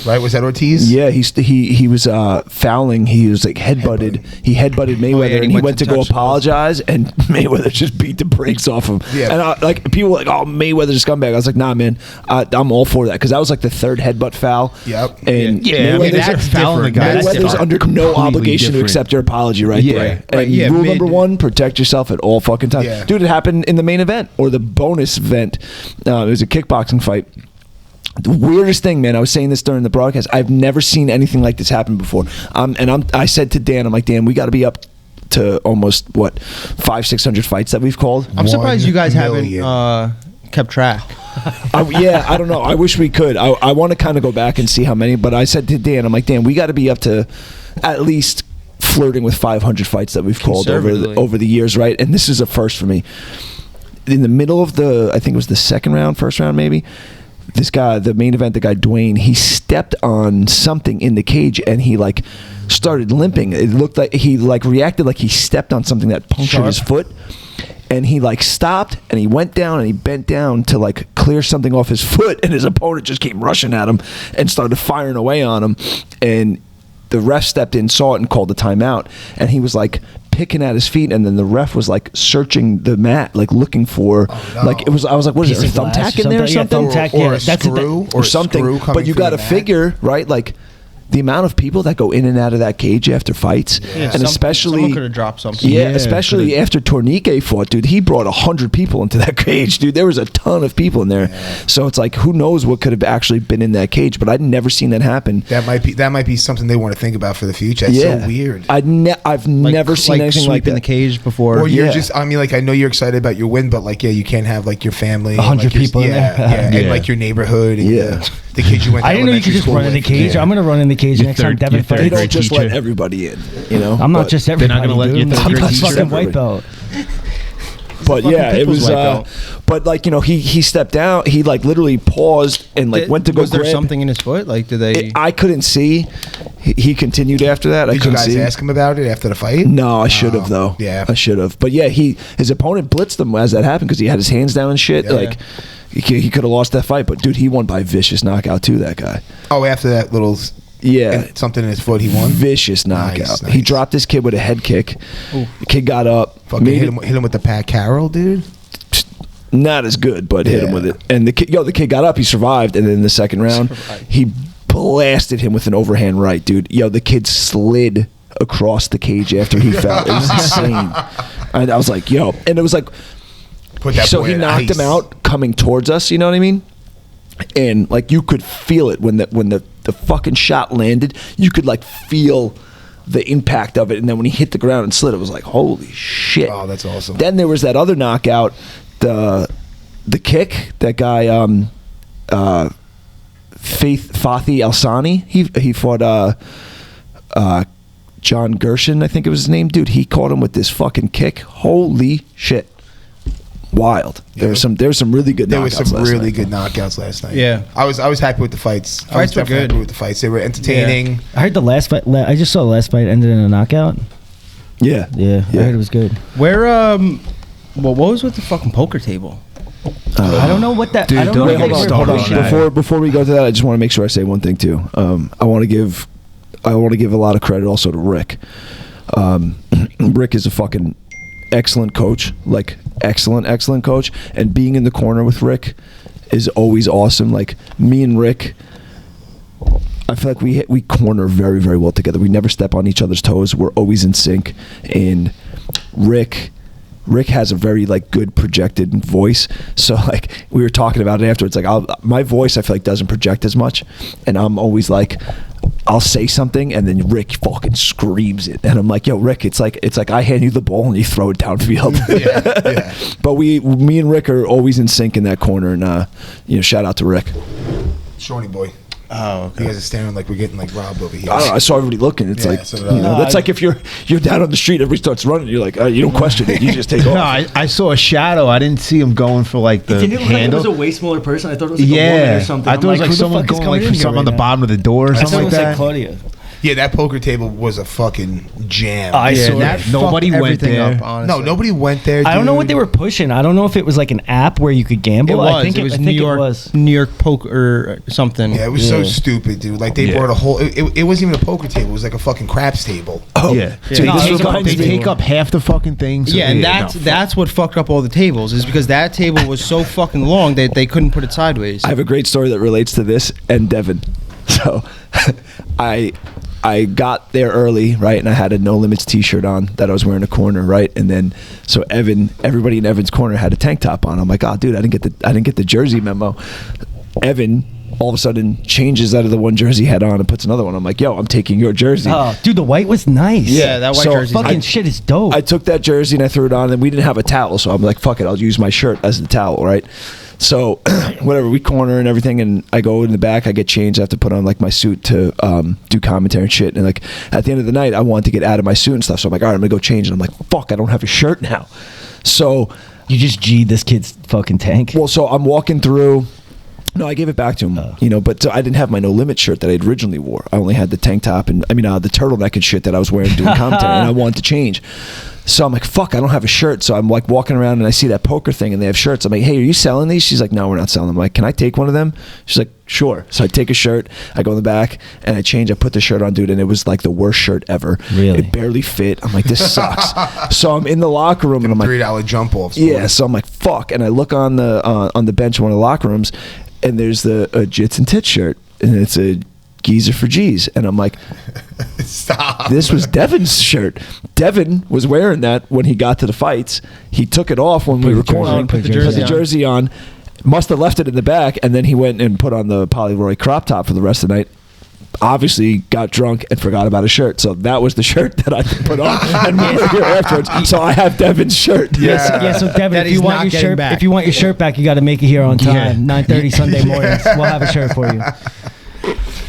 S3: Right? Was that Ortiz?
S7: Yeah, he was fouling. He was like headbutted. He headbutted Mayweather, and he went to go apologize, and Mayweather just beat the brakes off him.
S3: Yeah.
S7: And like people were like, "Oh, Mayweather's a scumbag." I was like, "Nah, man, I'm all for that," because that was like the third headbutt foul.
S3: Yep.
S7: And
S8: Yeah, I mean, that's fouling the guy.
S7: Mayweather's under no obligation to accept your apology right there.
S6: Right,
S7: And
S6: yeah,
S7: rule number one: protect yourself at all fucking times.
S3: Yeah.
S7: Dude, it happened in the main event or the bonus event. It was a kickboxing fight. The weirdest thing, man, I was saying this during the broadcast, I've never seen anything like this happen before. I said to Dan, I'm like, Dan, we got to be up to almost 500-600 fights that we've called.
S6: I'm surprised you guys
S3: 1 million.
S6: haven't kept track.
S7: Yeah, I don't know. I wish we could. I want to kind of go back and see how many, but I said to Dan, I'm like, Dan, we got to be up to at least flirting with 500 fights that we've called over the years, right? And this is a first for me. In the middle of I think it was the first round maybe, this guy, the main event, the guy Dwayne, he stepped on something in the cage and he like started limping. It looked like he like reacted like he stepped on something that punctured his foot. And he like stopped and he went down and he bent down to like clear something off his foot, and his opponent just came rushing at him and started firing away on him. And the ref stepped in, saw it, and called the timeout. And he was like picking at his feet, and then the ref was like searching the mat, like looking for like it was. I was like, what is there, a thumbtack in there or something?
S3: Or a screw
S7: or something. But you got to figure, right? Like the amount of people that go in and out of that cage after fights, and especially
S6: someone could have dropped something.
S7: Yeah, especially after Tornique fought, dude. He brought 100 people into that cage, dude. There was a ton of people in there, so it's like who knows what could have actually been in that cage. But I'd never seen that happen.
S3: That might be something they want to think about for the future. That's so weird.
S7: I've never seen anything like that
S6: in the cage before.
S3: Or you're just, I mean, like I know you're excited about your win, but like you can't have like your family,
S2: 100
S3: like,
S2: people in there.
S3: and like your neighborhood, and the kids you went.
S2: I didn't know you could just run in the cage. I'm gonna run in the cage next time Devin fights.
S7: They don't just let everybody in, you know.
S2: I'm not just everybody.
S8: They're not gonna let you.
S2: I'm not fucking white belt.
S7: But yeah, it was. But like he stepped down. He like literally paused and like went to go.
S6: Was there something in his foot? Like did they?
S7: I couldn't see. He continued after that.
S3: Did you guys ask him about it after the fight?
S7: No, I should have though.
S3: Yeah,
S7: I should have. But yeah, his opponent blitzed him as that happened because he had his hands down and shit. Like he could have lost that fight, but dude, he won by vicious knockout too. That guy.
S3: Oh, after that little.
S7: Yeah,
S3: something in his foot. He won.
S7: Vicious knockout. Nice. He dropped his kid with a head kick. Ooh. The kid got up.
S3: Fucking hit him with the Pat Carroll, dude.
S7: Not as good, but hit him with it. And the kid got up. He survived. And then in the second round, he blasted him with an overhand right, dude. The kid slid across the cage after he fell. It was insane. And I was like, and it was like, so he knocked him out coming towards us. You know what I mean? And like you could feel it when the fucking shot landed. You could like feel the impact of it, and then when he hit the ground and slid, it was like holy shit.
S3: Oh, that's awesome.
S7: Then there was that other knockout, the kick, that guy Fathi Alsani. He fought John Gershon, I think it was his name, dude. He caught him with this fucking kick. Holy shit. Wild. There was some really good knockouts.
S3: There was some really
S7: night.
S3: Good knockouts last night.
S6: Yeah.
S3: I was happy with the fights.
S6: Fights were good.
S3: Happy with the fights. They were entertaining.
S2: Yeah. I heard the last fight. I just saw the last fight ended in a knockout.
S7: Yeah.
S2: I heard it was good.
S6: Where what was with the fucking poker table?
S2: I don't know what that.
S5: Dude,
S2: I don't know
S5: don't
S2: what
S5: get
S2: they
S5: me
S2: were
S5: started on
S2: pushing.
S5: that.
S7: Before we go to that, I just want to make sure I say one thing too. I want to give a lot of credit also to Rick. Rick is a fucking excellent coach, like excellent coach, and being in the corner with Rick is always awesome. Like me and Rick, I feel like we corner very, very well together. We never step on each other's toes. We're always in sync. And Rick has a very like good projected voice. So like we were talking about it afterwards. Like my voice I feel like doesn't project as much, and I'm always like, I'll say something and then Rick fucking screams it, and I'm like, yo, Rick, it's like I hand you the ball and you throw it downfield.
S3: Yeah.
S7: But me and Rick are always in sync in that corner, and shout out to Rick.
S3: Shawnee boy.
S6: Oh, okay.
S3: You guys are staring like we're getting like robbed over here.
S7: I don't know, I saw everybody looking. It's
S3: Yeah,
S7: like,
S3: so did I.
S7: that's like if you're down on the street, everybody starts running. You're like, you don't question it. You just take off.
S8: No, I saw a shadow. I didn't see him going for like the
S2: Didn't it look like it
S8: handle.
S2: was a way smaller person? I thought it was like a woman
S8: Yeah,
S2: or something.
S8: I thought it was like someone going like for something on the bottom of the door or
S2: I thought
S8: something
S2: it
S8: like
S2: was like
S8: that.
S2: Claudia.
S3: Yeah, that poker table was a fucking jam.
S2: I
S8: Yeah,
S2: saw
S8: that
S2: it.
S8: nobody
S6: Fucked
S8: went
S6: everything
S8: there.
S6: up, honestly.
S3: No, nobody went there.
S2: I don't know what
S3: dude.
S2: they were pushing. I don't know if it was like an app where you could gamble.
S6: It was.
S2: I think
S6: it was
S2: I
S6: New
S2: think
S6: York.
S2: It was.
S6: New York poker or something.
S3: Yeah, it was so
S2: Yeah.
S3: stupid, dude. Like they
S8: Yeah.
S3: brought a whole. It wasn't even a poker table. It was like a fucking craps table.
S7: Oh,
S8: Yeah,
S6: Yeah.
S8: They,
S6: No,
S8: take
S6: this
S8: up,
S2: reminds
S8: they
S2: me-
S8: take up half the fucking thing. So
S6: Yeah, and
S8: no,
S6: that's what fucked up all the tables is because that table was so fucking long that they couldn't put it sideways.
S7: I have a great story that relates to this and Devin. So I got there early, right, and I had a No Limits T-shirt on that I was wearing a corner, right, and then so everybody in Evan's corner had a tank top on. I'm like, oh, dude, I didn't get the jersey memo. Evan all of a sudden changes out of the one jersey he had on and puts another one. I'm like, yo, I'm taking your jersey.
S2: Oh, dude, the white was nice.
S6: Yeah, that white
S7: So
S6: jersey.
S2: Fucking shit is dope.
S7: I took that jersey and I threw it on, and we didn't have a towel, so I'm like, fuck it, I'll use my shirt as the towel, right? So whatever, we corner and everything, and I go in the back, I get changed, I have to put on like my suit to do commentary and shit, and like at the end of the night I wanted to get out of my suit and stuff, so I'm like, all right, I'm gonna go change, and I'm like, fuck, I don't have a shirt now. So
S2: you just G'd this kid's fucking tank.
S7: well, so I'm walking through. No, I gave it back to him, but I didn't have my No Limit shirt that I originally wore. I only had the tank top and the turtleneck and shit that I was wearing doing commentary, and I wanted to change. So I'm like, fuck, I don't have a shirt. So I'm like walking around and I see that poker thing and they have shirts. I'm like, hey, are you selling these? She's like, no, we're not selling them. I'm like, can I take one of them? She's like, sure. So I take a shirt, I go in the back and I change. I put the shirt on, dude, and it was like the worst shirt ever.
S2: Really?
S7: It barely fit. I'm like, this sucks. So I'm in the locker room and I'm like,
S3: $3 jump offs.
S7: yeah, so I'm like, fuck. And I look on the bench in one of the locker rooms, and there's a Jits and Tits shirt, and it's a geezer for G's. And I'm like,
S3: Stop.
S7: this was Devin's shirt. Devin was wearing that when he got to the fights. He took it off when we were cornering,
S2: put the
S7: put
S2: jersey
S7: the
S2: on.
S7: jersey on, must have left it in the back, and then he went and put on the Polyroy crop top for the rest of the night. Obviously got drunk and forgot about his shirt, so that was the shirt that I put on and we were here afterwards. So I have Devin's shirt.
S2: Yeah, so Devin,
S6: That
S2: if you
S6: he's
S2: want
S6: not
S2: your
S6: getting
S2: shirt,
S6: back.
S2: if you want your shirt back, you got to make it here on time. 9:30 Sunday mornings. We'll have a shirt for you.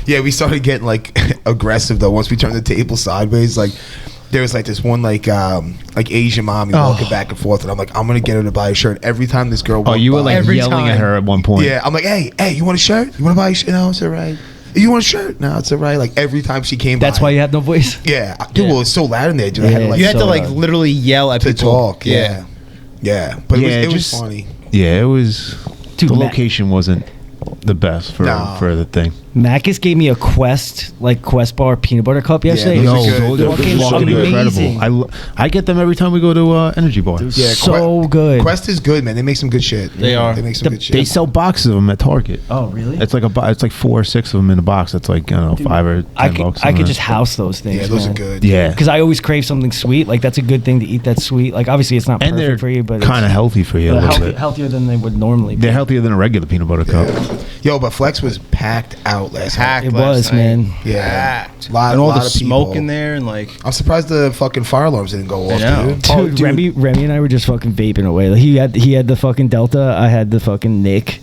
S3: Yeah, we started getting like aggressive though. Once we turned the table sideways, like there was like this one like Asian mommy walking back and forth, and I'm like, I'm gonna get her to buy a shirt every time this girl.
S8: Oh,
S3: walked
S8: you were
S3: by.
S8: like
S6: Every
S8: yelling at
S6: time.
S8: her at one point.
S3: Yeah, I'm like, hey, you want a shirt? You want to buy a shirt? No, it's all right. You want a shirt? No, it's all right. Like every time she came
S2: That's
S3: by.
S2: why you have no voice.
S3: Yeah, dude. Well, it's so loud in there, dude. I had to
S2: Yeah.
S3: like
S6: You had to
S2: So,
S6: like literally yell at
S3: to
S6: people.
S3: talk. Yeah, but
S8: Yeah,
S3: it was
S8: just-
S3: funny.
S8: Yeah, it was.
S2: Dude,
S8: the
S2: Matt-
S8: location wasn't the best for
S3: No.
S8: the thing.
S2: Macus gave me a Quest bar peanut butter cup yesterday.
S3: those
S2: It
S3: are
S2: was
S3: good.
S8: those
S3: They're
S8: are
S2: fucking
S8: fucking
S2: amazing.
S8: incredible. I get them every time we go to Energy Bar.
S3: Yeah,
S2: So good.
S3: Quest is good, man. They make some good shit.
S6: They are.
S3: They make some good shit.
S8: They sell boxes of them at Target.
S2: Oh, really?
S8: It's like it's like 4 or 6 of them in a box. It's like, I don't know, 5 or 10
S2: I
S8: bucks.
S2: could
S8: something
S2: just
S8: like
S2: house those things.
S3: Yeah, those are
S2: man.
S3: good.
S8: Yeah,
S2: Because I always crave something sweet. Like that's a good thing to eat. That sweet. Like obviously it's not
S8: and they're
S2: perfect for you, but
S8: kind of healthy for you a little bit.
S2: healthier than they would normally be.
S8: They're healthier than a regular peanut butter cup.
S3: Yo, but Flex was packed out last night.
S6: Packed
S2: It
S6: last
S2: was,
S6: night.
S2: man.
S3: Yeah,
S6: Packed.
S3: lot,
S6: And all
S3: lot
S6: the
S3: of
S6: smoke
S3: people.
S6: in there and like
S3: I'm surprised the fucking fire alarms didn't go off,
S6: know.
S3: dude.
S2: Dude, Remy and I were just fucking vaping away. Like, he had the fucking Delta. I had the fucking Nick.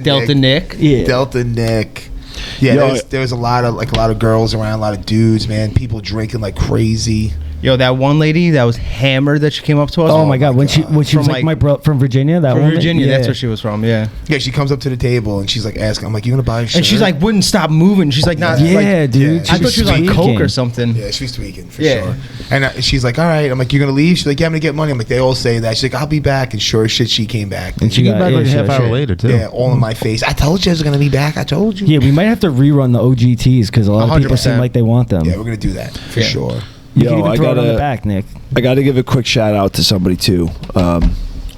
S6: Delta Nick.
S2: Yeah.
S3: Delta Nick. Yeah,
S7: Yo,
S3: there was a lot of girls around, a lot of dudes, man. People drinking like crazy.
S6: Yo, that one lady that was hammered that she came up to us.
S2: Oh my god, when she was
S6: From,
S2: like my bro from Virginia, that
S6: from
S2: woman?
S6: Virginia,
S2: Yeah.
S6: that's where she was from. Yeah,
S3: Yeah, she comes up to the table and she's like asking, I'm like, you gonna buy a shirt?
S6: and she's like wouldn't stop moving. She's like not.
S2: Yeah,
S6: like,
S2: dude.
S3: Yeah.
S6: I thought she was on
S2: tweaking.
S6: coke or something.
S3: yeah, she's tweaking for
S6: Yeah.
S3: sure. And she's like, all right. I'm like, you're gonna leave? She's like, yeah, I'm gonna get money. I'm like, they all say that. She's like, I'll be back. And sure as shit, she came back.
S2: And she
S5: She
S2: got
S5: came back like a
S2: sure,
S5: half hour
S2: sure.
S5: later too.
S3: Yeah, all in my face. I told you I was gonna be back. I told you.
S2: Yeah, we might have to rerun the OGTs because a lot of people seem
S6: 100%.
S2: like they want them.
S3: Yeah, we're gonna do that for
S6: Yeah.
S3: sure.
S2: You can
S7: Yo,
S2: even
S7: I
S2: throw it on the
S7: gotta,
S2: back, Nick.
S7: I got to give a quick shout out to somebody too.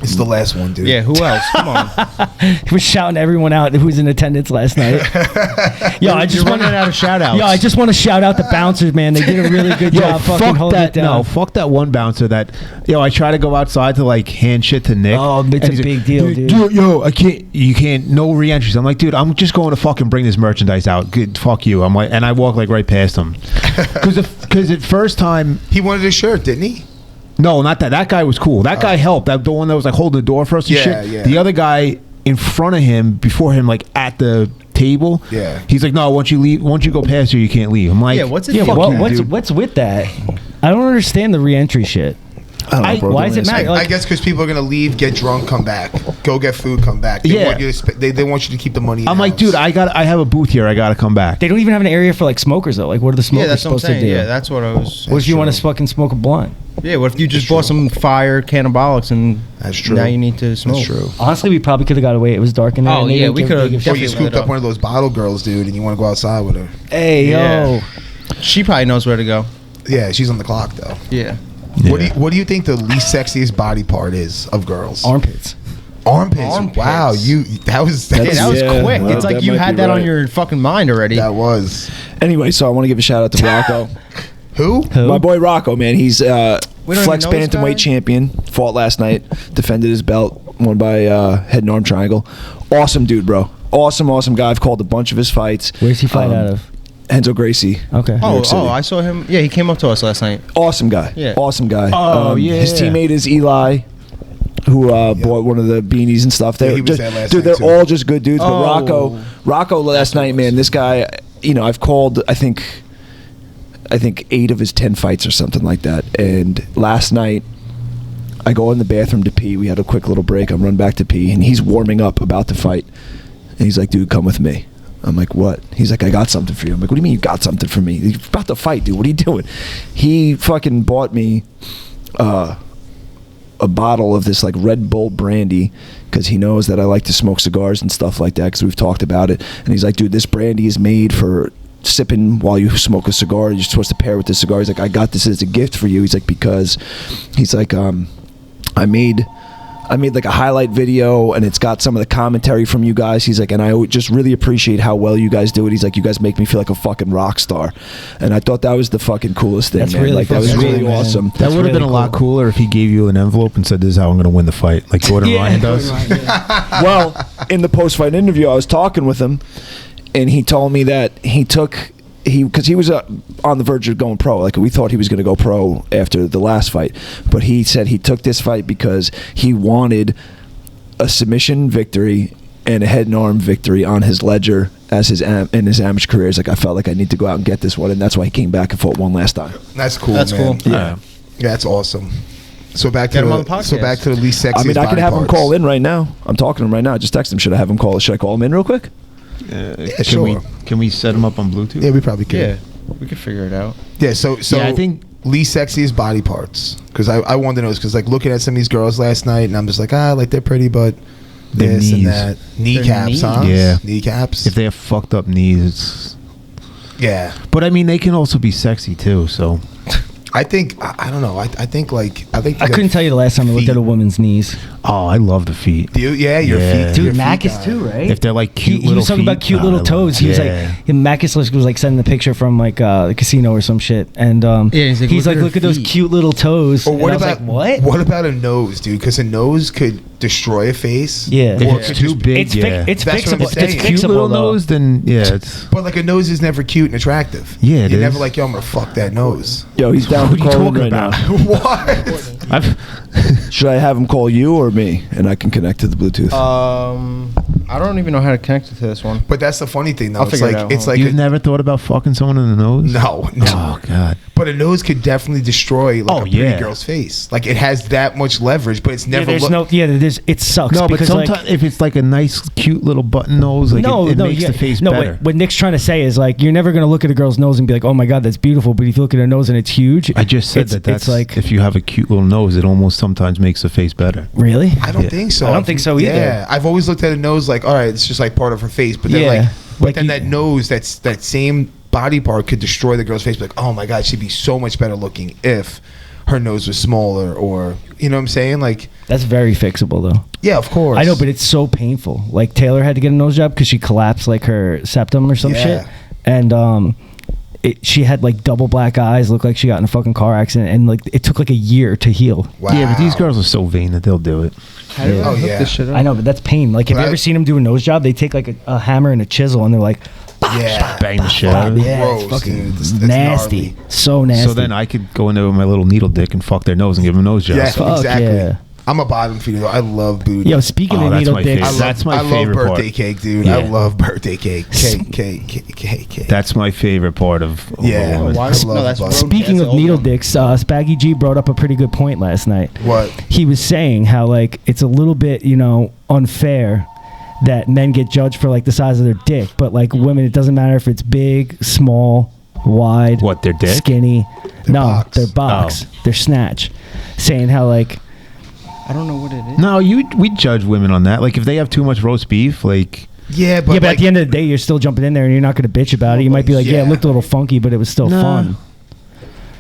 S3: It's the last one, dude.
S6: Yeah, who else? Come on.
S2: He was shouting everyone out who was in attendance last night. Yo, I just
S6: You're
S2: want
S6: running out of shout outs.
S2: Yo, I just want to shout out the bouncers, man. They did a really good
S5: Yo,
S2: job fucking
S5: fuck
S2: holding
S5: that!
S2: it down.
S5: No, fuck that one bouncer. That I try to go outside to like hand shit to Nick.
S2: Oh, it's
S5: and
S2: a
S5: he's
S2: big deal, dude.
S5: Yo, I can't. You can't. No re-entries. I'm like, dude, I'm just going to fucking bring this merchandise out. Good, fuck you. I'm like, and I walk like right past him because at first time.
S3: He wanted a shirt, didn't he?
S5: No, not that. That guy was cool. That guy helped. That the one that was like holding the door for us and
S3: Yeah,
S5: shit.
S3: yeah.
S5: The other guy in front of him, before him, like at the table.
S3: Yeah.
S5: He's like, no, once you go past here, you can't leave. I'm like,
S6: Yeah, what's it?
S2: Yeah,
S6: fuck
S2: what,
S6: you,
S2: what's
S6: dude.
S2: what's with that? I don't understand the re-entry shit.
S7: I don't know, bro.
S2: Why
S7: Don't
S2: is it
S7: ask
S2: matter?
S7: me.
S2: Like-
S3: I guess because people are gonna leave, get drunk, come back, go get food, come back. They
S5: Yeah.
S3: want you to they want you to keep the money.
S5: I'm like, dude, I have a booth here. I gotta come back.
S2: They don't even have an area for like smokers though. Like, what are the smokers
S6: Yeah, that's what I'm
S2: supposed to
S6: saying.
S2: do?
S6: Yeah, that's what I was.
S2: What if you want to fucking smoke a blunt?
S6: Yeah, what if you just bought some fire cannabolics and
S3: That's true.
S6: now you need to smoke?
S3: That's true.
S2: Honestly, we probably could have got away. It was dark in there.
S6: Oh,
S2: and they
S6: yeah,
S2: didn't
S6: we
S2: give a
S6: could've
S2: big
S3: Or
S2: shit.
S3: you
S6: definitely
S3: scooped
S6: lit
S3: up
S6: up.
S3: one of those bottle girls, dude, and you want to go outside with her.
S2: Hey,
S6: Yeah.
S2: yo.
S6: She probably knows where to go.
S3: Yeah, she's on the clock though.
S6: Yeah.
S3: What do you think the least sexiest body part is of girls?
S2: Armpits.
S3: Armpits. Wow, that was
S6: Yeah, that was
S7: Yeah,
S6: quick.
S7: well,
S6: It's like
S7: that
S6: you
S7: might
S6: had
S7: be
S6: that on
S7: right.
S6: your fucking mind already.
S3: that was
S7: Anyway, so I want to give a shout out to Rocco.
S3: who?
S2: Who?
S7: My boy Rocco, man. He's
S6: We don't
S7: flex
S6: even know this
S7: bantamweight
S6: guy?
S7: champion. Fought last night. Defended his belt. Won by head and arm triangle. Awesome dude, bro. Awesome guy. I've called a bunch of his fights.
S2: Where's he fight out of?
S7: Enzo Gracie.
S2: Okay.
S7: New York City.
S6: I saw him. Yeah, he came up to us last night.
S7: Awesome guy.
S6: Yeah.
S7: Awesome guy.
S5: Oh, yeah.
S7: His teammate is Eli, who bought one of the beanies and stuff.
S3: Yeah, he was there last
S7: Dude,
S3: night,
S7: they're
S3: too.
S7: all just good dudes. But
S6: Oh.
S7: Rocco last night, man, this guy, I've called, I think 8 of his 10 fights or something like that. And last night, I go in the bathroom to pee. We had a quick little break. I'm run back to pee, and he's warming up about to fight. And he's like, dude, come with me. I'm like, what? He's like, I got something for you. I'm like, what do you mean you got something for me? You're about to fight, dude. What are you doing? He fucking bought me a bottle of this like Red Bull brandy because he knows that I like to smoke cigars and stuff like that because we've talked about it. And he's like, dude, this brandy is made for sipping while you smoke a cigar. You're supposed to pair with the cigar. He's like, I got this as a gift for you. He's like, because he's like, I made like a highlight video and it's got some of the commentary from you guys. He's like, and I just really appreciate how well you guys do it. He's like, you guys make me feel like a fucking rock star. And I thought that was the fucking coolest thing,
S2: That's
S7: man.
S2: really
S7: Like, that was
S2: fucking
S7: really
S2: cool, man.
S7: awesome.
S5: That would have been a lot cooler if he gave you an envelope and said, "This is how I'm going to win the fight," like Gordon Ryan does.
S7: Well, in the post-fight interview, I was talking with him, and he told me that because he was on the verge of going pro. Like, we thought he was going to go pro after the last fight, but he said he took this fight because he wanted a submission victory and a head and arm victory on his ledger as in his amateur career. He's like, I felt like I need to go out and get this one, and that's why he came back and fought one last time.
S3: That's cool.
S6: That's
S3: man.
S6: cool.
S3: Yeah, that's awesome. So back
S6: Get
S3: to
S6: him on the podcast.
S3: the least sexiest.
S7: I mean, I can
S3: body
S7: have him
S3: parts.
S7: call in right now. I'm talking to him right now. I just text him. Should I have him call? Should I call him in real quick?
S3: Sure.
S5: Can we set him up on Bluetooth?
S3: Yeah, we probably could.
S6: Yeah, we could figure it out.
S3: Yeah, so
S5: Yeah, I think-
S3: least sexiest body parts, because I wanted to know, because like looking at some of these girls last night, and I'm just like, like they're pretty, but
S5: Their
S3: this and
S5: knees.
S3: that, kneecaps, huh?
S5: Yeah.
S3: Kneecaps.
S5: If they have fucked up knees,
S3: Yeah,
S5: but I mean, they can also be sexy too. So
S3: I think I don't know. I think
S2: I couldn't tell you the last time I looked at a woman's knees.
S5: oh, I love the feet.
S3: Your
S5: Yeah.
S3: feet,
S2: Dude,
S3: your feet
S2: Mac is
S3: guy.
S2: too, right?
S5: If they're like cute
S2: he
S5: little
S2: was talking
S5: feet,
S2: about cute
S5: I
S2: little
S5: love-
S2: toes. He was
S5: yeah.
S2: like, Macus was like sending the picture from like the casino or some shit, and
S6: he's like,
S2: he's
S6: "Look
S2: like,
S6: at her
S2: look at those
S6: feet."
S2: cute little toes.
S3: Or
S2: And
S3: what
S2: I was
S3: about
S2: like, what?
S3: What about a nose, dude? Because a nose could destroy a face.
S2: Yeah.
S5: If
S3: Or
S5: it's
S3: it could
S5: too
S3: just-
S5: big,
S2: It's
S5: yeah.
S2: it's
S3: That's what I'm
S2: fixable. It's
S3: saying.
S5: Cute
S2: fixable
S5: little
S2: though.
S5: nose, then yeah, it's.
S3: But like a nose is never cute and attractive.
S5: Yeah, it
S3: You're
S5: is.
S3: never like, yo, I'm gonna fuck that nose.
S7: Yo, he's down
S5: What
S7: to
S5: are you
S7: call in
S5: talking
S7: right
S5: about?
S7: now.
S3: What?
S7: Should I have him call you or me, and I can connect to the Bluetooth?
S6: I don't even know how to connect it to this one.
S3: But that's the funny thing, though.
S6: I'll figure it out.
S3: It's like
S8: You've never thought about fucking someone in the nose?
S3: no.
S8: Oh God.
S3: But a nose could definitely destroy like
S8: Oh,
S3: a pretty
S8: yeah.
S3: girl's face. Like it has that much leverage, but it's
S2: Yeah,
S3: never.
S2: there's it sucks.
S8: No, but
S2: because,
S8: sometimes
S2: like,
S8: if it's like a nice, cute little button nose, like it makes the face better.
S2: What Nick's trying to say is like you're never gonna look at a girl's nose and be like, oh my god, that's beautiful. But if you look at her nose and it's huge,
S8: I just said that's
S2: it's like
S8: if you have a cute little nose, it almost sometimes makes the face better.
S2: really.
S3: I don't think so.
S2: I don't think so either.
S3: Yeah, I've always looked at a nose like, all right, it's just like part of her face, but then
S2: Yeah. Like
S3: then
S2: you-
S3: that nose, that same body part could destroy the girl's face. Like, oh my god, she'd be so much better looking if her nose was smaller, or you know what I'm saying? Like,
S2: That's very fixable though.
S3: yeah, of course.
S2: I know, but it's so painful. Like Taylor had to get a nose job because she collapsed like her septum or some
S3: Yeah.
S2: shit, and she had like double black eyes, looked like she got in a fucking car accident, and like it took like a year to heal.
S3: Wow.
S8: Yeah, but these girls are so vain that they'll do it.
S6: How do I
S3: Oh,
S6: hook
S3: yeah.
S6: this shit up?
S2: I know, but that's pain. Like, have
S3: But
S2: you ever seen them do a nose job? They take like a hammer and a chisel, and they're like,
S3: Yeah,
S8: Bang the shit
S2: "Fuck,
S8: out of it.
S2: yeah,
S3: Gross,
S2: it's fucking
S3: dude. That's
S2: nasty,
S3: gnarly.
S2: so nasty."
S8: So then I could go into my little needle dick and fuck their nose and give them a nose job.
S3: yeah,
S2: Fuck
S3: exactly.
S2: yeah.
S3: I'm a bottom feeder though. I love booty.
S2: Yo, speaking
S8: Oh,
S2: of
S8: that's
S2: needle
S8: my
S2: dicks,
S8: favorite. That's my
S3: I
S8: favorite
S3: love
S8: part.
S3: birthday cake, dude.
S8: Yeah.
S3: I love birthday cake. Cake.
S8: That's my favorite part of
S3: Yeah.
S8: a woman.
S6: Why?
S3: I love
S6: No, that's
S3: butt.
S6: road
S2: speaking
S6: chance,
S2: of
S6: old
S2: needle
S6: one.
S2: dicks, Spaggy G brought up a pretty good point last night.
S3: What?
S2: He was saying how like it's a little bit, unfair that men get judged for like the size of their dick, but like women, it doesn't matter if it's big, small, wide,
S8: What, their dick?
S2: skinny. No,
S3: box.
S2: their box, their snatch. Saying how like
S6: I don't know what it is.
S8: No, we judge women on that. Like if they have too much roast beef, like
S3: Yeah, but
S2: yeah, but
S3: like,
S2: at the end of the day, you're still jumping in there and you're not going to bitch about it. You might be like, yeah, it
S3: Yeah.
S2: looked a little funky, but it was still
S8: Nah.
S2: fun.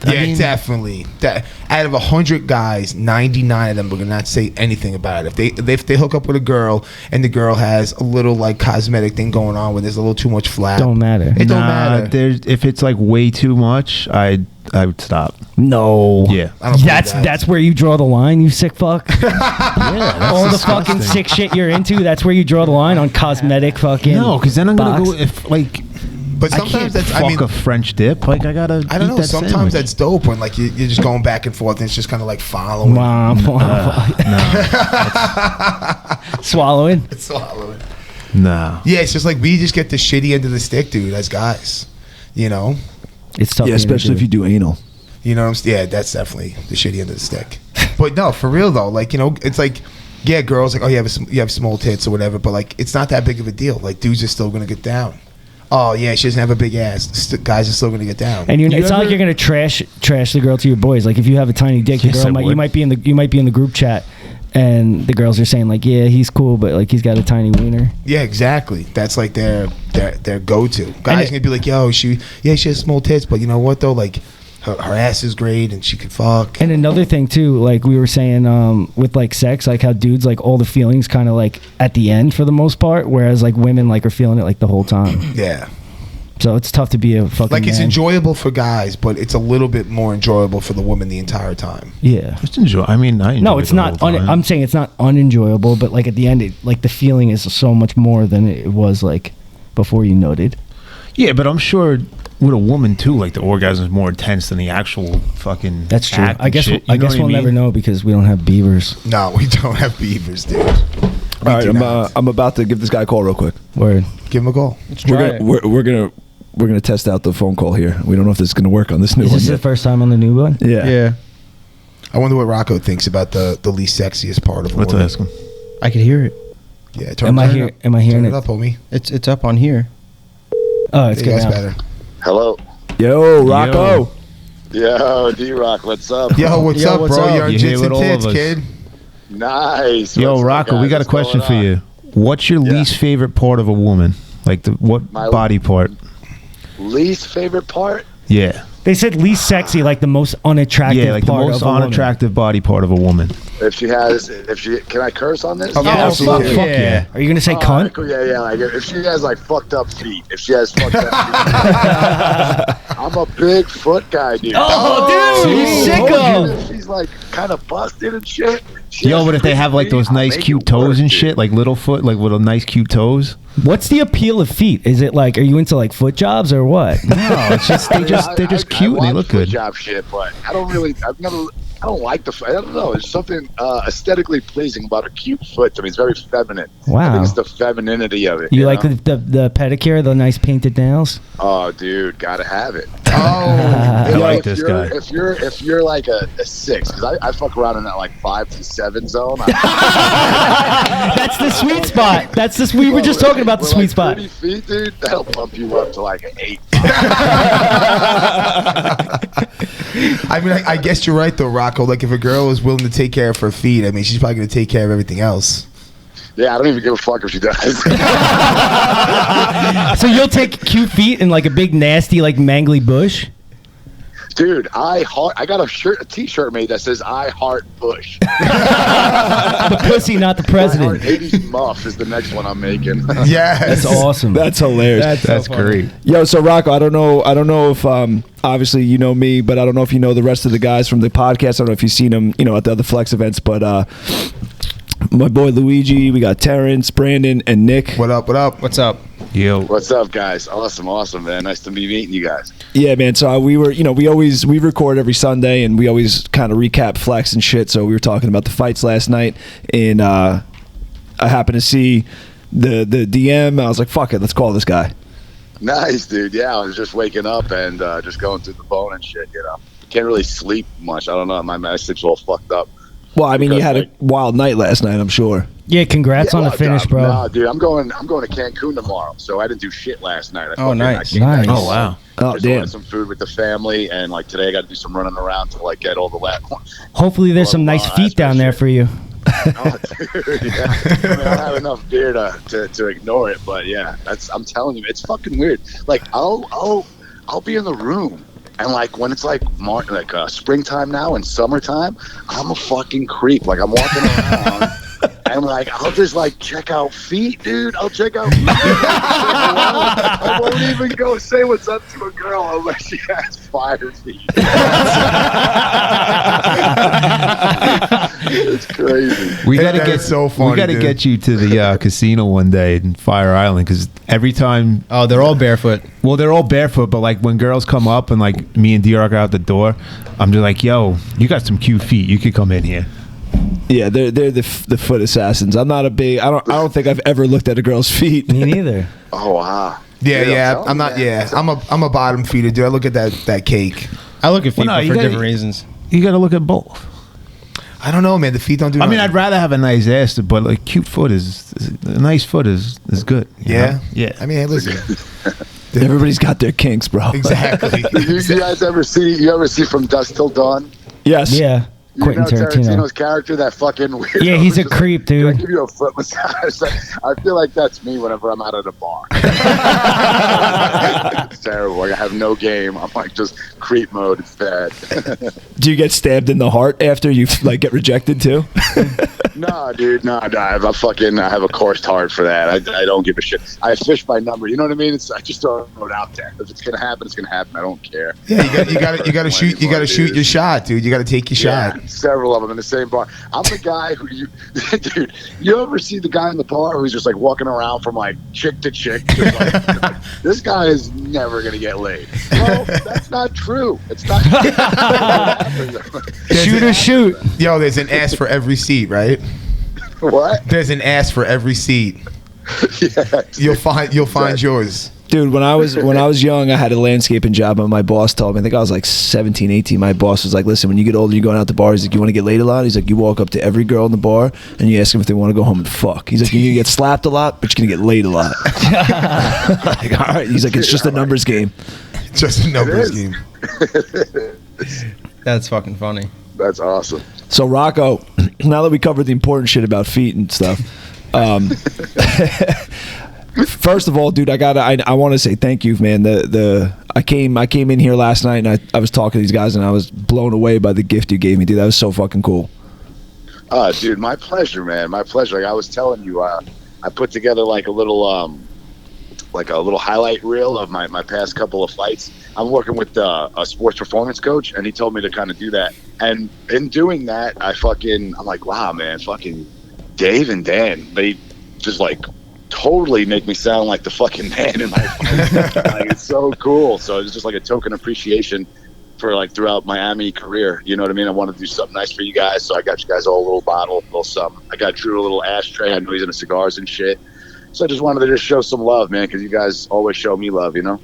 S3: yeah, definitely. That out of 100 guys, 99 of them are gonna not say anything about it. If they hook up with a girl and the girl has a little like cosmetic thing going on where there's a little too much flap,
S2: Don't matter.
S3: It don't matter.
S8: If it's like way too much, I would stop.
S2: No.
S8: Yeah.
S3: I don't believe
S2: That's
S3: that.
S2: that's where you draw the line, you sick fuck.
S8: Yeah, that's
S2: All the
S8: disgusting.
S2: fucking sick shit you're into, that's where you draw the line on cosmetic fucking.
S8: No, because then I'm gonna
S2: box.
S8: go if like
S3: But
S8: I
S3: sometimes
S8: can't
S3: that's.
S8: fuck
S3: I mean,
S8: a French dip. Like I gotta.
S3: I don't
S8: eat
S3: know.
S8: that
S3: Sometimes
S8: sandwich.
S3: that's dope when like you're just going back and forth and it's just kind of like following,
S2: Swallowing.
S3: swallowing.
S8: No.
S3: Yeah, it's just like we just get the shitty end of the stick, dude. As guys,
S2: It's tough.
S7: Yeah, especially if you do anal.
S3: You know what I'm saying? Yeah, that's definitely the shitty end of the stick. But no, for real though, like, it's like, yeah, girls like, oh, you have small tits or whatever, but like, it's not that big of a deal. Like, dudes are still gonna get down. Oh yeah, she doesn't have a big ass. Guys are still gonna get down.
S2: And
S8: You
S2: it's not like
S8: ever-
S2: you're gonna trash the girl to your boys. Like if you have a tiny dick,
S8: Yes,
S2: the girl
S8: I
S2: you
S8: would.
S2: might be in the group chat, and the girls are saying like, yeah, he's cool, but like he's got a tiny wiener.
S3: Yeah, exactly. That's like their go-to. Guys
S2: it-
S3: gonna be like, yo, she has small tits, but you know what though? Like, her ass is great and she could fuck.
S2: And another thing too, like we were saying with like sex, like how dudes like all the feelings kind of like at the end for the most part, whereas like women like are feeling it like the whole time.
S3: Yeah.
S2: So it's tough to be a fucking
S3: Like, it's
S2: man.
S3: enjoyable for guys, but it's a little bit more enjoyable for the woman the entire time.
S2: Yeah.
S8: Just enjoy. I mean, I enjoy
S2: No, it's
S8: the
S2: not.
S8: whole time.
S2: I'm saying it's not unenjoyable, but like at the end, like the feeling is so much more than it was like before you noted.
S8: Yeah, but I'm sure with a woman too, like the orgasm is more intense than the actual fucking.
S2: That's true.
S8: act
S2: I
S8: and
S2: guess
S8: shit.
S2: I
S8: You know
S2: guess
S8: what
S2: we'll never
S8: mean?
S2: know because we don't have beavers.
S3: No, we don't have beavers, dude.
S7: All right, I'm about to give this guy a call real quick.
S2: Word.
S3: Give him a call.
S6: Let's try it.
S7: We're gonna test out the phone call here. We don't know if this is gonna work on this new
S2: Is
S7: one
S2: this the
S7: yet.
S2: first time on the new one?
S7: Yeah.
S6: Yeah,
S3: I wonder what Rocco thinks about the least sexiest part of a
S8: Let's
S3: woman.
S8: ask him.
S6: I could hear it.
S3: Yeah,
S2: Am I hearing
S3: turn
S2: it?
S3: it up, homie.
S6: It's up on here.
S2: Oh, it's
S3: There you
S2: good
S3: go,
S2: now.
S3: that's better.
S9: Hello.
S7: Yo, Rocco.
S9: Yo, D-Rock, what's up?
S3: Yo, what's
S6: Yo,
S3: up,
S6: what's
S3: bro?
S6: up?
S3: You're on
S8: You here
S3: Jits
S8: with
S3: and
S8: all of
S3: Tits,
S8: us.
S3: kid.
S9: Nice.
S8: Yo,
S9: What's up,
S8: Rocco,
S9: guys?
S8: we got a
S9: What's
S8: question
S9: going
S8: for
S9: on?
S8: you. What's your
S9: Yeah.
S8: least favorite part of a woman? Like what
S9: My-
S8: body part?
S9: Least favorite part?
S8: Yeah.
S2: They said least sexy, like the most unattractive
S8: Yeah, like the
S2: part
S8: most
S2: of a woman.
S8: unattractive body part of a woman.
S9: If she, can I curse on this?
S3: Of
S2: Yeah,
S3: course,
S2: fuck
S3: yeah.
S8: Fuck yeah.
S2: Are you gonna say
S9: Oh,
S2: cunt?
S9: alright, cool. Yeah. Like if she has like fucked up feet. If she has fucked up feet. I'm a big foot guy, dude.
S2: Oh, dude, you sicko!
S9: If she's like kind of busted and shit. she
S8: Yo,
S9: has
S8: but if they
S9: big
S8: have like
S9: feet,
S8: those
S9: I'll
S8: nice
S9: make
S8: cute
S9: it
S8: toes
S9: work,
S8: and
S9: dude.
S8: shit, like little foot, like little nice cute toes.
S2: What's the appeal of feet? Is it like, are you into like foot jobs or what?
S8: No, it's just they're just
S9: I
S8: cute and they
S9: watch
S8: look
S9: foot
S8: good.
S9: job shit, but I don't really. I've never. I don't like I don't know. There's something aesthetically pleasing about a cute foot to me. It's very feminine. I
S2: Wow.
S9: think it's the femininity of it.
S2: You like
S9: know?
S2: the pedicure, the nice painted nails?
S9: Oh, dude, gotta have it.
S3: Oh,
S8: I like this guy.
S9: If you're like a 6, because I fuck around in that like 5 to 7 zone.
S2: That's the sweet spot. We were just talking about the sweet spot.
S9: 30 feet, dude, that'll bump you up to like an 8.
S3: I mean, I guess you're right though, Rocco. Like, if a girl is willing to take care of her feet, I mean, she's probably gonna take care of everything else.
S9: Yeah, I don't even give a fuck if she does.
S2: So you'll take cute feet and like a big nasty like mangly bush?
S9: Dude, I got a t-shirt made that says "I heart Bush."
S2: The pussy, not the
S9: I
S2: president.
S9: heart 80s muff is the next one I'm making.
S3: Yes.
S2: That's awesome.
S7: That's hilarious.
S8: That's great.
S7: Yo, so Rocco, I don't know if obviously you know me, but I don't know if you know the rest of the guys from the podcast. I don't know if you've seen them, at the other Flex events, but my boy Luigi, we got Terrence, Brandon, and Nick.
S3: What up? What up?
S6: What's up?
S8: Yo.
S9: What's up, guys? Awesome, man. Nice to be meeting you guys.
S7: Yeah, man. So we were, we record every Sunday, and we always kind of recap Flex and shit. So we were talking about the fights last night, and I happened to see the DM. I was like, fuck it, let's call this guy.
S9: Nice, dude. Yeah, I was just waking up and just going through the phone and shit. Can't really sleep much. I don't know. My message all fucked up.
S7: Well, I mean, you
S9: Because,
S7: had a wild night last night, I'm sure.
S2: Yeah, congrats on the finish, bro.
S9: Nah, dude, I'm going to Cancun tomorrow, so I didn't do shit last night.
S6: Nice.
S2: Nice.
S8: Oh, wow.
S7: Oh,
S9: Just
S7: damn.
S9: wanted some food with the family, and like today I got to do some running around to like get all the last.
S2: Hopefully there's some nice feet down there for you.
S9: Oh, dude, yeah. I mean, I don't have enough beer to ignore it, but yeah, I'm telling you, it's fucking weird. Like I'll be in the room, and like when it's like springtime now and summertime, I'm a fucking creep. Like I'm walking around. And like I'll just like check out feet, dude. I'll check out feet. I won't even go say what's up to a girl unless she has fire feet. It's crazy.
S8: We gotta
S3: That
S8: get
S3: is so funny,
S8: We gotta
S3: dude.
S8: get you to the casino one day in Fire Island, because every time,
S6: Oh, they're all barefoot.
S8: well, they're all barefoot, but like when girls come up and like me and Dior are out the door, I'm just like, yo, you got some cute feet. You could come in here.
S7: Yeah, they're the foot assassins. I'm not a big. I don't think I've ever looked at a girl's feet.
S2: Me neither.
S9: Oh wow.
S3: Yeah.
S9: I'm
S3: I'm
S9: telling you,
S3: not.
S9: man.
S3: Yeah, I'm a bottom feeder, dude. I look at that cake.
S6: I look at feet
S8: Well, no,
S6: but
S8: you
S6: for
S8: gotta-
S6: different reasons.
S8: You gotta look at both.
S3: I don't know, man. The feet don't do.
S8: I mean,
S3: nothing.
S8: I'd rather have a nice ass, but like cute foot is a nice foot is good. you
S3: Yeah.
S8: know? Yeah.
S3: I mean, hey, listen.
S7: Everybody's got their kinks, bro.
S3: Exactly.
S9: You guys ever see From Dusk Till Dawn?
S7: Yes.
S2: Yeah,
S9: You
S2: Quentin
S9: know
S2: Tarantino.
S9: Tarantino's character, that fucking weirdo.
S2: Yeah, he's a
S9: Just like,
S2: creep,
S9: "Can I
S2: dude."
S9: give you a foot massage? I feel like that's me whenever I'm out at a bar. It's terrible. Like I have no game. I'm like just creep mode. It's bad.
S7: Do you get stabbed in the heart after you like get rejected too?
S9: No, dude. No. I have a coursed heart for that. I don't give a shit. I fish by number. You know what I mean? I just throw it out there. If it's gonna happen, it's gonna happen. I don't care.
S3: Yeah, you got to shoot. You got to shoot your shot, dude. You got to take your shot.
S9: Yeah, several of them in the same bar. I'm the guy who dude, you ever see the guy in the bar who's just like walking around from like chick to chick? Just like, this guy is never going to get laid. Well, that's not true. It's not
S2: Shoot or shoot.
S3: Yo, there's an ass for every seat, right?
S9: What?
S3: There's an ass for every seat.
S9: Yeah,
S3: You'll find yours.
S7: Dude, when I was young, I had a landscaping job, and my boss told me, I think I was like 17, 18. My boss was like, listen, when you get older, you're going out to bars. He's like, you want to get laid a lot? He's like, you walk up to every girl in the bar, and you ask them if they want to go home and fuck. He's like, you're going to get slapped a lot, but you're going to get laid a lot. Like, all right. He's like, it's just a numbers game.
S3: Just a numbers
S9: is.
S3: game.
S6: That's fucking funny.
S9: that's awesome.
S7: So, Rocco, now that we covered the important shit about feet and stuff, first of all, dude, I want to say thank you, man. I came in here last night, and I was talking to these guys, and I was blown away by the gift you gave me, dude. That was so fucking cool.
S9: Dude, my pleasure, man. My pleasure. Like I was telling you, I put together like a little highlight reel of my past couple of fights. I'm working with a sports performance coach, and he told me to kind of do that. And in doing that, I'm like, wow, man, fucking Dave and Dan, they just like totally make me sound like the fucking man in my fight. Like, it's so cool. So it's just like a token appreciation for like throughout Miami career. You know what I mean? I want to do something nice for you guys, so I got you guys all a little bottle, a little something. I got Drew a little ashtray. I know he's into cigars and shit. So I just wanted to just show some love, man, because you guys always show me love, you know?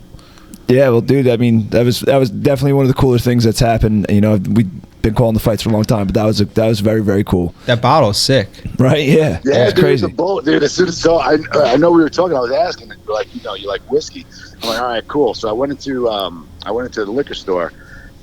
S7: Yeah, well, dude, I mean, that was definitely one of the cooler things that's happened. You know, we've been calling the fights for a long time, but that was very, very cool.
S6: That bottle is sick.
S7: Right? Yeah.
S9: Yeah,
S7: it's
S9: dude,
S7: crazy.
S9: the bowl, dude. As soon as I know we were talking, I was asking, and you're like, you know, you like whiskey. I'm like, all right, cool. So I went into the liquor store,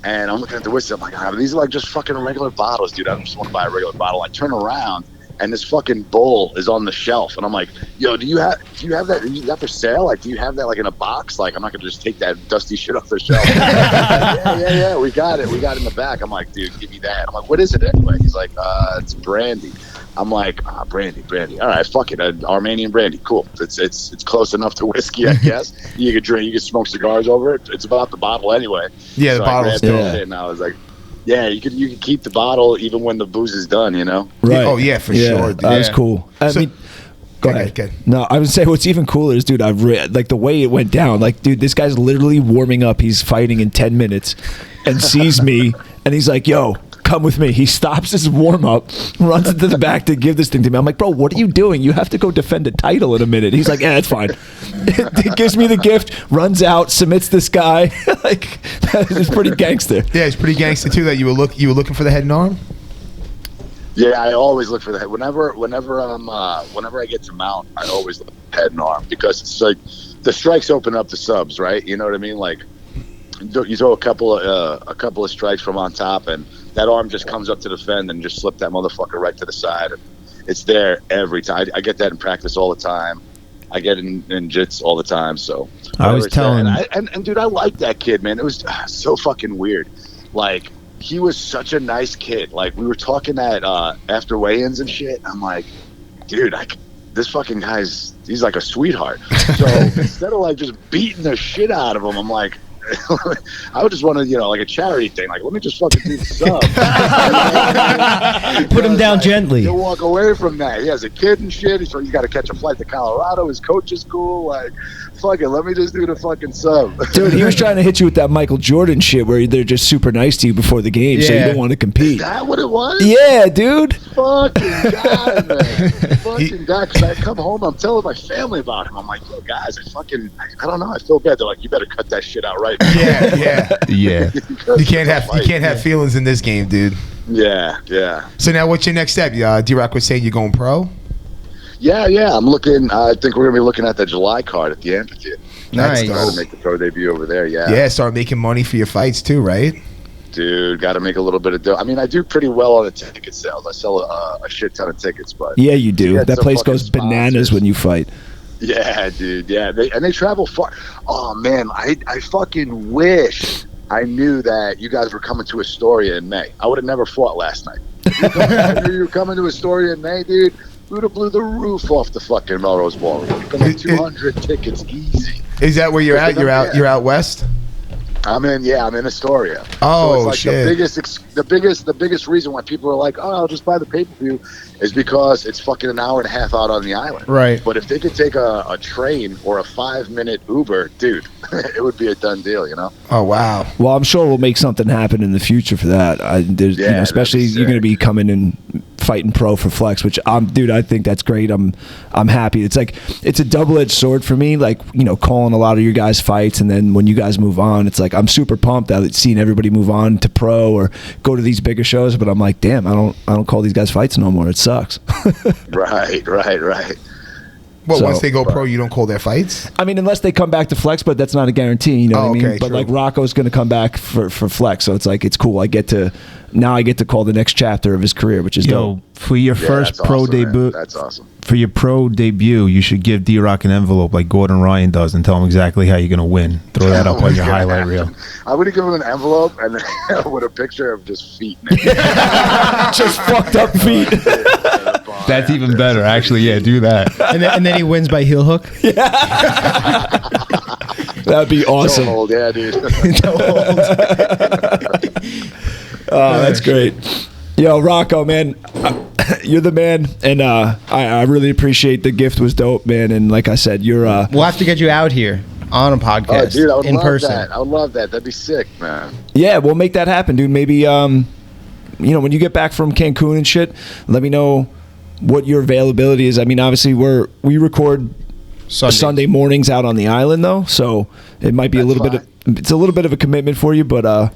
S9: and I'm looking at the whiskey. I'm like, these are like just fucking regular bottles, dude. I don't just want to buy a regular bottle. I turn around, and this fucking bowl is on the shelf, and I'm like, yo, do you have that? Is that for sale? Like, do you have that like in a box? Like, I'm not gonna just take that dusty shit off the shelf. yeah, we got it in the back. I'm like, dude, give me that. I'm like, what is it anyway? He's like, it's brandy. I'm like, brandy. All right, fuck it, Armenian brandy, cool. It's close enough to whiskey, I guess. You could drink, you could smoke cigars over it. It's about the bottle anyway.
S3: Yeah,
S9: so
S3: the bottle's
S9: shit, and I was like, yeah, you could keep the bottle even when the booze is done, you know?
S7: Right.
S3: Oh, yeah, for sure. Dude.
S7: That was cool. I mean, go ahead. No, I would say what's even cooler is, dude, I've read, like, the way it went down. Like, dude, this guy's literally warming up. He's fighting in 10 minutes and sees me, and he's like, yo, come with me. He stops his warm-up, runs into the back to give this thing to me. I'm like, bro, what are you doing? You have to go defend a title in a minute. He's like, yeah, it's fine. He gives me the gift, runs out, submits this guy. Like, that is pretty gangster.
S3: Yeah, it's pretty gangster, too, that you were looking for the head and arm?
S9: Yeah, I always look for the head. Whenever I get to mount, I always look for the head and arm, because it's like the strikes open up the subs, right? You know what I mean? Like, you throw a couple of strikes from on top, and that arm just comes up to defend and just slip that motherfucker right to the side. And it's there every time. I get that in practice all the time. I get it in jits all the time. So
S5: I was telling,
S9: and dude, I like that kid, man. It was so fucking weird. Like, he was such a nice kid. Like, we were talking at after weigh-ins and shit. I'm like, dude, this fucking he's like a sweetheart. So instead of like just beating the shit out of him, I'm like, I would just want to, like a charity thing. Like, let me just fucking do the sub.
S2: Put him down gently.
S9: He'll walk away from that. He has a kid and shit. He's got to catch a flight to Colorado. His coach is cool. Like, fuck it. Let me just do the fucking sub.
S7: Dude, he was trying to hit you with that Michael Jordan shit where they're just super nice to you before the game, so you don't want to compete.
S9: Is that what it was?
S7: Yeah, dude.
S9: Fucking God, man. Fucking God. Because I come home, I'm telling my family about him. I'm like, yo, guys, I don't know. I feel bad. They're like, you better cut that shit out right now.
S3: Yeah. You can't have
S9: fight,
S3: feelings in this game, dude.
S9: Yeah.
S3: So now, what's your next step? D-Rock was saying you're going pro?
S9: Yeah. I'm looking. I think we're gonna be looking at the July card at the amphitheater.
S6: Nice.
S9: Got to make the pro debut over there.
S3: Yeah, start making money for your fights too, right?
S9: Dude, got to make a little bit of dough. I mean, I do pretty well on the ticket sales. I sell a shit ton of tickets, but
S7: yeah, you do. That place goes bananas when you fight.
S9: Yeah, dude. Yeah, they travel far. Oh man, I fucking wish I knew that you guys were coming to Astoria in May. I would have never fought last night. I knew you were coming to Astoria in May, dude. We would have blew the roof off the fucking Melrose Ballroom. You got 200 tickets easy.
S3: Is that where you're at? You're out west?
S9: I'm in Astoria.
S3: Oh,
S9: so it's like
S3: shit.
S9: The biggest reason why people are like, oh, I'll just buy the pay-per-view is because it's fucking an hour and a half out on the island.
S3: Right.
S9: But if they could take a train or a 5-minute Uber, dude, it would be a done deal, you know?
S3: Oh, wow.
S7: Well, I'm sure we'll make something happen in the future for that. Especially you're going to be coming and fighting pro for Flex, which dude, I think that's great. I'm happy. It's like, it's a double-edged sword for me, like, calling a lot of your guys' fights, and then when you guys move on, it's like I'm super pumped that seeing everybody move on to pro or go to these bigger shows, but I'm like, damn, I don't call these guys fights no more. It sucks.
S9: Right.
S3: Well, once they go pro, you don't call their fights?
S7: I mean, unless they come back to Flex, but that's not a guarantee, you know what I mean?
S3: Okay,
S7: but
S3: true.
S7: like Rocco's going to come back for Flex, so it's like, it's cool. I get to call the next chapter of his career, which is dope.
S5: For your first pro
S9: awesome,
S5: debut,
S9: man. That's awesome.
S5: For your pro debut, you should give D-Rock an envelope like Gordon Ryan does and tell him exactly how you're going to win. Throw that up on your highlight reel.
S9: I would have given him an envelope and with a picture of just feet.
S7: Just fucked up feet.
S5: That's even better, actually. Yeah, do that.
S4: and then he wins by heel hook.
S7: That'd be awesome.
S9: Don't hold, yeah, dude.
S7: Oh, that's great. Yo, Rocco, man, you're the man, and I really appreciate the gift. Was dope, man. And like I said, you're
S6: We'll have to get you out here. on a podcast.
S9: Oh, dude, I would
S6: in
S9: love
S6: person.
S9: that. I would love that. That'd be sick, man.
S7: Yeah, we'll make that happen, dude. Maybe when you get back from Cancun and shit, let me know what your availability is. I mean, obviously we record Sunday mornings out on the island though, so it might be a little bit of a commitment for you, but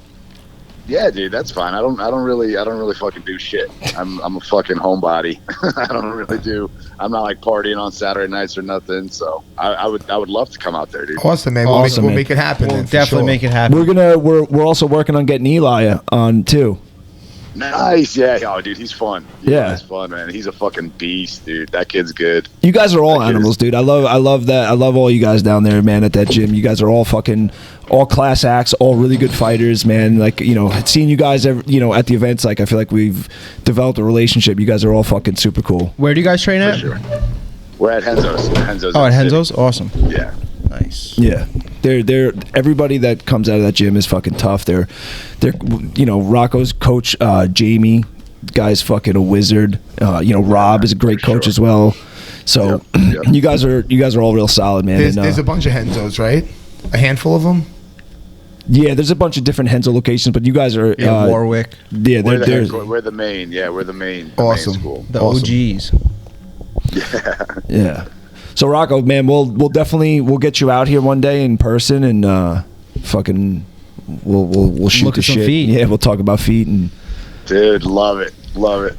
S9: yeah, dude, that's fine. I don't really fucking do shit. I'm a fucking homebody. I'm not like partying on Saturday nights or nothing. So I would love to come out there, dude.
S3: Awesome, man.
S7: Awesome,
S3: We'll
S7: man.
S3: make it happen.
S6: We'll
S3: then, for
S6: definitely
S3: sure.
S6: make it happen.
S7: we're also working on getting Eli on too.
S9: Nice, yeah. Oh, dude, he's fun.
S7: Yeah.
S9: He's fun, man. He's a fucking beast, dude. That kid's good.
S7: You guys are all
S9: That kid
S7: animals,
S9: is-
S7: dude. I love that. I love all you guys down there, man, at that gym. You guys are all class acts, all really good fighters, man. Like, seeing you guys at the events, like I feel like we've developed a relationship. You guys are all fucking super cool.
S6: Where do you guys train
S9: For
S6: at?
S9: sure. We're at Henzo's.
S6: Oh, at Henzo's? Awesome.
S9: Yeah.
S6: Nice.
S7: Yeah, they're everybody that comes out of that gym is fucking tough. They're Rocco's coach, Jamie, guy's fucking a wizard. Rob is a great coach as well. So
S9: Yep.
S7: you guys are all real solid, man.
S3: There's a bunch of Henzos, right? A handful of them.
S7: Yeah, there's a bunch of different Henzo locations, but you guys are
S6: Warwick.
S7: Yeah,
S9: We're
S7: they're
S9: the main. Yeah, we're the main.
S3: Awesome.
S9: Main school.
S6: The
S3: Awesome.
S6: OGs.
S7: yeah. So Rocco, man, we'll definitely get you out here one day in person and fucking we'll shoot
S6: Look
S7: the
S6: at some
S7: shit.
S6: feet.
S7: Yeah, we'll talk about feet and.
S9: Dude, love it.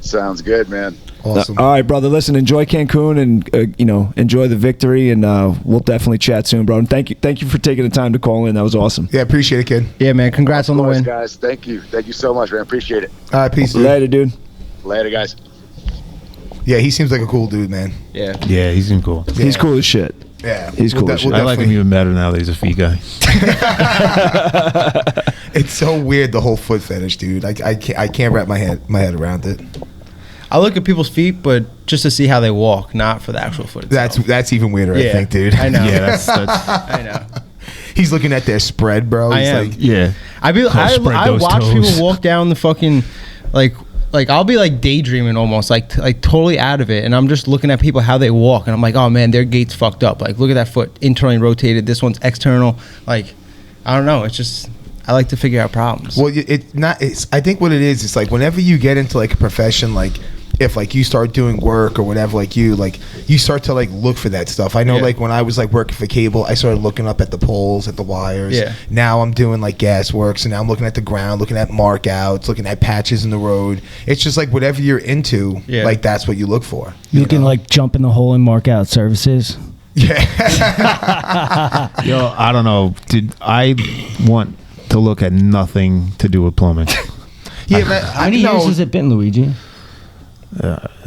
S9: Sounds good, man.
S3: Awesome.
S7: All right, brother. Listen, enjoy Cancun and enjoy the victory, and we'll definitely chat soon, bro. And thank you for taking the time to call in. That was awesome.
S3: Yeah, appreciate it, kid.
S6: Yeah, man. Congrats on the
S9: Of course,
S6: win.
S9: guys. Thank you so much, man. Appreciate it.
S3: All right, peace. Dude.
S7: Later, dude.
S9: Later, guys.
S3: Yeah, he seems like a cool dude, man.
S6: Yeah.
S5: Yeah, he's been cool.
S7: He's cool as shit.
S3: Yeah,
S7: He's cool as shit.
S5: I like him even better now that he's a feet guy.
S3: It's so weird, the whole foot fetish, dude. I can't wrap my head around it.
S6: I look at people's feet, but just to see how they walk, not for the actual foot itself.
S3: That's even weirder, I think, dude.
S6: I know.
S5: Yeah, that's
S6: I know.
S3: He's looking at their spread, bro.
S6: I
S3: He's
S6: am.
S3: like,
S5: yeah.
S6: I watch people walk down the fucking like I'll be like daydreaming almost like totally out of it, and I'm just looking at people how they walk, and I'm like, oh man, their gait's fucked up. Like, look at that foot internally rotated. This one's external. Like, I don't know. It's just I like to figure out problems.
S3: well, I think what it is, it's like whenever you get into like a profession, like if like you start doing work or whatever, like you start to like look for that stuff. I know,
S6: Yeah.
S3: like when I was like working for cable, I started looking up at the poles, at the wires.
S6: Yeah.
S3: Now I'm doing like gas work, so now I'm looking at the ground, looking at mark outs, looking at patches in the road. It's just like whatever you're into,
S6: Yeah.
S3: like that's what you look for.
S2: You can like jump in the hole and mark out services.
S3: Yeah.
S5: Yo, I don't know. I want to look at nothing to do with plumbing.
S3: Yeah, but
S2: How many years has it been, Luigi?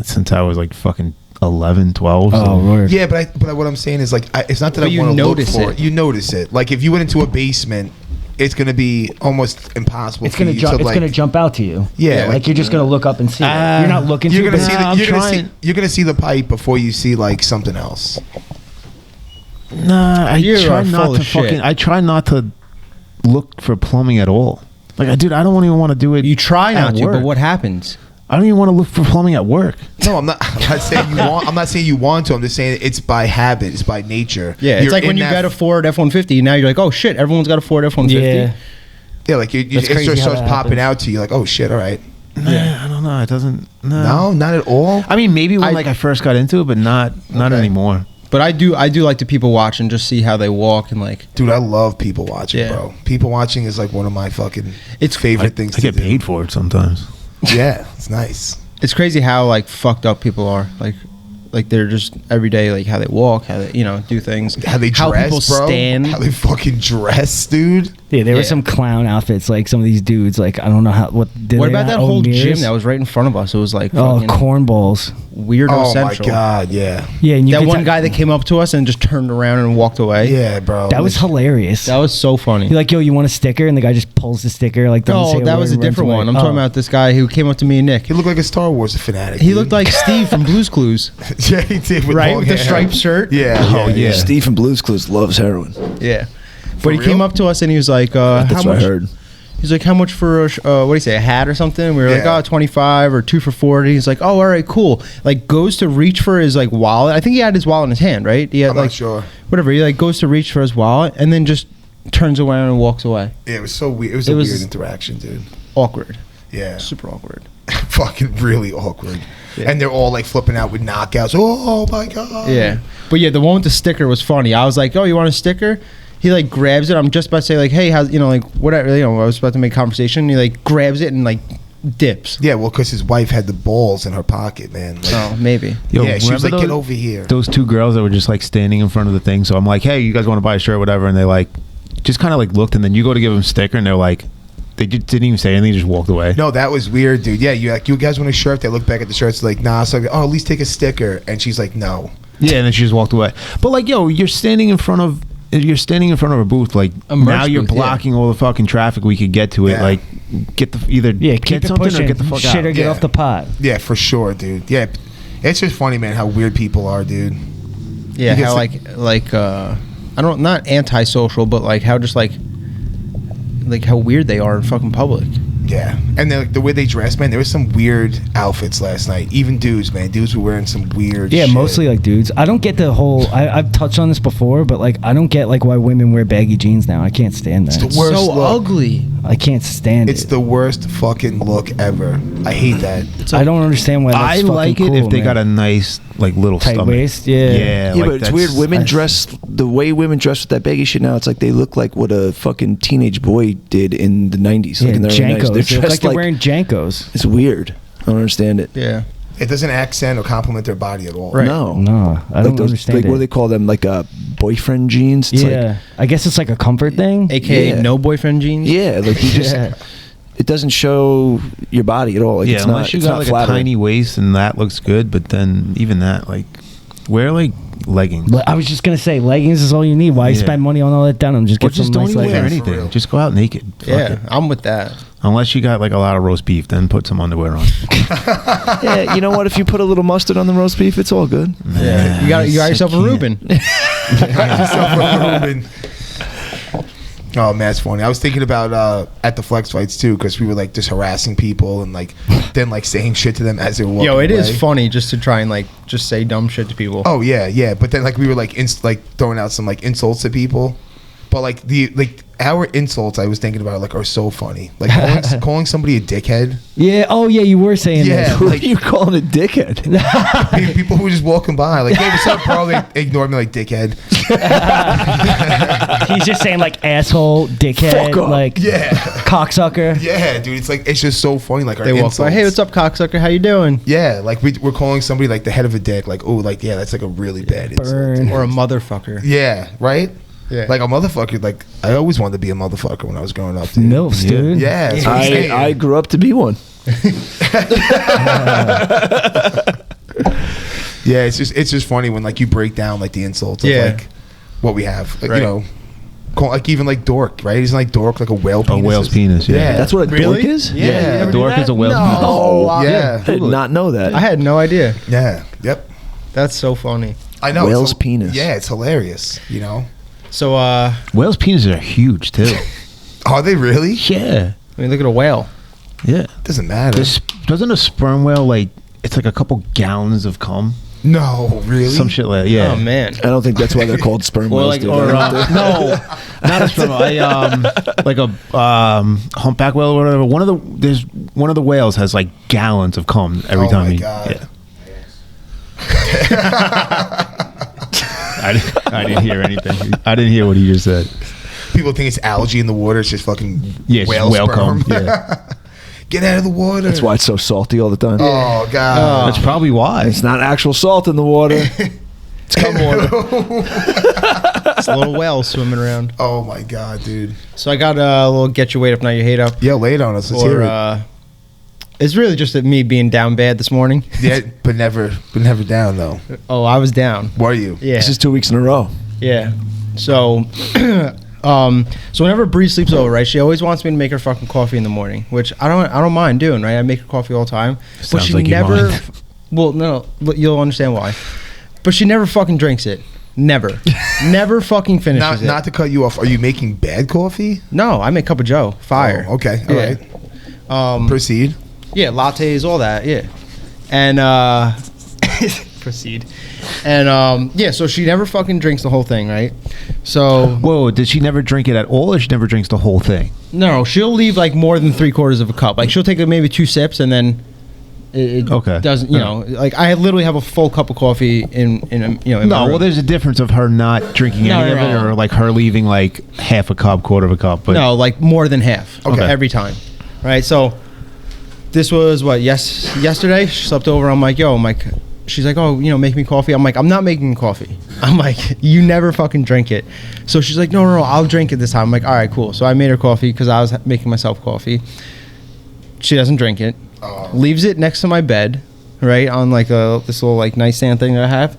S5: Since I was like fucking 11, 12. so-
S2: Oh, Lord.
S3: Yeah, but what I'm saying is like it's not that
S6: But
S3: I
S6: you
S3: want to look
S6: notice
S3: for
S6: it.
S3: it. You notice it. Like if you went into a basement, it's gonna be almost impossible.
S2: It's
S3: for
S2: gonna
S3: you
S2: jump.
S3: to,
S2: It's
S3: like,
S2: gonna jump out to you.
S3: Yeah,
S2: like you're just gonna look up and see it. You're not looking.
S3: You're
S2: to
S3: gonna
S2: it,
S3: see
S2: but-
S3: the,
S5: I'm
S3: you're gonna see
S5: trying.
S3: you're gonna see the pipe before you see like something else.
S5: Nah,
S6: You
S5: try
S6: are
S5: not
S6: full
S5: to
S6: of shit.
S5: fucking. I try not to look for plumbing at all. Like, dude, I don't even want to do it.
S6: You try not
S5: at
S6: to,
S5: work.
S6: but what happens?
S5: I don't even want to look for plumbing at work.
S3: No, I'm not. I'm not saying you want. I'm not saying you want to. I'm just saying it's by habit. It's by nature.
S6: Yeah, it's
S3: You're
S6: like when
S3: in
S6: you
S3: that-
S6: got a Ford F-150. Now you're like, oh shit, everyone's got a Ford F-150.
S2: Yeah.
S3: Yeah, like it
S2: That's crazy
S3: just
S2: how
S3: starts
S2: that
S3: popping
S2: happens.
S3: out to you. Like, oh shit, all right.
S5: Nah, I don't know. It doesn't.
S3: No, not at all.
S5: I mean, maybe when
S6: I-
S5: like I first got into it, but not
S3: Okay.
S5: anymore.
S6: But I do like to people watch and just see how they walk and like.
S3: Dude, I love people watching,
S6: Yeah.
S3: bro. People watching is like one of my fucking
S6: It's-
S3: favorite things.
S5: I get
S3: to do.
S5: paid for it sometimes.
S3: Yeah, it's nice.
S6: It's crazy how like fucked up people are. Like they're just every day, like how they walk, how they do things,
S3: How they dress,
S6: how people
S3: bro.
S6: stand.
S3: How they fucking dress, dude.
S2: Yeah, there were
S6: Yeah.
S2: some clown outfits. Like some of these dudes. Like I don't know what. Did
S6: What
S2: they
S6: about
S2: not
S6: that
S2: own
S6: whole
S2: mirrors?
S6: gym that was right in front of us? It was like
S2: Oh,
S6: fucking
S2: cornballs.
S6: weirdo
S3: Oh
S6: central.
S3: my god, yeah,
S2: Yeah, and you
S6: That
S2: could
S6: one
S2: t-
S6: guy that came up to us and just turned around and walked away.
S3: yeah, bro.
S2: That was hilarious.
S6: That was so funny.
S2: You're like, yo, you want a sticker? And the guy just pulls the sticker. Like, doesn't say
S6: No,
S2: a
S6: that
S2: word,
S6: was a
S2: runs
S6: different
S2: away.
S6: one. I'm
S2: Oh.
S6: talking about this guy who came up to me and Nick.
S3: He looked like a Star Wars fanatic.
S6: He
S3: dude.
S6: looked like Steve from Blue's Clues,
S3: yeah, he did with
S6: right?
S3: long
S6: With the
S3: hair.
S6: striped shirt.
S3: Yeah.
S5: Oh, yeah.
S7: Steve from Blue's Clues loves heroin.
S6: Yeah. But he
S3: real?
S6: came up to us and he was like, how
S7: That's what
S6: much?
S7: I heard.
S6: He's like, how much for what do you say, a hat or something? And we were like,
S3: Yeah.
S6: oh, 25 or 2 for 40. He's like, oh, all right, cool. Like goes to reach for his like wallet. I think he had his wallet in his hand, right? He had
S3: I'm
S6: like
S3: not sure.
S4: whatever. He like goes to reach for his wallet and then just turns around and walks away.
S3: Yeah, it was so weird. It was a weird interaction, dude.
S4: Awkward.
S3: Yeah.
S4: Super awkward.
S3: Fucking really awkward.
S4: Yeah.
S3: And they're all like flipping out with knockouts. Oh my god.
S4: Yeah. But yeah, the one with the sticker was funny. I was like, oh, you want a sticker? He like grabs it. I'm just about to say like, hey, how's, you know, like whatever, you know, I was about to make conversation. And he like grabs it and like dips.
S3: Yeah, well, because his wife had the balls in her pocket, man. Like,
S4: Oh, maybe.
S5: Yo,
S3: yeah, she was like,
S5: remember
S3: get over here.
S5: Those two girls that were just like standing in front of the thing. So I'm like, hey, you guys want to buy a shirt, whatever? And they like just kind of like looked, and then you go to give them a sticker, and they're like, they just didn't even say anything, just walked away.
S3: No, that was weird, dude. Yeah, you like, you guys want a shirt? They look back at the shirts like, nah. So, oh, at least take a sticker. And she's like, no.
S5: Yeah, and then she just walked away. But like, yo, you're standing in front of a booth. Like
S4: A merch
S5: now you're
S4: booth,
S5: blocking all the fucking traffic we could get to it.
S3: Yeah.
S5: Like, get the either
S2: keep
S5: get
S2: it
S5: something
S2: pushing.
S5: or get the fuck
S2: Shit
S5: out.
S2: or get
S3: Yeah.
S2: off the pot.
S3: Yeah, for sure, dude. Yeah, it's just funny, man, how weird people are, dude.
S4: Yeah,
S3: Because
S4: how I don't, not antisocial, but like how just like how weird they are in fucking public.
S3: Yeah, and the way they dress, man. There was some weird outfits last night. Even dudes, man. Dudes were wearing some weird.
S2: Yeah,
S3: shit.
S2: mostly like dudes. I don't get the whole. I've touched on this before, but like I don't get like why women wear baggy jeans now. I can't stand that.
S3: It's the worst
S4: so
S3: look.
S4: ugly.
S2: I can't stand
S3: It's
S2: it.
S3: the worst fucking look ever. I hate that.
S2: I don't understand why. That's
S5: I
S2: fucking
S5: like it
S2: cool,
S5: if they
S2: man.
S5: got a nice like little
S2: Tight
S5: stomach.
S2: waist, yeah.
S5: Yeah,
S7: Yeah,
S5: like
S7: but it's weird. Women
S5: I-
S7: dress the way women dress with that baggy shit now. It's like they look like what a fucking teenage boy did in the '90s.
S2: Yeah,
S7: Like in the early 90s.
S2: Jankos. They look
S7: dressed
S2: like they're wearing Jankos.
S7: It's weird. I don't understand it.
S4: Yeah.
S3: It doesn't accent or compliment their body at all.
S4: Right.
S7: No,
S2: No, I don't
S7: those,
S2: understand
S7: like,
S2: it.
S7: what do they call them? Like boyfriend jeans. It's
S2: Yeah, I guess it's like a comfort thing.
S4: AKA
S7: Yeah.
S4: no boyfriend jeans.
S7: Like, yeah, like you just.
S2: Yeah.
S7: It doesn't show your body at all. Like
S5: yeah,
S7: it's
S5: unless
S7: not,
S5: you
S7: it's
S5: got
S7: not
S5: like
S7: flattering.
S5: a tiny waist and that looks good, but then even that, like, wear like leggings.
S2: But I was just gonna say, leggings is all you need. Why
S5: Yeah.
S2: spend money on all that denim? Just
S5: Or
S2: get
S5: just
S2: some
S5: don't
S2: nice
S5: even wear
S2: leggings.
S5: anything. Just go out naked. Fuck
S4: Yeah,
S5: it.
S4: I'm with that.
S5: Unless you got like a lot of roast beef, then put some underwear on.
S7: Yeah, you know what? If you put a little mustard on the roast beef, it's all good.
S4: Yeah, you got yourself a Reuben.
S3: Oh man, it's funny. I was thinking about at the flex fights too, because we were like just harassing people and like then like saying shit to them as they were walking
S4: Yo, it is
S3: away.
S4: funny just to try and like just say dumb shit to people.
S3: Oh yeah, but then like we were like like throwing out some like insults to people, but like our insults I was thinking about like are so funny. Like calling somebody a dickhead.
S2: Yeah. Oh yeah, you were saying
S3: Yeah.
S2: that.
S7: Who
S3: Like-
S7: are you calling a dickhead?
S3: People who were just walking by like, hey, what's up, bro? They ignored me like dickhead.
S2: He's just saying like asshole, dickhead,
S7: Fuck off.
S2: like
S3: Yeah,
S2: cocksucker.
S3: yeah, dude. It's like it's just so funny. Like our
S4: They walk
S3: insults.
S4: by, hey, what's up, cocksucker? How you doing?
S3: Yeah, like we're calling somebody like the head of a dick. Like, oh, like yeah, that's like a really bad insult.
S2: Burn.
S4: Or a motherfucker.
S3: Yeah, right.
S4: Yeah.
S3: Like a motherfucker. Like I always wanted to be a motherfucker when I was growing up. Dude.
S2: Milfs, dude.
S3: Yeah, that's what I'm saying.
S7: I grew up to be one.
S3: Yeah, it's just funny when like you break down like the insults of
S4: Yeah.
S3: like what we have. Like,
S4: Right.
S3: you know, like even like dork, right? Isn't like dork like a whale penis?
S5: A whale's penis, yeah.
S7: That's what a
S4: Really?
S7: dork is?
S3: Yeah.
S5: A dork is a whale's penis.
S7: Oh,
S3: Yeah.
S7: I did not know that.
S4: I had no idea.
S3: Yeah. Yep.
S4: That's so funny.
S3: I know.
S7: Whale's
S3: it's
S7: penis.
S3: Yeah, it's hilarious. You know?
S4: So,
S5: Whales' penises are huge too.
S3: Are they really?
S5: Yeah,
S4: I mean, look at a whale.
S5: yeah.
S3: Doesn't matter.
S5: Doesn't a sperm whale like it's like a couple gallons of cum?
S3: No, really.
S5: Some shit like yeah.
S4: Oh man.
S7: I don't think that's why they're called sperm
S5: Or
S7: whales.
S5: like,
S7: dude.
S5: or
S7: I don't think-
S5: no, not a sperm whale. Like a humpback whale or whatever. One of the whales has like gallons of cum every
S3: Oh
S5: time.
S3: my
S5: he,
S3: God.
S5: Yeah. I didn't hear anything. I didn't hear what he just said.
S3: People think it's algae in the water. It's just fucking
S5: Yeah, it's
S3: whale
S5: whale
S3: sperm.
S5: cum. Yeah.
S3: Get out of the water.
S7: That's why it's so salty all the time.
S3: Oh God.
S5: That's probably why.
S7: It's not actual salt in the water. It's cum water.
S4: It's a little whale swimming around.
S3: Oh my God, dude.
S4: So I got a little get your weight up, now you hate up.
S3: Yo, lay it on us. Let's hear
S4: Or
S3: it.
S4: it's really just that me being down bad this morning.
S3: Yeah, but never down though.
S4: Oh, I was down.
S3: Were you?
S4: Yeah.
S7: This is 2 weeks in a row.
S4: Yeah. So, so whenever Bree sleeps over, right, she always wants me to make her fucking coffee in the morning, which I don't mind doing, right? I make her coffee all the time, but
S5: Sounds
S4: she
S5: like you
S4: never.
S5: mind.
S4: Well, no, but you'll understand why. But she never fucking drinks it. Never, never fucking finishes it.
S3: Not to cut you off. Are you making bad coffee?
S4: No, I make Cup of Joe. Fire.
S3: Oh, okay. All
S4: Yeah.
S3: right. Proceed.
S4: Yeah, lattes, all that. Yeah, and
S6: Proceed. And yeah, so she never fucking drinks the whole thing, right? So
S8: Whoa, did she never drink it at all, or she never drinks the whole thing?
S6: no, she'll leave like more than 3/4 of a cup. Like she'll take maybe 2 sips and then it
S8: Okay.
S6: doesn't. You know, like I literally have a full cup of coffee in you know. In my
S8: No,
S6: room.
S8: well, there's a difference of her not drinking
S6: No,
S8: any of it,
S6: no.
S8: or like her leaving like half a cup, quarter of a cup. But
S6: No, like more than half.
S8: Okay.
S6: Every time, right? So this was what yesterday. She slept over. I'm like, yo, I'm like. She's like, oh, you know, make me coffee. I'm like, I'm not making coffee. I'm like, you never fucking drink it. So she's like, no, I'll drink it this time. I'm like, all right, cool. So I made her coffee because I was making myself coffee. She doesn't drink it. Leaves it next to my bed, right, on like this little like nightstand thing that I have.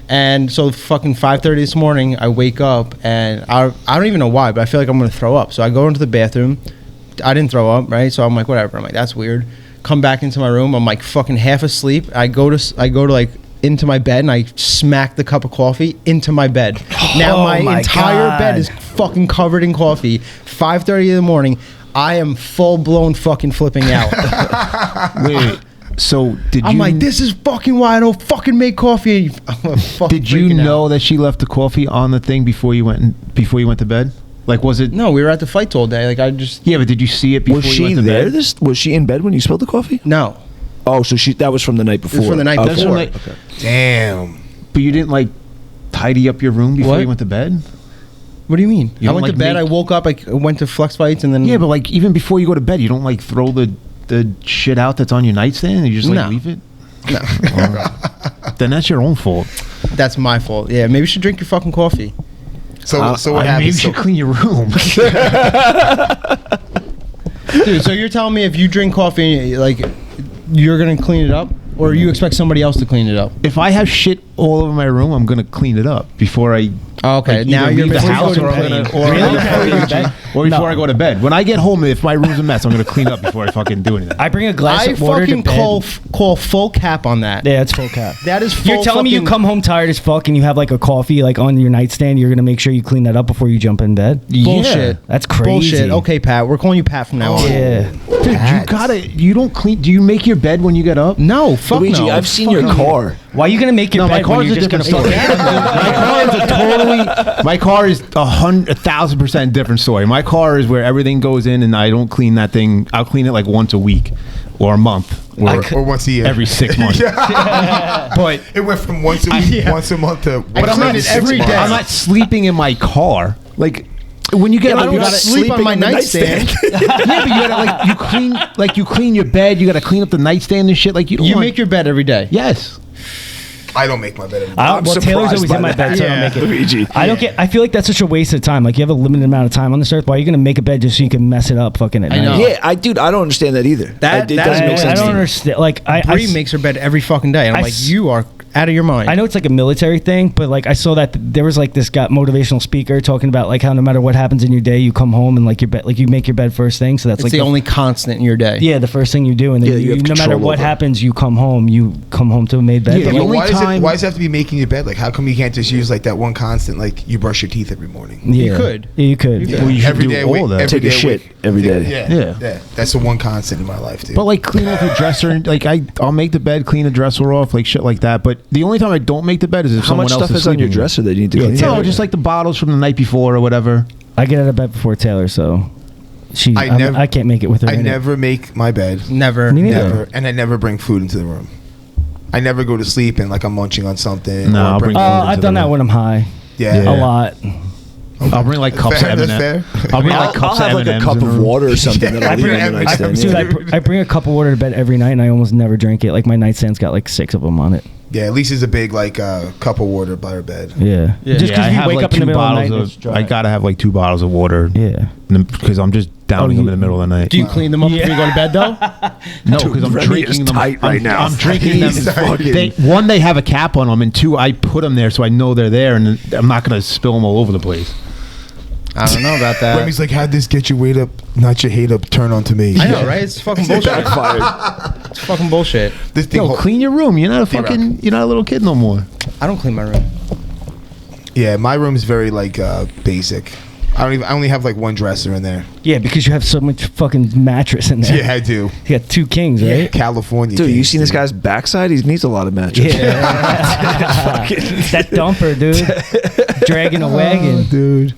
S6: And so fucking 5:30 this morning, I wake up and I don't even know why, but I feel like I'm gonna throw up. So I go into the bathroom. I didn't throw up, right? So I'm like, whatever. I'm like, that's weird. Come back into my room. I'm like fucking half asleep. I go to like into my bed and I smack the cup of coffee into my bed. Now my entire
S2: God.
S6: bed is fucking covered in coffee. 5:30 in the morning. I am full blown fucking flipping out.
S8: wait, so did
S6: I'm
S8: you?
S6: like, this is fucking why I don't fucking make coffee. I'm fucking
S8: Did you
S6: freaking
S8: know
S6: out.
S8: that she left the coffee on the thing before you went to bed? Like, was it?
S6: No, we were at the fights all day. Like I just
S8: Yeah, but did you see it before
S7: Was
S8: you
S7: she
S8: went to
S7: there?
S8: bed?
S7: Was she in bed when you spilled the coffee?
S6: no.
S7: Oh, so that was from the night before.
S6: from the night
S7: Okay.
S8: That's from, like,
S3: Damn.
S8: But you didn't like tidy up your room before
S6: What?
S8: you went to bed?
S6: What do you mean?
S8: You
S6: I
S8: don't,
S6: went
S8: like,
S6: to bed.
S8: make-
S6: I woke up. I went to flex fights and then
S8: Yeah, but like even before you go to bed, you don't like throw the shit out that's on your nightstand. You just like
S6: No.
S8: leave it.
S6: No.
S8: Then that's your own fault.
S6: That's my fault. Yeah, maybe you should drink your fucking coffee.
S3: So what
S8: Maybe you
S3: happens?
S8: should clean your room.
S6: Dude, so you're telling me if you drink coffee, like, you're going to clean it up? Or you expect somebody else to clean it up?
S8: If I have shit all over my room, I'm gonna clean it up before I.
S6: Oh, okay,
S8: like,
S6: now
S8: either
S6: you're
S8: leave the
S6: missing
S8: house, or I'm
S6: clean.
S8: gonna, or before I go to bed. When I get home, if my room's a mess, I'm gonna clean up before I fucking do anything.
S2: I bring a glass
S6: I
S2: of water to
S6: fucking
S2: bed.
S6: call full cap on that.
S2: Yeah, it's full cap.
S6: That is full
S2: You're telling me you
S6: fucking-
S2: come home tired as fuck and you have like a coffee like on your nightstand. You're gonna make sure you clean that up before you jump in bed.
S6: Bullshit.
S2: That's crazy.
S6: Bullshit. Okay, Pat, we're calling you Pat from now on.
S2: Yeah.
S8: Dude, you gotta. You don't clean. Do you make your bed when you get up?
S6: No, fuck
S7: Luigi,
S6: no.
S7: I've seen your car.
S2: Why are you gonna make your
S8: No, my
S2: bed when
S8: car's
S2: you're
S8: a
S2: just gonna
S8: different
S2: fuck
S8: story. My car is a totally. My car is 1,000% different story. My car is where everything goes in, and I don't clean that thing. I'll clean it like once a week, or a month,
S3: Or once a year.
S8: every 6 months. But
S3: It went from once a week, once a month to.
S6: But I'm not every day.
S8: I'm not sleeping in my car. Like when you get
S6: I
S8: up,
S6: don't
S8: you gotta
S6: sleep on my nightstand.
S8: yeah, but you gotta you clean your bed. You gotta clean up the nightstand and shit. Like you don't
S6: You
S8: want,
S6: make your bed every day.
S8: yes.
S3: I don't make my bed every day.
S2: Well, Taylor's
S7: surprised
S2: always
S7: by
S2: in my
S7: that.
S2: bed, so I don't make it.
S7: Luigi.
S2: I don't get. I feel like that's such a waste of time. Like you have a limited amount of time on this earth. Why are you gonna make a bed just so you can mess it up? Fucking at
S6: I
S2: night?
S6: know.
S7: Yeah, I don't understand that either.
S6: That
S7: it doesn't
S2: I,
S7: make
S2: I
S7: sense.
S2: don't
S7: to me.
S2: understand. Like I
S6: Bree makes her bed every fucking day. And I'm
S2: I
S6: like,
S2: s-
S6: you are out of your mind.
S2: I know it's like a military thing, but like I saw that there was like this guy motivational speaker talking about like how no matter what happens in your day, you come home and like your bed, like you make your bed first thing. So that's
S6: It's
S2: like
S6: the only constant in your day.
S2: yeah, the first thing you do, and then
S7: Yeah, you have
S2: no matter
S7: control
S2: what
S7: over it.
S2: happens, you come home. You come home to a made bed.
S8: Yeah,
S2: But,
S8: the
S3: But
S8: only
S3: why
S8: time-
S3: does it have to be making your bed? Like, how come you can't just use like that one constant? Like, you brush your teeth every morning.
S2: yeah.
S6: You could.
S2: Yeah, you could.
S8: Well, you should
S3: every
S8: do
S3: day,
S8: all
S3: wait,
S8: that.
S3: every
S7: Take a
S3: day,
S7: shit
S3: wait.
S7: every day.
S3: Yeah. That's the one constant in my life, dude.
S8: But like clean off your dresser and like I'll make the bed, clean the dresser off, like shit like that. But the only time I don't make the bed is if
S7: How
S8: someone
S7: much
S8: else
S7: stuff
S8: is
S7: is on your
S8: sleeping.
S7: dresser that you need to
S2: Yeah,
S7: clean?
S8: No, just like the bottles from the night before or whatever.
S2: I get out of bed before Taylor, so
S3: I
S2: I can't make it with her.
S3: I
S2: in it.
S3: never make my bed.
S6: Never.
S2: Me neither.
S3: Never. And I never bring food into the room. I never go to sleep and like I'm munching on something.
S8: No,
S3: or
S8: I'll bring food
S2: I've
S8: into
S2: done
S8: the
S2: that
S8: room.
S2: when I'm high.
S3: Yeah.
S2: A lot.
S8: I'll bring like cups
S3: Fair,
S8: of
S3: that's
S8: M&M.
S3: fair.
S8: I'll bring
S7: I'll,
S8: like cups
S7: I'll have
S8: of
S7: like
S8: M&Ms
S7: a cup
S8: in the
S7: of
S8: room.
S7: water or something that
S3: I
S7: I'll leave
S3: bring
S7: on the
S3: every-
S7: nightstand.
S3: dude,
S7: Yeah.
S2: I bring a cup of water to bed every night, and I almost never drink it. Like my nightstand's got like 6 of them on it.
S3: Yeah, at least it's a big like cup of water by her bed.
S2: Yeah. Just
S8: Yeah,
S2: because
S8: I
S2: you
S8: have
S2: wake
S8: like
S2: up in the
S8: 2
S2: middle of the
S8: bottles
S2: night, and it's
S8: of.
S2: dry.
S8: I gotta have like 2 bottles of water.
S2: Yeah.
S8: Because I'm just downing them in the middle of the night.
S6: Do you clean them up before you go to bed, though?
S8: No, because I'm
S7: Remy is
S8: drinking them.
S7: tight right now.
S8: I'm drinking them.
S3: He's fucking-
S8: They have a cap on them, and 2, I put them there so I know they're there, and I'm not gonna spill them all over the place.
S6: I don't know about that.
S3: Remy's like, how'd this get your weight up, not your hate up, turn on to me?
S6: I know, right? It's fucking bullshit.
S7: Backfired.
S6: It's fucking bullshit.
S3: This thing,
S8: Yo, clean your room. You're not a fucking. You're not a little kid no more.
S6: I don't clean my room.
S3: yeah, my room's very like basic. I only have like one dresser in there.
S2: Yeah, because you have so much fucking mattress in there.
S3: Yeah, I do.
S2: You got 2 kings, right?
S3: Yeah, California.
S7: Dude, you
S3: kings,
S7: seen this
S3: dude.
S7: guy's backside? He needs a lot of mattress.
S2: Yeah. That dumper, dude. Dragging a wagon.
S3: Dude.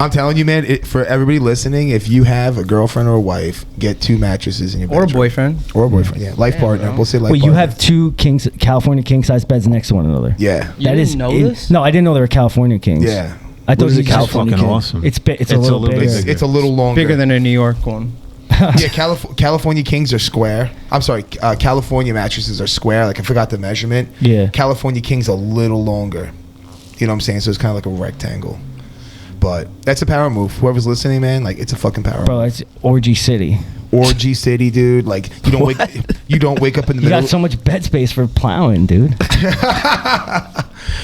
S3: I'm telling you, man, for everybody listening, if you have a girlfriend or a wife, get 2 mattresses in your
S6: Or a
S3: bedroom.
S6: boyfriend.
S3: Or a boyfriend, yeah. Life partner.
S6: bro.
S3: We'll say life
S2: Wait,
S3: partner.
S2: you have 2 California king size beds next to one another.
S3: Yeah.
S6: You didn't know this?
S2: No, I didn't know they were California kings.
S3: Yeah.
S2: I thought
S7: is
S2: you
S7: a
S2: just-
S7: California
S5: fucking
S7: king?
S5: awesome.
S2: It's a little bigger.
S3: It's a little longer.
S6: Bigger than a New York one.
S3: Yeah, California kings are square. I'm sorry, California mattresses are square. Like, I forgot the measurement.
S2: Yeah.
S3: California king's a little longer. You know what I'm saying? So it's kind of like a rectangle. But that's a power move. Whoever's listening, man, like, it's a fucking power
S2: Bro,
S3: move.
S2: it's Orgy City.
S3: Orgy City, dude. Like, you don't wake up in the
S2: You
S3: middle.
S2: got so much bed space for plowing, dude.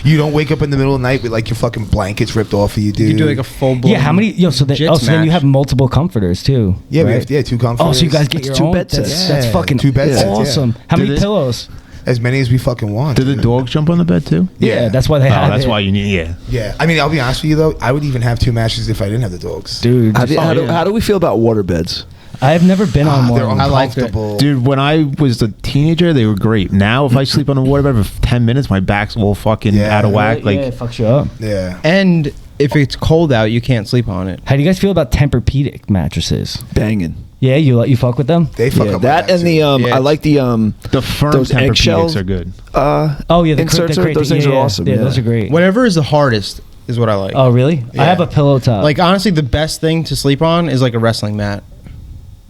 S3: You don't wake up in the middle of the night with like your fucking blankets ripped off of you, dude.
S6: You do like a full blown.
S2: Yeah, how many? So then you
S6: match.
S2: have multiple comforters too.
S3: Yeah, we
S2: right?
S3: have 2 comforters.
S2: Oh, so you guys get
S7: That's
S2: your
S7: 2
S2: own
S7: bed sets.
S2: That's
S3: Yeah,
S2: fucking
S3: 2 bed sets, yeah.
S2: awesome. How
S5: Did
S2: many
S5: it-
S2: pillows?
S3: as many as we fucking want.
S5: Do the
S3: dude.
S5: dogs jump on the bed too?
S2: Yeah, that's why they have
S5: that's
S2: it.
S5: why you need. Yeah.
S3: Yeah, I mean, I'll be honest with you though. I would even have 2 mattresses if I didn't have the dogs.
S2: Dude.
S7: How
S2: just-
S7: how do we feel about water beds?
S2: I've never been on
S3: They're
S2: one.
S6: I like it.
S3: uncomfortable.
S5: Dude, when I was a teenager, they were great. Now, if I sleep on a waterbed for 10 minutes, my back's all fucking
S3: Yeah.
S5: out of whack. Like,
S2: yeah, it fucks you up.
S3: Yeah.
S6: And if it's cold out, you can't sleep on it.
S2: How do you guys feel about Tempur-Pedic mattresses?
S7: Banging.
S2: Yeah, you fuck with them?
S3: They fuck
S7: Yeah,
S3: up
S7: that
S3: my
S7: and
S3: back,
S7: the
S3: too.
S6: Yeah.
S7: I like the
S5: the firm
S7: those eggshells
S5: Tempur-Pedics are good.
S2: Oh yeah,
S7: inserts
S2: the
S7: are, those things are awesome.
S2: Yeah, those are great.
S6: Whatever is the hardest is what I like.
S2: Oh really? I have a pillow top.
S6: Like honestly, the best thing to sleep on is like a wrestling mat.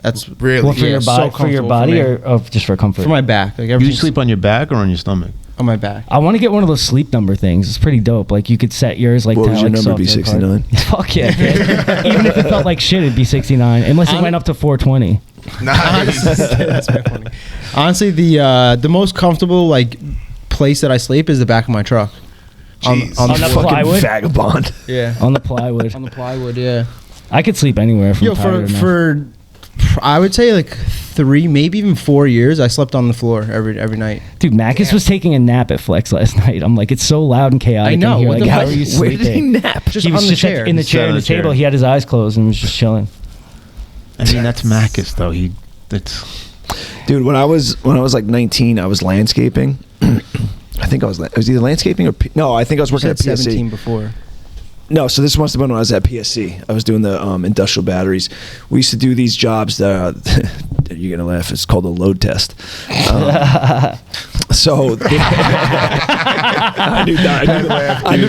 S6: That's
S3: Really?
S2: well, for
S6: yeah,
S2: your
S6: so
S2: body, for your
S6: comfortable
S2: body,
S6: for me.
S2: or just for comfort?
S6: for my back. Like
S5: Do you
S6: everything's
S5: sleep on your back or on your stomach?
S6: on my back.
S2: I want to get one of those sleep number things. It's pretty dope. Like you could set yours like
S7: What
S2: to
S7: would your
S2: like
S7: number be,
S2: soft to the
S7: 69?
S2: card. Fuck yeah, kid. Even if it felt like shit, it'd be 69. Unless it went up to 420.
S3: Nice.
S6: That's very funny. Honestly, the most comfortable like place that I sleep is the back of my truck.
S3: Jeez.
S2: On the
S7: Fucking
S2: plywood?
S7: vagabond.
S6: Yeah.
S2: On the plywood.
S6: On the plywood, yeah.
S2: I could sleep anywhere from
S6: Yo, for I would say like 3, maybe even 4 years, I slept on the floor every night.
S2: Dude, Macus was taking a nap at Flex last night. I'm like, it's so loud and chaotic.
S6: I know,
S2: In here.
S6: what
S2: Like,
S6: the
S2: how
S6: fuck?
S2: are you
S7: Where did he
S2: sleeping?
S7: nap?
S6: Just
S2: He was
S6: on the
S2: just
S6: chair.
S2: in the
S5: Sat
S2: chair
S5: on
S2: on the
S5: the chair.
S2: table. He had his eyes closed and was just chilling.
S5: I mean, that's Macus, though. That's
S7: Dude, when I was like 19, I was landscaping. I think I was either landscaping or no, I think I was working at
S6: Said
S7: PSC.
S6: 17 before.
S7: No, so this must have been when I was at PSC. I was doing the industrial batteries. We used to do these jobs that you're gonna laugh. It's called a load test. So I knew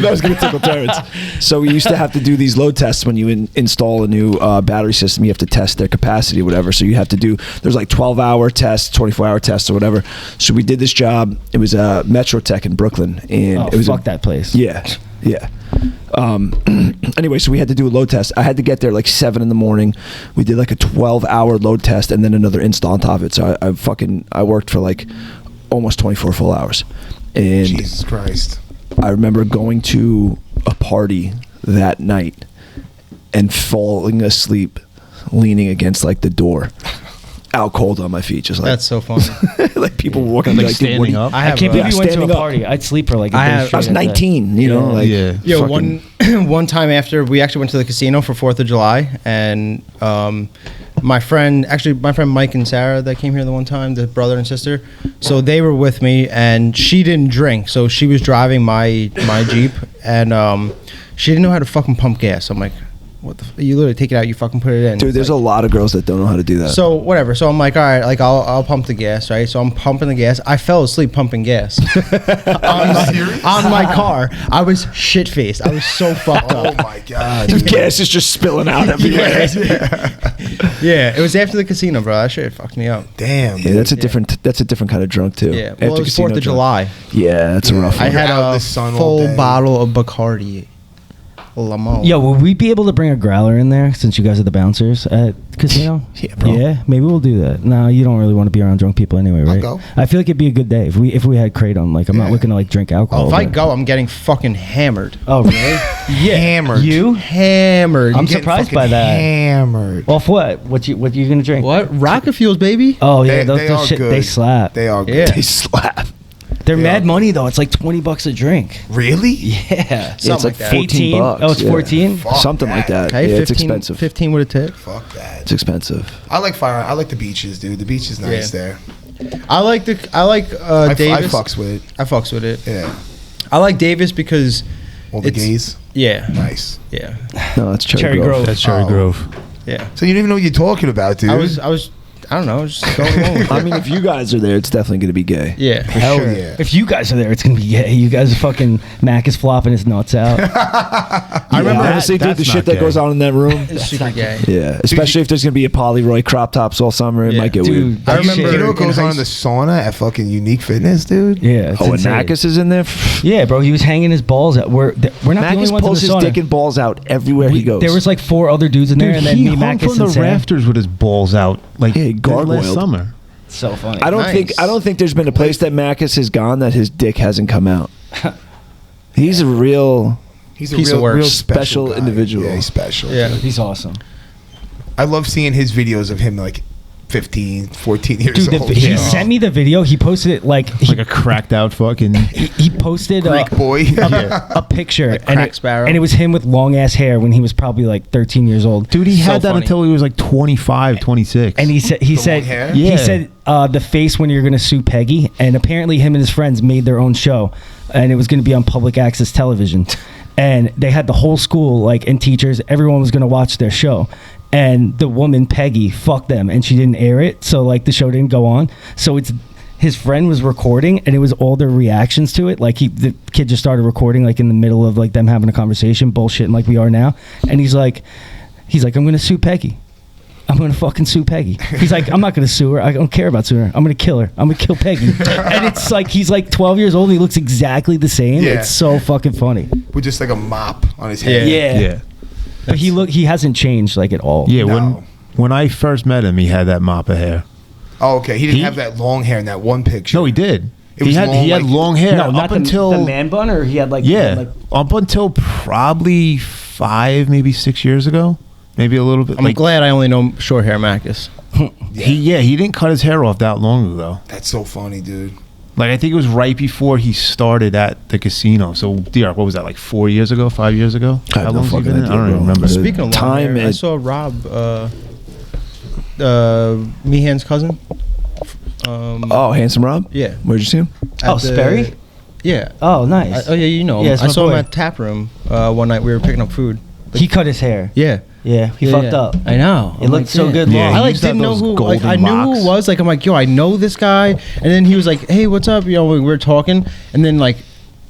S7: that was gonna tickle Terrence. So we used to have to do these load tests when you install a new battery system. You have to test their capacity, or whatever. So you have to do. There's like 12-hour tests, 24-hour tests, or whatever. So we did this job. It was Metro Tech in Brooklyn, and
S2: Oh,
S7: it was
S2: fuck that place.
S7: Yeah. Anyway, so we had to do a load test. I had to get there like 7 in the morning. We did like a 12-hour load test and then another install on top of it. So I worked for like almost 24 full hours. And
S3: Jesus Christ.
S7: I remember going to a party that night and falling asleep leaning against like the door. Out cold on my feet, just like
S6: That's so funny.
S7: like people were walking up,
S5: like
S7: like, dude, what
S5: standing
S7: do you-
S5: up.
S2: I can't believe you went to
S7: standing
S2: a
S7: up.
S2: party. I'd sleep for like a
S6: I
S2: day
S6: have-
S2: straight.
S7: I was
S2: after that.
S7: 19, you know, like
S5: Yeah.
S6: Yo,
S7: fucking-
S6: one time after we actually went to the casino for 4th of July, and my friend Mike and Sarah that came here the one time, the brother and sister, so they were with me, and she didn't drink, so she was driving my Jeep, and she didn't know how to fucking pump gas. I'm like, what the? You literally take it out, you fucking put it in.
S7: Dude, there's a lot of girls that don't know how to do that.
S6: So whatever. So I'm like, all right, like I'll pump the gas, right? So I'm pumping the gas. I fell asleep pumping gas on my car. I was shit faced. I was so fucked
S3: Oh
S6: up.
S3: my God.
S7: the gas is just spilling out everywhere.
S6: Yeah, it was after the casino, bro. That shit fucked me up.
S3: Damn.
S7: Yeah, that's a different kind of drunk too.
S6: Yeah,
S7: After
S6: well, it was
S7: casino
S6: 4th of
S7: drunk.
S6: July.
S7: Yeah, that's a rough
S6: I
S7: one.
S6: had
S3: Out in
S6: a
S3: the sun all
S6: full
S3: day.
S6: bottle of Bacardi. Lamont.
S2: Yo, will we be able to bring a growler in there since you guys are the bouncers at casino?
S7: Yeah, bro.
S2: Yeah, maybe we'll do that. No, you don't really want to be around drunk people anyway, right?
S3: go.
S2: I feel like it'd be a good day if we had Kratom. Like, I'm not
S3: Yeah.
S2: looking to like drink alcohol.
S6: Oh, if I
S2: but-
S6: go, I'm getting fucking hammered.
S2: Oh, really?
S6: Yeah,
S3: Hammered.
S2: You?
S6: hammered.
S2: I'm
S3: Getting
S2: surprised
S3: fucking
S2: by that.
S3: Hammered.
S2: Off what? What you gonna drink?
S6: What? Rocket fuels, baby.
S2: Oh yeah,
S3: They
S2: those
S3: are
S2: shit,
S3: good.
S2: they slap.
S3: They are good.
S6: Yeah.
S7: They slap.
S2: They're mad money though. It's like $20 a drink.
S3: Really?
S2: Yeah.
S7: Yeah, it's like
S4: that.
S7: 14 bucks.
S2: Oh, it's 14.
S7: Something like that.
S4: Hey,
S7: yeah,
S4: 15,
S7: it's expensive.
S4: 15 with a tip.
S3: Fuck that.
S7: It's expensive.
S3: I like fire. I like the beaches, dude. The beach is nice there.
S4: I like Davis.
S3: I fucks with it.
S4: I fucks with it.
S3: Yeah.
S4: I like Davis because
S3: All the gays.
S4: Yeah.
S3: Nice.
S4: Yeah.
S7: No, it's Cherry,
S2: Cherry
S7: Grove.
S2: Grove.
S5: That's Cherry
S3: Oh.
S5: Grove.
S4: Yeah.
S3: So you don't even know what you're talking about, dude.
S4: I was. I don't know. Just going along with it.
S7: I mean, if you guys are there, it's definitely going to be gay.
S4: Yeah. For
S3: Hell
S4: sure.
S3: yeah.
S2: If you guys are there, it's gonna be gay. You guys are fucking. Mac is flopping his nuts out.
S7: I remember,
S5: that-
S7: honestly, dude, the
S5: that's
S7: shit
S5: not
S7: that
S5: gay.
S7: goes on in that room.
S4: It's super gay.
S7: Yeah, especially if there's going to be a Polyroy crop tops all summer, it
S4: Yeah.
S7: might get
S2: Dude,
S7: weird.
S2: that
S4: I remember-
S2: shit-
S3: You know what goes
S4: in
S3: on
S4: high
S3: in the sauna at fucking Unique Fitness, dude?
S2: Yeah. It's
S7: Oh, and
S2: insane.
S7: Marcus is in there?
S2: Yeah, bro. He was hanging his balls out. We're not the only
S7: Marcus
S2: ones
S7: pulls
S2: in
S7: his
S2: the sauna.
S7: dick and balls out everywhere he goes.
S2: There was like 4 other dudes in there, and then
S5: he
S2: me,
S5: hung
S2: Marcus,
S5: from the
S2: and Sam.
S5: rafters with his balls out like
S7: Yeah, he
S5: last
S7: gargoyled.
S5: summer.
S2: So funny.
S7: I don't
S4: Nice.
S7: think there's been a place that Marcus has gone that his dick hasn't come out. He's a real
S3: He's a
S4: Piece of
S3: real,
S4: work.
S3: real
S7: Special
S3: guy.
S7: individual.
S3: Yeah, he's special.
S4: Yeah.
S2: He's awesome.
S3: I love seeing his videos of him like 15, 14 years
S2: Dude,
S3: old.
S2: he sent me the video. He posted it like
S5: Like a cracked out fucking.
S2: he posted
S3: Greek boy.
S2: a picture,
S4: Like
S2: and
S4: Crack Sparrow.
S2: and it was him with long ass hair when he was probably like 13 years old.
S5: Dude, he
S4: So
S5: had that
S4: funny.
S5: until he was like 25, 26.
S2: And he said
S3: long hair?
S2: he
S5: Yeah.
S2: said the face when you're gonna sue Peggy, and apparently him and his friends made their own show, and it was gonna be on public access television, and they had the whole school like and teachers, everyone was gonna watch their show. And the woman Peggy fucked them, and she didn't air it, so like the show didn't go on. So it's his friend was recording, and it was all their reactions to it. Like the kid just started recording, like in the middle of like them having a conversation, bullshitting like we are now. And he's like, I'm gonna sue Peggy. I'm gonna fucking sue Peggy. He's like, I'm not gonna sue her. I don't care about suing her. I'm gonna kill her. I'm gonna kill Peggy. And it's like he's like 12 years old. And he looks exactly the same.
S3: Yeah.
S2: It's so fucking funny.
S3: With just like a mop on his head.
S2: Yeah. But he hasn't changed like at all.
S5: Yeah,
S3: No.
S5: when I first met him, he had that mop of hair.
S3: Oh, okay. He didn't
S5: He-
S3: have that long hair in that one picture.
S5: No, he did.
S3: It
S5: He
S3: was
S5: had
S3: long,
S5: he had
S3: like-
S5: long hair
S2: No, not
S5: up until
S2: the man bun, or he had like
S5: yeah, up until probably 5, maybe 6 years ago, maybe a little bit.
S4: I'm glad I only know short hair Marcus.
S5: He didn't cut his hair off that long ago.
S3: That's so funny, dude.
S5: Like I think it was right before he started at the casino. So, DR, what was that? Like 4 years ago, 5 years ago?
S7: I have no
S5: long's he
S7: fucking
S5: been in?
S7: idea,
S5: I don't even
S7: bro.
S5: remember.
S4: Speaking of long
S7: Time
S4: hair, I
S7: and-
S4: saw Rob, Meehan's cousin.
S7: Oh, Handsome Rob?
S4: Yeah.
S7: Where'd you see him?
S2: Oh,
S4: At the-
S2: Sperry?
S4: Yeah.
S2: Oh, nice.
S4: Oh yeah, you know him.
S2: Yeah, it's
S4: I
S2: my
S4: saw him
S2: boy.
S4: at Tap Room one night. We were picking up food.
S2: He cut his hair.
S4: Yeah.
S2: Yeah, he
S4: Yeah,
S2: fucked
S4: yeah.
S2: up.
S4: I know.
S2: It
S4: I'm
S2: looked
S4: like,
S2: so
S4: yeah.
S2: good
S5: Yeah,
S2: long.
S5: he
S4: I like
S5: used to have
S4: didn't know
S5: those
S4: who. Like
S5: golden
S4: I knew
S5: locks.
S4: who it was. Like I'm like, yo, I know this guy. And then he was like, hey, what's up? You know, we were talking. And then like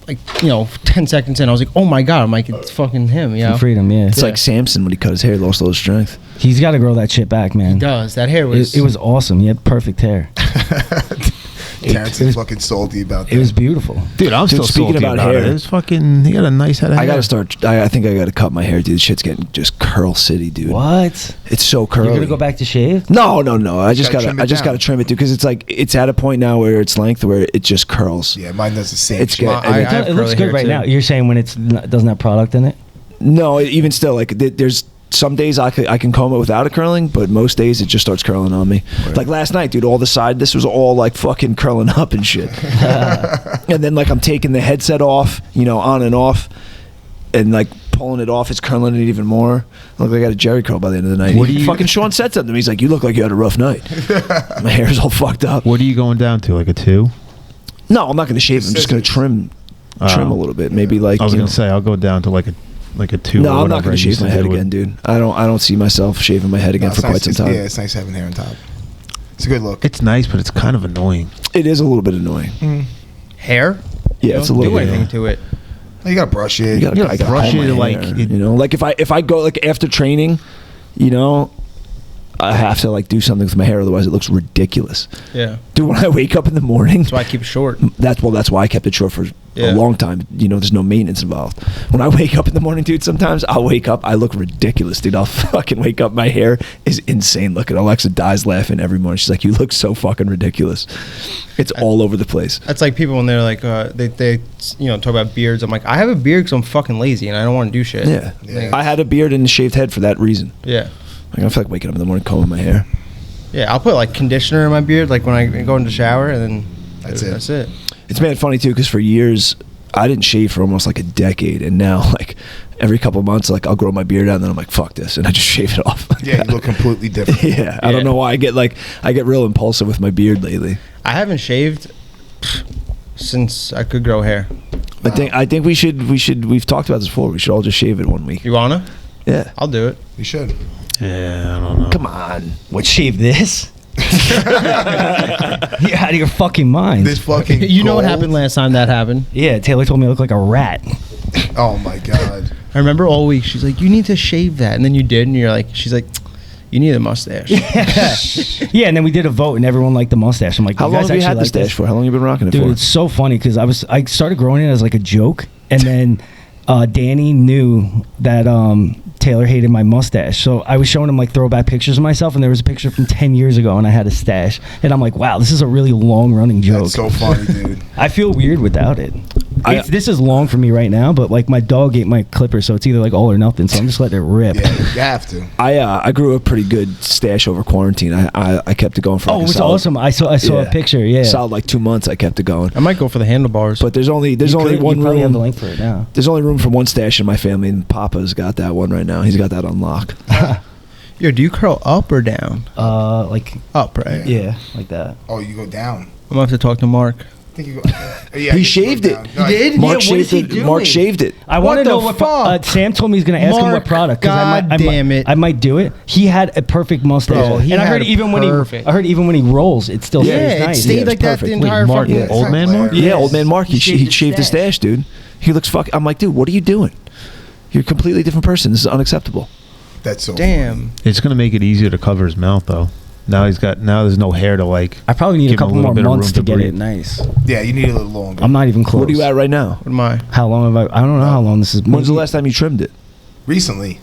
S4: 10 seconds in, I was like, oh my god. I'm like, it's fucking him. You know.
S2: Freedom, yeah.
S7: It's like Samson when he cut his hair, he lost all his strength.
S2: He's got to grow that shit back, man.
S4: He does. That hair was.
S2: It was awesome. He had perfect hair.
S3: Terrence is fucking salty about that.
S2: It was beautiful.
S5: Dude, I'm
S7: Dude,
S5: still
S7: speaking
S5: salty
S7: about
S5: about
S7: hair-
S5: it. It's fucking. He got a nice head of hair.
S7: I gotta start. I think I gotta cut my hair, dude. Shit's getting just curl city, dude.
S2: What?
S7: It's so curly.
S2: You're gonna go back to shave?
S7: No. I just
S3: Gotta
S7: gotta.
S3: trim it
S7: I just
S3: down.
S7: gotta trim it, dude, because it's like it's at a point now where it's length where it just curls.
S3: Yeah, mine does the same
S7: It's
S3: shit.
S7: good.
S4: I have
S2: It looks
S4: curly
S2: good
S4: hair,
S2: right
S4: too.
S2: now. You're saying when it doesn't have product in it?
S7: No, even still, like there's some days I can comb it without it curling, but most days it just starts curling on me. Like last night, dude, all the side, this was all like fucking curling up and shit. And then like I'm taking the headset off, on and off, and like pulling it off, it's curling it even more. I look like I got a Jerry curl by the end of the night. Fucking Sean said something to me. He's like, "You look like you had a rough night." My hair's all fucked up.
S5: What are you going down to? Like a 2?
S7: No, I'm not gonna shave. I'm just gonna trim a little bit. Maybe like
S5: I was gonna say I'll go down to like a 2.
S7: No,
S5: or
S7: I'm not
S5: whatever
S7: gonna
S5: I
S7: shave
S5: used
S7: my
S5: to
S7: head
S5: do
S7: again,
S5: with-
S7: dude. I don't see myself shaving my head again
S3: No,
S7: for quite some time.
S3: Yeah, it's nice having hair on top. It's a good look.
S5: It's nice, but it's kind of annoying.
S7: It is a little bit annoying.
S4: hair.
S7: Yeah, it's a
S4: Don't
S7: little
S4: do
S7: bit.
S4: anything to it.
S3: You gotta brush it.
S7: You gotta
S5: brush
S7: comb
S5: it
S7: my
S5: like
S7: hair,
S5: it-
S7: like if I go like after training, I have to like do something with my hair, otherwise it looks ridiculous.
S4: Yeah.
S7: Dude, when I wake up in the morning,
S4: That's why I keep it short.
S7: that's why I kept it short for a long time. There's no maintenance involved. When I wake up in the morning, dude, sometimes I'll wake up, I look ridiculous, dude. I'll fucking wake up, my hair is insane looking. Alexa dies laughing every morning. She's like, "You look so fucking ridiculous." It's all over the place.
S4: That's like people when they're like, they talk about beards. I'm like, I have a beard because I'm fucking lazy and I don't want to do shit.
S7: Yeah.
S3: Yeah.
S7: I had a beard and a shaved head for that reason.
S4: Yeah.
S7: Like, I feel like waking up in the morning combing my hair.
S4: Yeah, I'll put like conditioner in my beard, like when I go into the shower, and then
S3: That's it.
S4: That's it.
S7: It's mad funny too, because for years I didn't shave for almost like a decade, and now like every couple of months, like I'll grow my beard out, and then I'm like, fuck this, and I just shave it off.
S3: Yeah, you look completely different.
S7: Yeah, I don't know why I get real impulsive with my beard lately.
S6: I haven't shaved since I could grow hair.
S7: I think we've talked about this before. We should all just shave it one week.
S6: You wanna?
S7: Yeah,
S6: I'll do it.
S3: You should.
S8: Yeah, I don't know.
S7: come on.
S2: What, shave this? You're out of your fucking mind.
S3: This fucking.
S6: You know what
S3: gold-
S6: happened last time that happened?
S2: Yeah, Taylor told me I look like a rat.
S3: Oh my god.
S6: I remember all week she's like, "You need to shave that," and then you did, and you're like, "She's like, you need a mustache."
S2: Yeah, and then we did a vote, and everyone liked the mustache. I'm like,
S7: How
S2: you
S7: long
S2: guys
S7: have you had
S2: actually
S7: the
S2: like
S7: stash
S2: this?
S7: for? How long have you been rocking it
S2: Dude,
S7: for?
S2: it's so funny because I started growing it as like a joke, and then Danny knew that Taylor hated my mustache, so I was showing him like throwback pictures of myself, and there was a picture from 10 years ago, and I had a stash, and I'm like, wow, this is a really long running joke.
S3: That's so funny, dude.
S2: I feel weird without it. This is long for me right now, but like my dog ate my clipper, so it's either like all or nothing. So I'm just letting it rip.
S3: Yeah, you have to.
S7: I grew a pretty good stash over quarantine. I kept it going for.
S2: Oh,
S7: Like
S2: it was
S7: solid,
S2: awesome. I saw a picture. Yeah,
S7: solid like 2 months. I kept it going.
S6: I might go for the handlebars.
S7: But there's only
S2: You
S7: one
S2: probably have the
S7: room.
S2: link for it now.
S7: There's only room for one stash in my family, and Papa's got that one right now. He's got that on lock.
S6: Yo, do you curl up or down?
S2: Like
S6: Up, right?
S2: yeah, like that.
S3: Oh, you go down.
S6: I'm gonna have to talk to Mark.
S3: I think you go. Yeah,
S7: He
S3: you
S7: shaved
S3: go
S7: it.
S3: down. No,
S6: He did?
S7: Mark
S6: what
S7: shaved
S6: is he
S7: it. Mark
S6: doing?
S7: shaved it.
S2: I
S6: What
S2: want to
S6: the
S2: know what.
S6: fuck?
S2: Sam told me he's going to ask him what
S6: Mark,
S2: product. 'Cause
S6: God damn it.
S2: I might do it. He had a perfect mustache,
S6: Bro, he
S2: and I heard
S6: had
S2: even
S6: perfect.
S2: I heard even when he rolls, it still
S6: Yeah,
S2: stays
S6: it
S2: nice.
S6: stayed
S7: Yeah,
S6: like
S7: it's
S6: that
S7: perfect.
S6: the entire
S8: Mark,
S6: fucking
S3: Yeah,
S8: old man
S3: Claire.
S8: Mark?
S7: Yeah,
S2: Yes.
S7: old man Mark. He
S2: He shaved
S7: shaved his
S2: his
S7: stash, dude. He looks fuck. I'm like, dude, what are you doing? You're a completely different person. This is unacceptable.
S3: That's so.
S6: Damn.
S8: It's gonna make it easier to cover his mouth though. Now there's no hair to like.
S2: I probably need a
S8: Give him
S2: couple
S8: a little
S2: more
S8: bit of
S2: months
S8: room
S2: to
S8: to
S2: get
S8: breathe.
S2: it nice.
S3: Funny. Yeah, you need a little longer.
S2: I'm not even close.
S7: What are you at right now?
S6: What am I?
S2: How long have I don't know how long this is.
S7: When's the last time you trimmed it?
S3: Recently.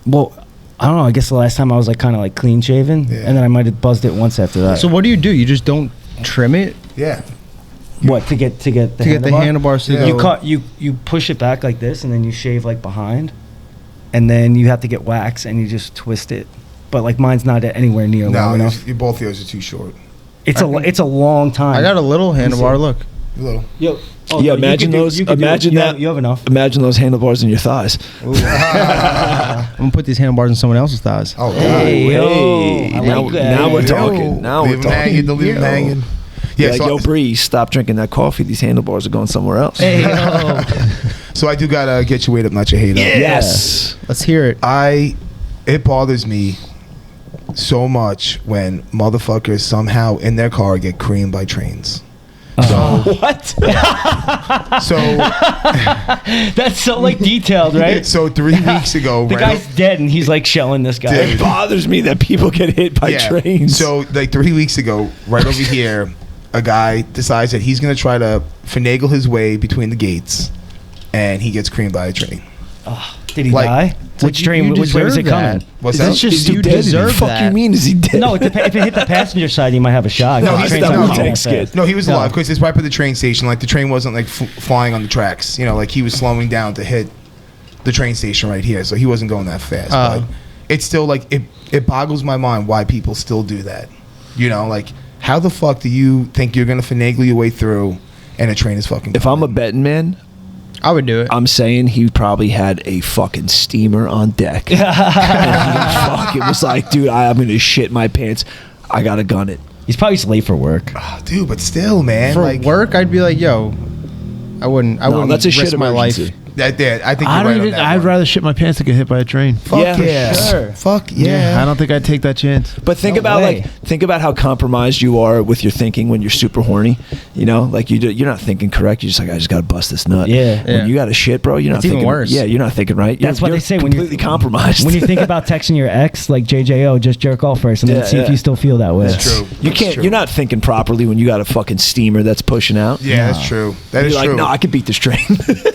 S2: Well, I don't know. I guess the last time I was like kind of like clean shaven,
S3: Yeah.
S2: and then I might have buzzed it once after that.
S6: So what do? You just don't trim it
S3: Yeah.
S2: what to get the
S6: to get the
S2: handlebar?
S6: handlebars to
S3: Yeah.
S6: go.
S2: You cut you push it back like this, and then you shave like behind, and then you have to get wax, and you just twist it. But like mine's not anywhere near
S3: No,
S2: long enough.
S3: both yours are too short.
S2: It's a long time.
S6: I got a little handlebar. Look.
S3: A little.
S2: Yo,
S7: Yeah,
S2: you
S7: imagine
S2: could do-
S7: those-
S2: you could do it.
S7: imagine
S2: You
S7: that-
S2: have- You have enough.
S7: Imagine those handlebars in your thighs.
S6: I'm gonna put these handlebars in someone else's thighs.
S3: Oh, God.
S2: Hey, yo, I
S7: now,
S2: like that.
S7: now we're
S2: Yo.
S7: talking. Now we're
S3: Leave 'em hanging,
S7: talking.
S3: leave 'em hanging. Yeah,
S7: Like,
S3: so,
S7: yo, Bree, stop drinking that coffee. These handlebars are going somewhere else.
S2: Hey, yo.
S3: so I do gotta get your weight up, not your hate up.
S7: Yes.
S6: Let's hear it.
S3: It bothers me so much when motherfuckers somehow in their car get creamed by trains.
S2: What?
S3: So
S2: That's so like detailed, right?
S3: so 3 weeks ago,
S2: The
S3: right?
S2: guy's dead, and he's like shelling this guy.
S7: It bothers me that people get hit by trains.
S3: So like 3 weeks ago, right over here, a guy decides that he's gonna try to finagle his way between the gates, and he gets creamed by a train.
S2: Did he
S3: Like-
S2: die? Which train?
S6: you
S2: Which way was it
S6: deserve
S2: coming?
S6: that.
S3: What's
S7: Is
S3: that?
S7: this just
S6: You
S7: dead?
S6: deserve
S7: The fuck
S6: that.
S7: you mean? Is he dead?
S2: No, if it hit the passenger side, you might have a shot.
S3: No,
S2: The
S3: he's
S2: train's
S3: not
S2: not
S3: no,
S2: moving
S7: tank
S2: that fast.
S7: skid.
S3: No, he was
S2: No.
S3: alive because it's right by the train station. Like the train wasn't like flying on the tracks. You know, like he was slowing down to hit the train station right here, so he wasn't going that fast. But it's still like it boggles my mind why people still do that. You know, like how the fuck do you think you're gonna finagle your way through, and a train is fucking?
S7: If I'm a
S3: coming?
S7: betting man,
S6: I would do it.
S7: I'm saying he probably had a fucking steamer on deck. And he fucking was like, dude, I'm going to shit my pants. I got to gun it.
S2: He's probably just late for work.
S3: Oh, dude, but still, man,
S6: For
S3: like
S6: work, I'd be like, yo, I wouldn't
S7: that's a
S6: risk
S7: shit
S6: my life.
S7: emergency.
S3: that. I think
S8: I
S3: you're
S8: don't
S3: right on
S8: even.
S3: that
S8: I'd
S3: one.
S8: rather shit my pants than get hit by a train.
S3: Fuck
S7: Yeah,
S3: yeah,
S2: sure.
S3: fuck yeah.
S8: I don't think I'd take that chance.
S7: But think
S2: No
S7: about
S2: way.
S7: think about how compromised you are with your thinking when you're super horny. You know, like you're not thinking correct. You're just like, I just got to bust this nut.
S2: Yeah.
S7: When you got to shit, bro, you're not
S6: It's even
S7: thinking.
S6: worse.
S7: Yeah, you're not thinking right.
S2: That's
S7: you're,
S2: what they say when you're
S7: completely compromised.
S2: When you think about texting your ex, like JJO, just jerk off first and then
S7: Yeah,
S2: see if
S7: yeah.
S2: you still feel that way.
S3: That's true.
S7: you can't. You're not thinking properly when you got a fucking steamer that's pushing out.
S3: Yeah, that's true. That is
S7: You're like,
S3: true.
S7: no, I could beat this train.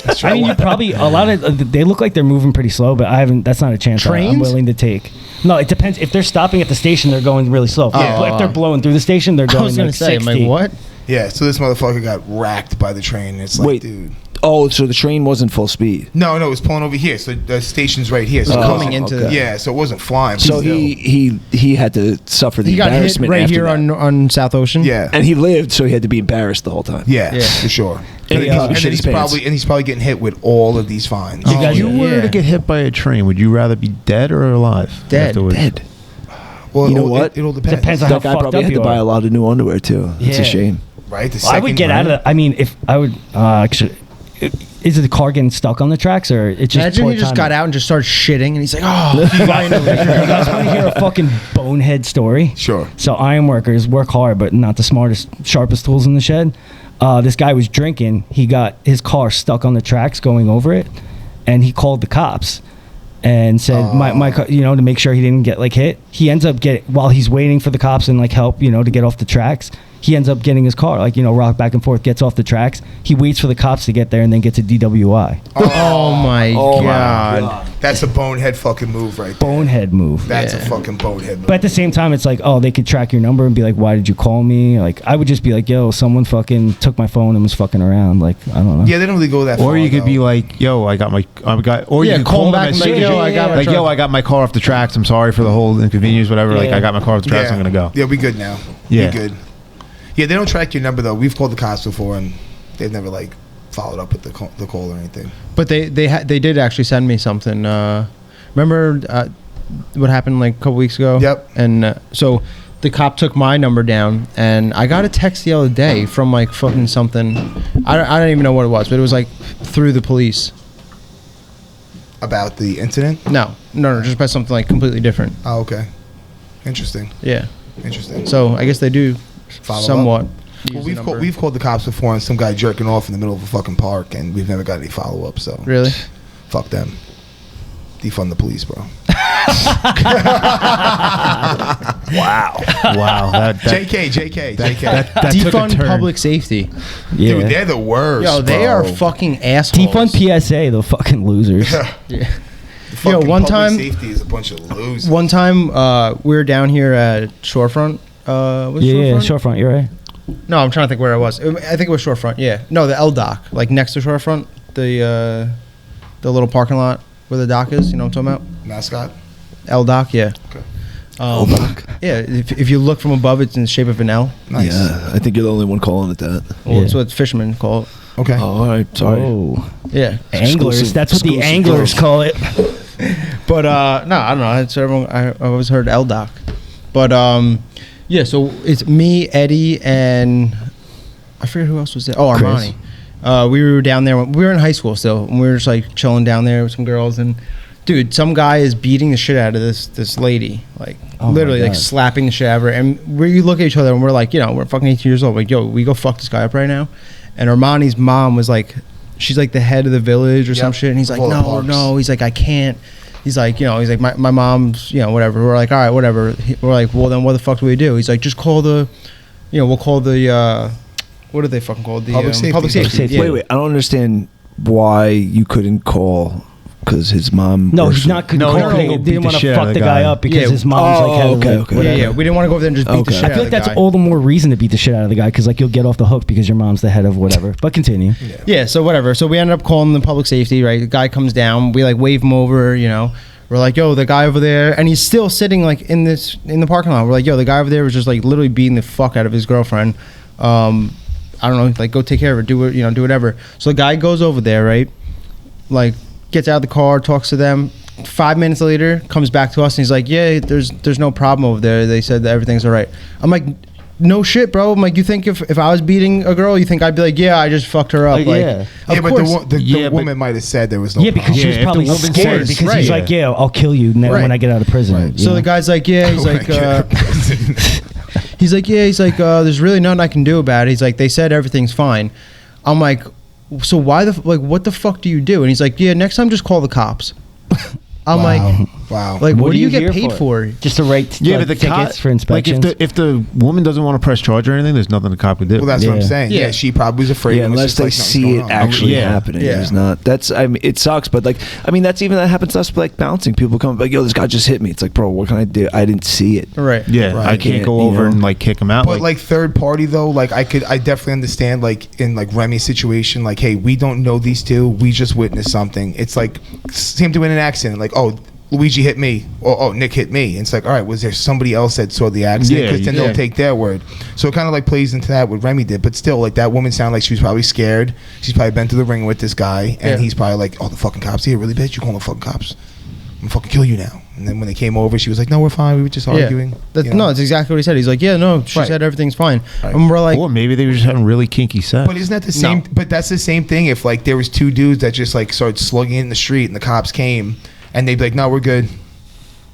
S3: That's true.
S2: I mean, you probably a lot of they look like they're moving pretty slow, but I haven't. That's not a chance I'm
S6: Trains?
S2: willing to take. No, it depends. If they're stopping at the station, they're going really slow. But if they're blowing through the station, they're
S6: I
S2: going
S6: was gonna
S2: like
S6: say,
S2: 60.
S6: I'm like, what?
S3: Yeah, so this motherfucker got racked by the train. It's like,
S7: Wait,
S3: dude.
S7: Oh, so the train wasn't full speed.
S3: No, it was pulling over here. So the station's right here. So
S6: coming into
S7: okay.
S3: yeah, so it wasn't flying.
S7: So he had to suffer the
S6: He got hit
S7: embarrassment
S6: right
S7: after
S6: here
S7: that.
S6: on South Ocean.
S3: yeah,
S7: And he lived, so he had to be embarrassed the whole time.
S3: yeah,
S6: Yeah.
S3: for sure.
S7: And he probably
S3: And
S7: shit
S3: then
S7: his
S3: he's probably getting hit with all of these fines.
S2: You guys-
S5: If you were
S6: yeah.
S5: to get hit by a train, would you rather be dead or alive?
S6: Dead.
S5: afterwards?
S7: Dead.
S3: Well,
S7: You know what?
S3: It all depends.
S2: Depends on how
S7: That guy
S2: fucked
S7: probably
S2: up
S7: had
S2: you
S7: to buy
S2: are.
S7: a lot of new underwear too. It's
S2: Yeah.
S7: a shame.
S3: Right. The
S2: Well, I would get out of it. I mean, if I would actually, is it the car getting stuck on the tracks or it just?
S6: Imagine
S2: poor
S6: he just
S2: timing?
S6: got out and just started shitting, and he's like, "Oh,
S2: You guys want to hear a fucking bonehead story?
S3: Sure.
S2: So iron workers work hard, but not the smartest, sharpest tools in the shed. This guy was drinking. He got his car stuck on the tracks going over it, and he called the cops and said, "My car," you know, to make sure he didn't get like hit. He ends up while he's waiting for the cops and like help, you know, to get off the tracks. He ends up getting his car, like, you know, rocked back and forth, gets off the tracks. He waits for the cops to get there and then gets a DWI.
S6: oh my god."
S3: That's a bonehead fucking move right there.
S2: Bonehead move.
S3: That's a fucking bonehead move.
S2: But at the same time, it's like, oh, they could track your number and be like, why did you call me? Like, I would just be like, yo, someone fucking took my phone and was fucking around. Like, I don't know.
S3: yeah, they don't really go that far.
S5: Or you could
S3: though.
S5: be like, "Yo, or you
S6: Yeah,
S5: could
S6: call
S5: call them
S6: back
S5: and
S6: and
S5: say,
S6: be like, "Yo, I got my
S5: like,
S6: truck."
S5: yo, I got my car off the tracks. I'm sorry for the whole inconvenience, whatever. Like,
S2: Yeah.
S5: I got my car off the tracks.
S3: yeah.
S5: I'm gonna go."
S3: Yeah, we good now.
S5: Yeah.
S3: We good. Yeah, they don't track your number though. We've called the cops before, and they've never like followed up with the call or anything.
S6: But they did actually send me something. Remember what happened like a couple weeks ago?
S3: Yep.
S6: And so the cop took my number down, and I got a text the other day from like fucking something. I don't even know what it was, but it was like through the police.
S3: About the incident?
S6: No, just about something like completely different.
S3: Oh, okay. Interesting.
S6: Yeah.
S3: Interesting.
S6: So I guess they do
S3: Follow
S6: somewhat.
S3: Well,
S6: use the number.
S3: we've called the cops before on some guy jerking off in the middle of a fucking park, and we've never got any follow up. So
S6: Really?
S3: fuck them. Defund the police, bro.
S5: Wow, that
S3: JK.
S5: that took a
S6: Defund
S5: turn.
S6: public safety.
S2: Yeah.
S3: Dude, they're the worst.
S6: Yo, they
S3: bro.
S6: are fucking assholes.
S2: Defund PSA, the fucking losers.
S6: Yeah.
S3: Fucking
S6: one
S3: public
S6: time-
S3: safety is a bunch of losers.
S6: One time, we were down here at Shorefront. Was it
S2: Yeah,
S6: Shorefront?
S2: Shorefront, you're right.
S6: No, I'm trying to think where I was. I think it was Shorefront. Yeah. No, the L dock, like next to Shorefront, the little parking lot where the dock is. You know what I'm talking about?
S3: Mascot.
S6: L dock. Yeah.
S3: Okay.
S6: Yeah. If you look from above, it's in the shape of an L.
S3: Nice.
S7: Yeah, I think you're the only one calling it that.
S6: Well, that's
S2: Yeah.
S6: what fishermen call it.
S3: Okay.
S7: Oh, all right, sorry.
S2: Oh,
S6: Yeah.
S2: anglers. That's what the
S7: exclusive
S2: anglers
S7: girls.
S2: call it.
S6: But no, I don't know. It's everyone. I always heard L dock. But yeah. So it's me, Eddie, and I forget who else was there. Oh,
S2: Chris.
S6: Armani. We were down there. We were in high school still, and we were just like chilling down there with some girls. And dude, some guy is beating the shit out of this lady, like
S2: Oh my
S6: literally like
S2: God.
S6: slapping the shit out of her. And we look at each other and we're like, you know, we're fucking 18 years old. Like, yo, we go fuck this guy up right now. And Armani's mom was like, she's like the head of the village or some
S3: Yep.
S6: shit. And he's like,
S3: Full of
S6: no,
S3: parks.
S6: no. He's like, I can't. He's like, you know, he's like, my mom's, you know, whatever. We're like, all right, whatever. We're like, well, then what the fuck do we do? He's like, just call the, you know, we'll call the, what are they fucking called? The
S3: Public safety.
S6: Public
S2: Public
S6: safety.
S2: safety.
S6: Yeah.
S7: Wait, I don't understand why you couldn't call because his mom.
S2: No,
S7: works
S2: he's
S7: for-
S2: not.
S5: No,
S2: No,
S5: no,
S2: they
S5: go beat
S2: didn't
S5: the
S2: want to
S5: shit out
S2: fuck
S5: of
S2: the
S5: the
S2: guy
S5: guy.
S2: up because
S6: Yeah.
S2: his mom's
S7: Oh,
S2: like, had
S7: okay,
S2: like,
S7: okay.
S2: whatever.
S6: Yeah, we didn't want to go over there and just beat the
S7: Okay.
S6: shit
S2: I
S6: out
S2: feel
S6: of
S2: like
S6: the
S2: that's
S6: guy.
S2: all the more reason to beat the shit out of the guy because like you'll get off the hook because your mom's the head of whatever. But continue.
S6: Yeah, so whatever. So we ended up calling the public safety, right? The guy comes down. We like wave him over, you know. We're like, yo, the guy over there. And he's still sitting like in the parking lot. We're like, yo, the guy over there was just like literally beating the fuck out of his girlfriend. I don't know, like go take care of her, do it, you know, do whatever. So the guy goes over there, right? Like gets out of the car, talks to them. 5 minutes later, comes back to us and he's like, yeah, there's no problem over there. They said that everything's all right. I'm like, no shit, bro. I'm like, you think if I was beating a girl, you think I'd be like, yeah, I just fucked her up? Like,
S2: yeah.
S6: of
S3: Yeah, but
S6: course.
S3: the woman might have said there was no
S2: Yeah, because
S3: problem.
S2: she was
S5: Yeah, if
S2: probably
S5: the woman
S2: scared
S5: says-
S2: because he's
S6: right.
S2: like, yeah, I'll kill you
S6: Right.
S2: when I get out of prison. you
S6: So
S2: know?
S6: the guy's like, yeah, he's like, there's really nothing I can do about it. He's like, they said everything's fine. I'm like, so why what the fuck do you do? And he's like, yeah, next time just call the cops. I'm like,
S3: Wow.
S4: Like, what do you
S2: here
S4: get paid for?
S2: Just to write
S8: Yeah,
S2: like,
S8: but the
S2: tickets
S8: cop,
S2: for inspections.
S8: Like if the woman doesn't want to press charge or anything, there's nothing the cop could do.
S3: Well, that's what I'm
S2: Yeah.
S3: saying. Yeah,
S4: Yeah.
S3: she probably was afraid.
S7: Yeah,
S3: and was
S7: unless
S3: just
S7: they
S3: like, nothing's
S7: see
S3: going
S7: it
S3: on.
S7: actually
S8: Yeah.
S7: happening.
S4: Yeah.
S7: It's not. That's. I mean, it sucks, but like, I mean, that's even that happens to us. Like bouncing, people come like, yo, this guy just hit me. It's like, bro, what can I do? I didn't see it.
S4: Right.
S8: yeah,
S3: Right.
S8: I can't go
S7: You
S8: over
S7: know?
S8: and like kick him out.
S3: But like third party though, like I definitely understand like in like Remy's situation, like, hey, we don't know these two, we just witnessed something. It's like same thing in an accident, like, oh, Luigi hit me, or oh, Nick hit me. And it's like, all right, was there somebody else that saw the accident?
S8: Yeah,
S3: Because then
S8: yeah.
S3: they'll take their word. So it kind of like plays into that what Remy did. But still, like that woman sounded like she was probably scared. She's probably been through the ring with this guy, and
S4: Yeah.
S3: he's probably like, oh, the fucking cops here, really, bitch? You calling the fucking cops? I'm gonna fucking kill you now. And then when they came over, she was like, no, we're fine. We were just arguing.
S4: That,
S3: you know?
S4: No, that's exactly what he said. He's like, yeah, no, she
S3: Right.
S4: said everything's fine.
S3: Right.
S4: And we're like,
S8: or maybe they were just having really kinky sex.
S3: But isn't that the same?
S4: No.
S3: But that's the same thing. If like there was two dudes that just like started slugging in the street and the cops came, and they'd be like, "No, we're good.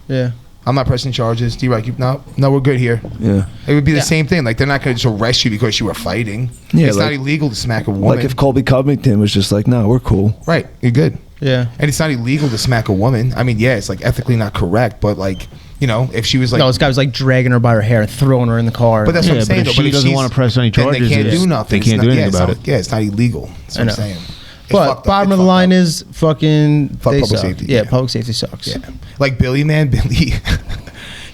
S4: yeah.
S3: I'm not pressing charges." D-Right, no, we're good here.
S7: Yeah.
S3: It would be the
S4: Yeah.
S3: same thing. Like they're not going to just arrest you because you were fighting.
S7: Yeah,
S3: it's
S7: like-
S3: not illegal to smack a woman.
S7: Like if Colby Covington was just like, no, we're cool.
S3: Right, you're good.
S4: Yeah.
S3: And it's not illegal to smack a woman. I mean, yeah, it's like ethically not correct, but like, you know, if she was like,
S4: No, this guy was like dragging her by her hair and throwing her in the car.
S3: but that's what
S8: Yeah,
S3: I'm saying.
S8: but if
S3: though,
S8: she doesn't
S3: she's-
S8: wanna press any
S3: then
S8: charges,
S3: they can't
S8: it's-
S3: do nothing.
S8: they can't do anything about it.
S3: Yeah, it's not illegal. That's what I'm
S4: know.
S3: saying. It's
S4: But
S3: fucked up.
S4: bottom
S3: It's
S4: of the
S3: fucked
S4: line
S3: up.
S4: is fucking
S3: Fuck
S4: they
S3: public
S4: suck.
S3: safety,
S4: Yeah,
S3: yeah.
S4: public safety sucks.
S3: Yeah. Like Billy, man, Billy,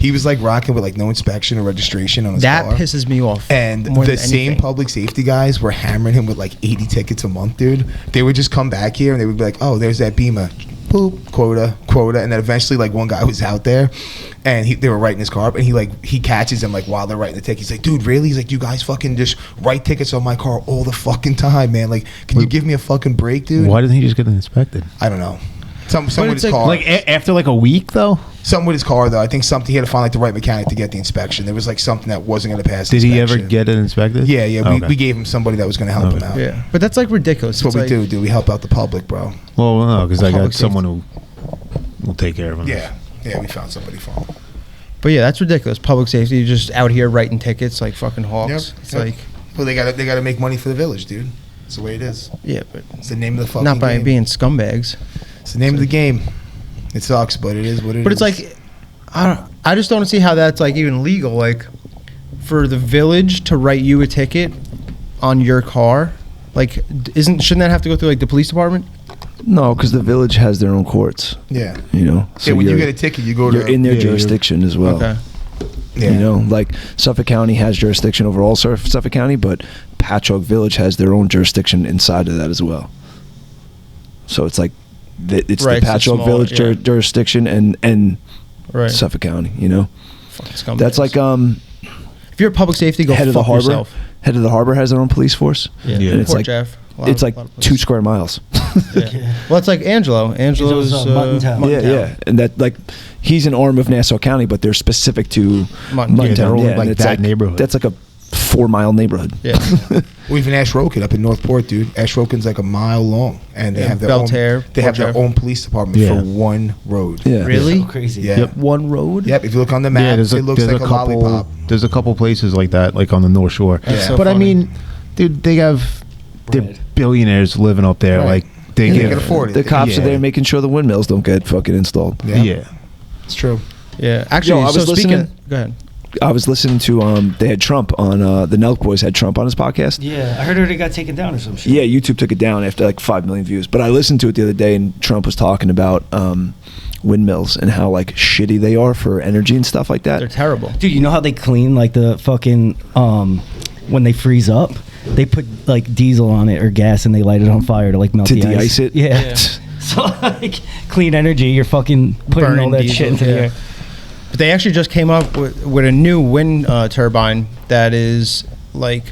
S3: he was like rocking with like no inspection or registration on his
S4: That
S3: car.
S4: pisses me off.
S3: And
S4: more
S3: the
S4: than
S3: same
S4: anything.
S3: public safety guys were hammering him with like 80 tickets a month, dude. They would just come back here and they would be like, oh, there's that Beamer. Boop, quota. And then eventually like one guy was out there and they were writing his car up and he catches them like while they're writing the ticket. He's like, dude, really? He's like, you guys fucking just write tickets on my car all the fucking time, man. Like, can you give me a fucking break, dude?
S8: Why didn't he just get it inspected?
S3: I don't know. Something with
S4: it's
S3: his
S4: like-
S3: car.
S8: Like after like a week though.
S3: Something with his car, though. I think something he had to find like the right mechanic to get the inspection. There was like something that wasn't going to pass.
S8: Did he ever
S3: inspection.
S8: get it inspected?
S3: Yeah.
S8: Okay.
S3: We gave him somebody that was going to help him out.
S4: Yeah, but that's like ridiculous.
S3: That's what
S4: It's
S3: we
S4: like-
S3: do. We help out the public, bro.
S8: Well, no, because I got
S3: Public
S8: someone who will take care of him.
S3: Yeah. We found somebody for him.
S4: But yeah, that's ridiculous. Public safety, you're just out here writing tickets like fucking hawks. It's like,
S3: well, they got to make money for the village, dude. That's the way it is.
S4: yeah, but
S3: It's the name of the fucking
S4: not by
S3: game.
S4: being scumbags.
S3: It's the name of the game. It sucks, but it is what it is.
S4: But it's like, I just don't see how that's like even legal. Like, for the village to write you a ticket on your car, like, shouldn't that have to go through like the police department?
S7: No, because the village has their own courts.
S3: yeah.
S7: You know,
S3: Yeah, when you
S7: you're-
S3: get a ticket, you go to
S7: you're in their
S8: Yeah, you're-
S7: jurisdiction as well.
S4: Okay.
S3: yeah.
S7: You know, like Suffolk County has jurisdiction over all Suffolk County, but Patchogue Village has their own jurisdiction inside of that as well. So it's like it's
S4: Right,
S7: the
S4: so
S7: Patchogue
S4: small,
S7: Village
S4: yeah.
S7: jurisdiction and
S4: Right.
S7: Suffolk County. You know,
S4: Fucking scumbags.
S7: that's like
S4: if you're public safety, go
S7: head of the
S4: fuck
S7: harbor.
S4: yourself.
S7: Head of the harbor has their own police force.
S4: Yeah,
S8: Yeah.
S7: And it's
S4: Poor
S7: like
S4: Jeff.
S7: it's like 2 square miles.
S4: Yeah. Well, it's like Angelo. Angelo's
S2: Mutton Town.
S7: Yeah, and that like he's an arm of Nassau County, but they're specific to
S4: Mutton.
S7: Mutton
S8: Yeah, they're
S7: Town.
S8: all
S7: Yeah,
S8: like
S7: and it's
S8: that neighborhood.
S7: That's like a 4-mile neighborhood.
S4: Yeah.
S3: Or even Ash Roken up in Northport, dude. Ash Roken's like a mile long, and they
S4: Yeah,
S3: have their
S4: Belterre,
S3: own. They have their
S4: Port
S3: own police department
S8: Yeah.
S3: for one road.
S7: Yeah.
S4: Really?
S2: So crazy.
S3: Yeah.
S4: One road?
S3: Yep. If you look on the map,
S8: Yeah,
S3: it looks like a
S8: couple.
S3: lollipop.
S8: There's a couple places like that, like on the North Shore.
S3: That's
S4: so
S8: but I
S4: funny.
S8: mean, dude, they're
S2: Bread.
S8: billionaires living up there.
S3: Right.
S8: Like they
S3: Yeah, they
S8: give.
S3: can afford it.
S7: The cops are
S8: Yeah.
S7: there making sure the windmills don't get fucking installed.
S8: Yeah.
S3: It's true.
S4: Yeah. Actually,
S7: Yo, I
S4: so
S7: was
S4: speaking.
S7: listening-
S4: Go ahead.
S7: I was listening to they had Trump on the Nelk Boys had Trump on his podcast.
S2: Yeah, I heard it got taken down or some shit.
S7: Yeah, YouTube took it down after like 5 million views. But I listened to it the other day, and Trump was talking about windmills and how like shitty they are for energy and stuff like
S4: They're
S7: that.
S4: terrible.
S2: Dude, you know how they clean like the fucking when they freeze up? They put like diesel on it or gas and they light it on fire to like melt
S7: To
S2: the
S7: de-ice
S2: ice.
S7: it?
S2: Yeah.
S4: Yeah.
S2: So like clean energy, you're fucking putting
S4: Burning
S2: all that
S4: diesel,
S2: shit into
S4: yeah.
S2: the air.
S4: But they actually just came up with a new wind turbine that is like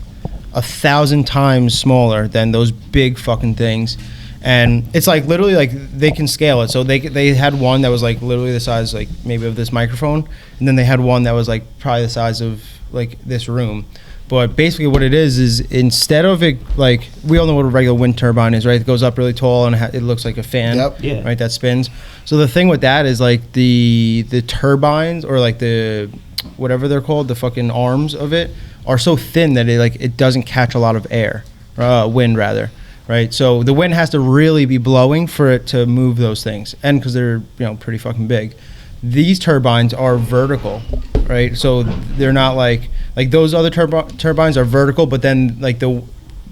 S4: 1,000 times smaller than those big fucking things, and it's like literally like they can scale it. So they had one that was like literally the size like maybe of this microphone, and then they had one that was like probably the size of like this room. But basically what it is instead of it, like we all know what a regular wind turbine is, right? It goes up really tall and it looks like a fan,
S3: Yep.
S2: Yeah.
S4: right? That spins. So the thing with that is like the turbines or like the whatever they're called, the fucking arms of it are so thin that it doesn't catch a lot of air, wind rather, right? So the wind has to really be blowing for it to move those things, and because they're pretty fucking big.
S6: These turbines are vertical, right? So they're not like those other turbines are vertical, but then like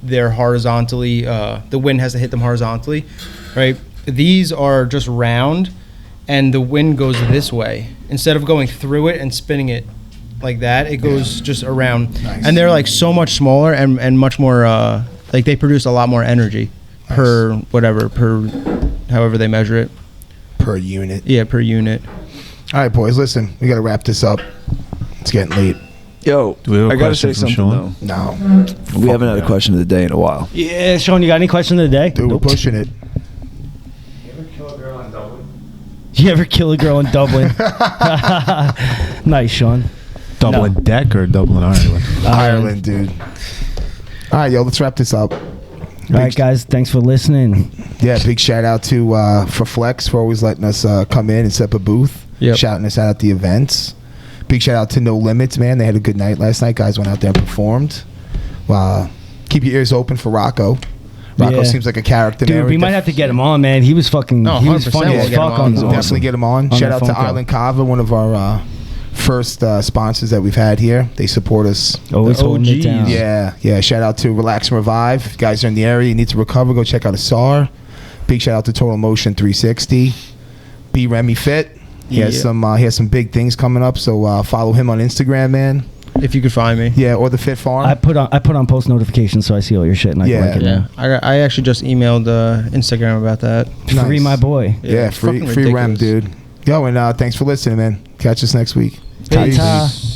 S6: they're horizontally. The wind has to hit them horizontally, right? These are just round, and the wind goes this way instead of going through it and spinning it like that. It goes just around, and they're like so much smaller and much more. Like they produce a lot more energy per however they measure it.
S3: Per unit.
S6: Yeah, per unit.
S3: All right, boys, listen. We got to wrap this up. It's getting late.
S7: Yo,
S5: Do we have a
S7: I gotta
S5: question
S7: say
S5: from
S7: something
S5: Sean?
S7: though.
S3: No.
S7: We haven't had a question of the day in a while.
S2: Yeah, Sean, you got any question of the day?
S3: Dude, we're pushing it.
S2: You ever kill a girl in Dublin? Nice, Sean.
S5: Dublin
S2: No.
S5: Deck or Dublin, Ireland?
S3: Ireland, dude. All right, yo, let's wrap this up.
S2: All right, guys, thanks for listening.
S3: Yeah, big shout out to for Flex for always letting us come in and set up a booth, shouting us out at the events. Big shout out to No Limits, man. They had a good night last night. Guys went out there and performed. Keep your ears open for Rocco. Rocco seems like a character.
S2: Dude,
S3: man.
S2: we might have to get him on, man. He was fucking.
S6: No,
S2: he was
S6: 100%
S2: funny
S6: we'll
S2: as
S6: get him
S2: fuck
S6: on.
S2: on.
S6: He's
S3: Definitely get him on. Shout
S2: the
S3: out to
S2: phone call.
S3: Island Kava, one of our first sponsors that we've had here. They support us.
S2: Always
S6: The
S2: holding it
S6: OGs.
S2: down.
S3: Yeah. Shout out to Relax and Revive. If you guys are in the area, you need to recover, go check out a SAR. Big shout out to Total Motion 360. Be Remy Fit. He has some big things coming up, so follow him on Instagram, man.
S6: If you could find me.
S3: Yeah, or the Fit Farm.
S2: I put on post notifications so I see all your shit and I
S3: Yeah.
S2: can like it.
S6: Yeah, I actually just emailed Instagram about that.
S2: Free
S3: Nice.
S2: my boy.
S3: Yeah,
S6: it's
S3: free
S6: fucking
S3: Rem,
S6: ridiculous.
S3: dude. Yo, and thanks for listening, man. Catch us next week.
S2: Ta-ta.
S3: Peace.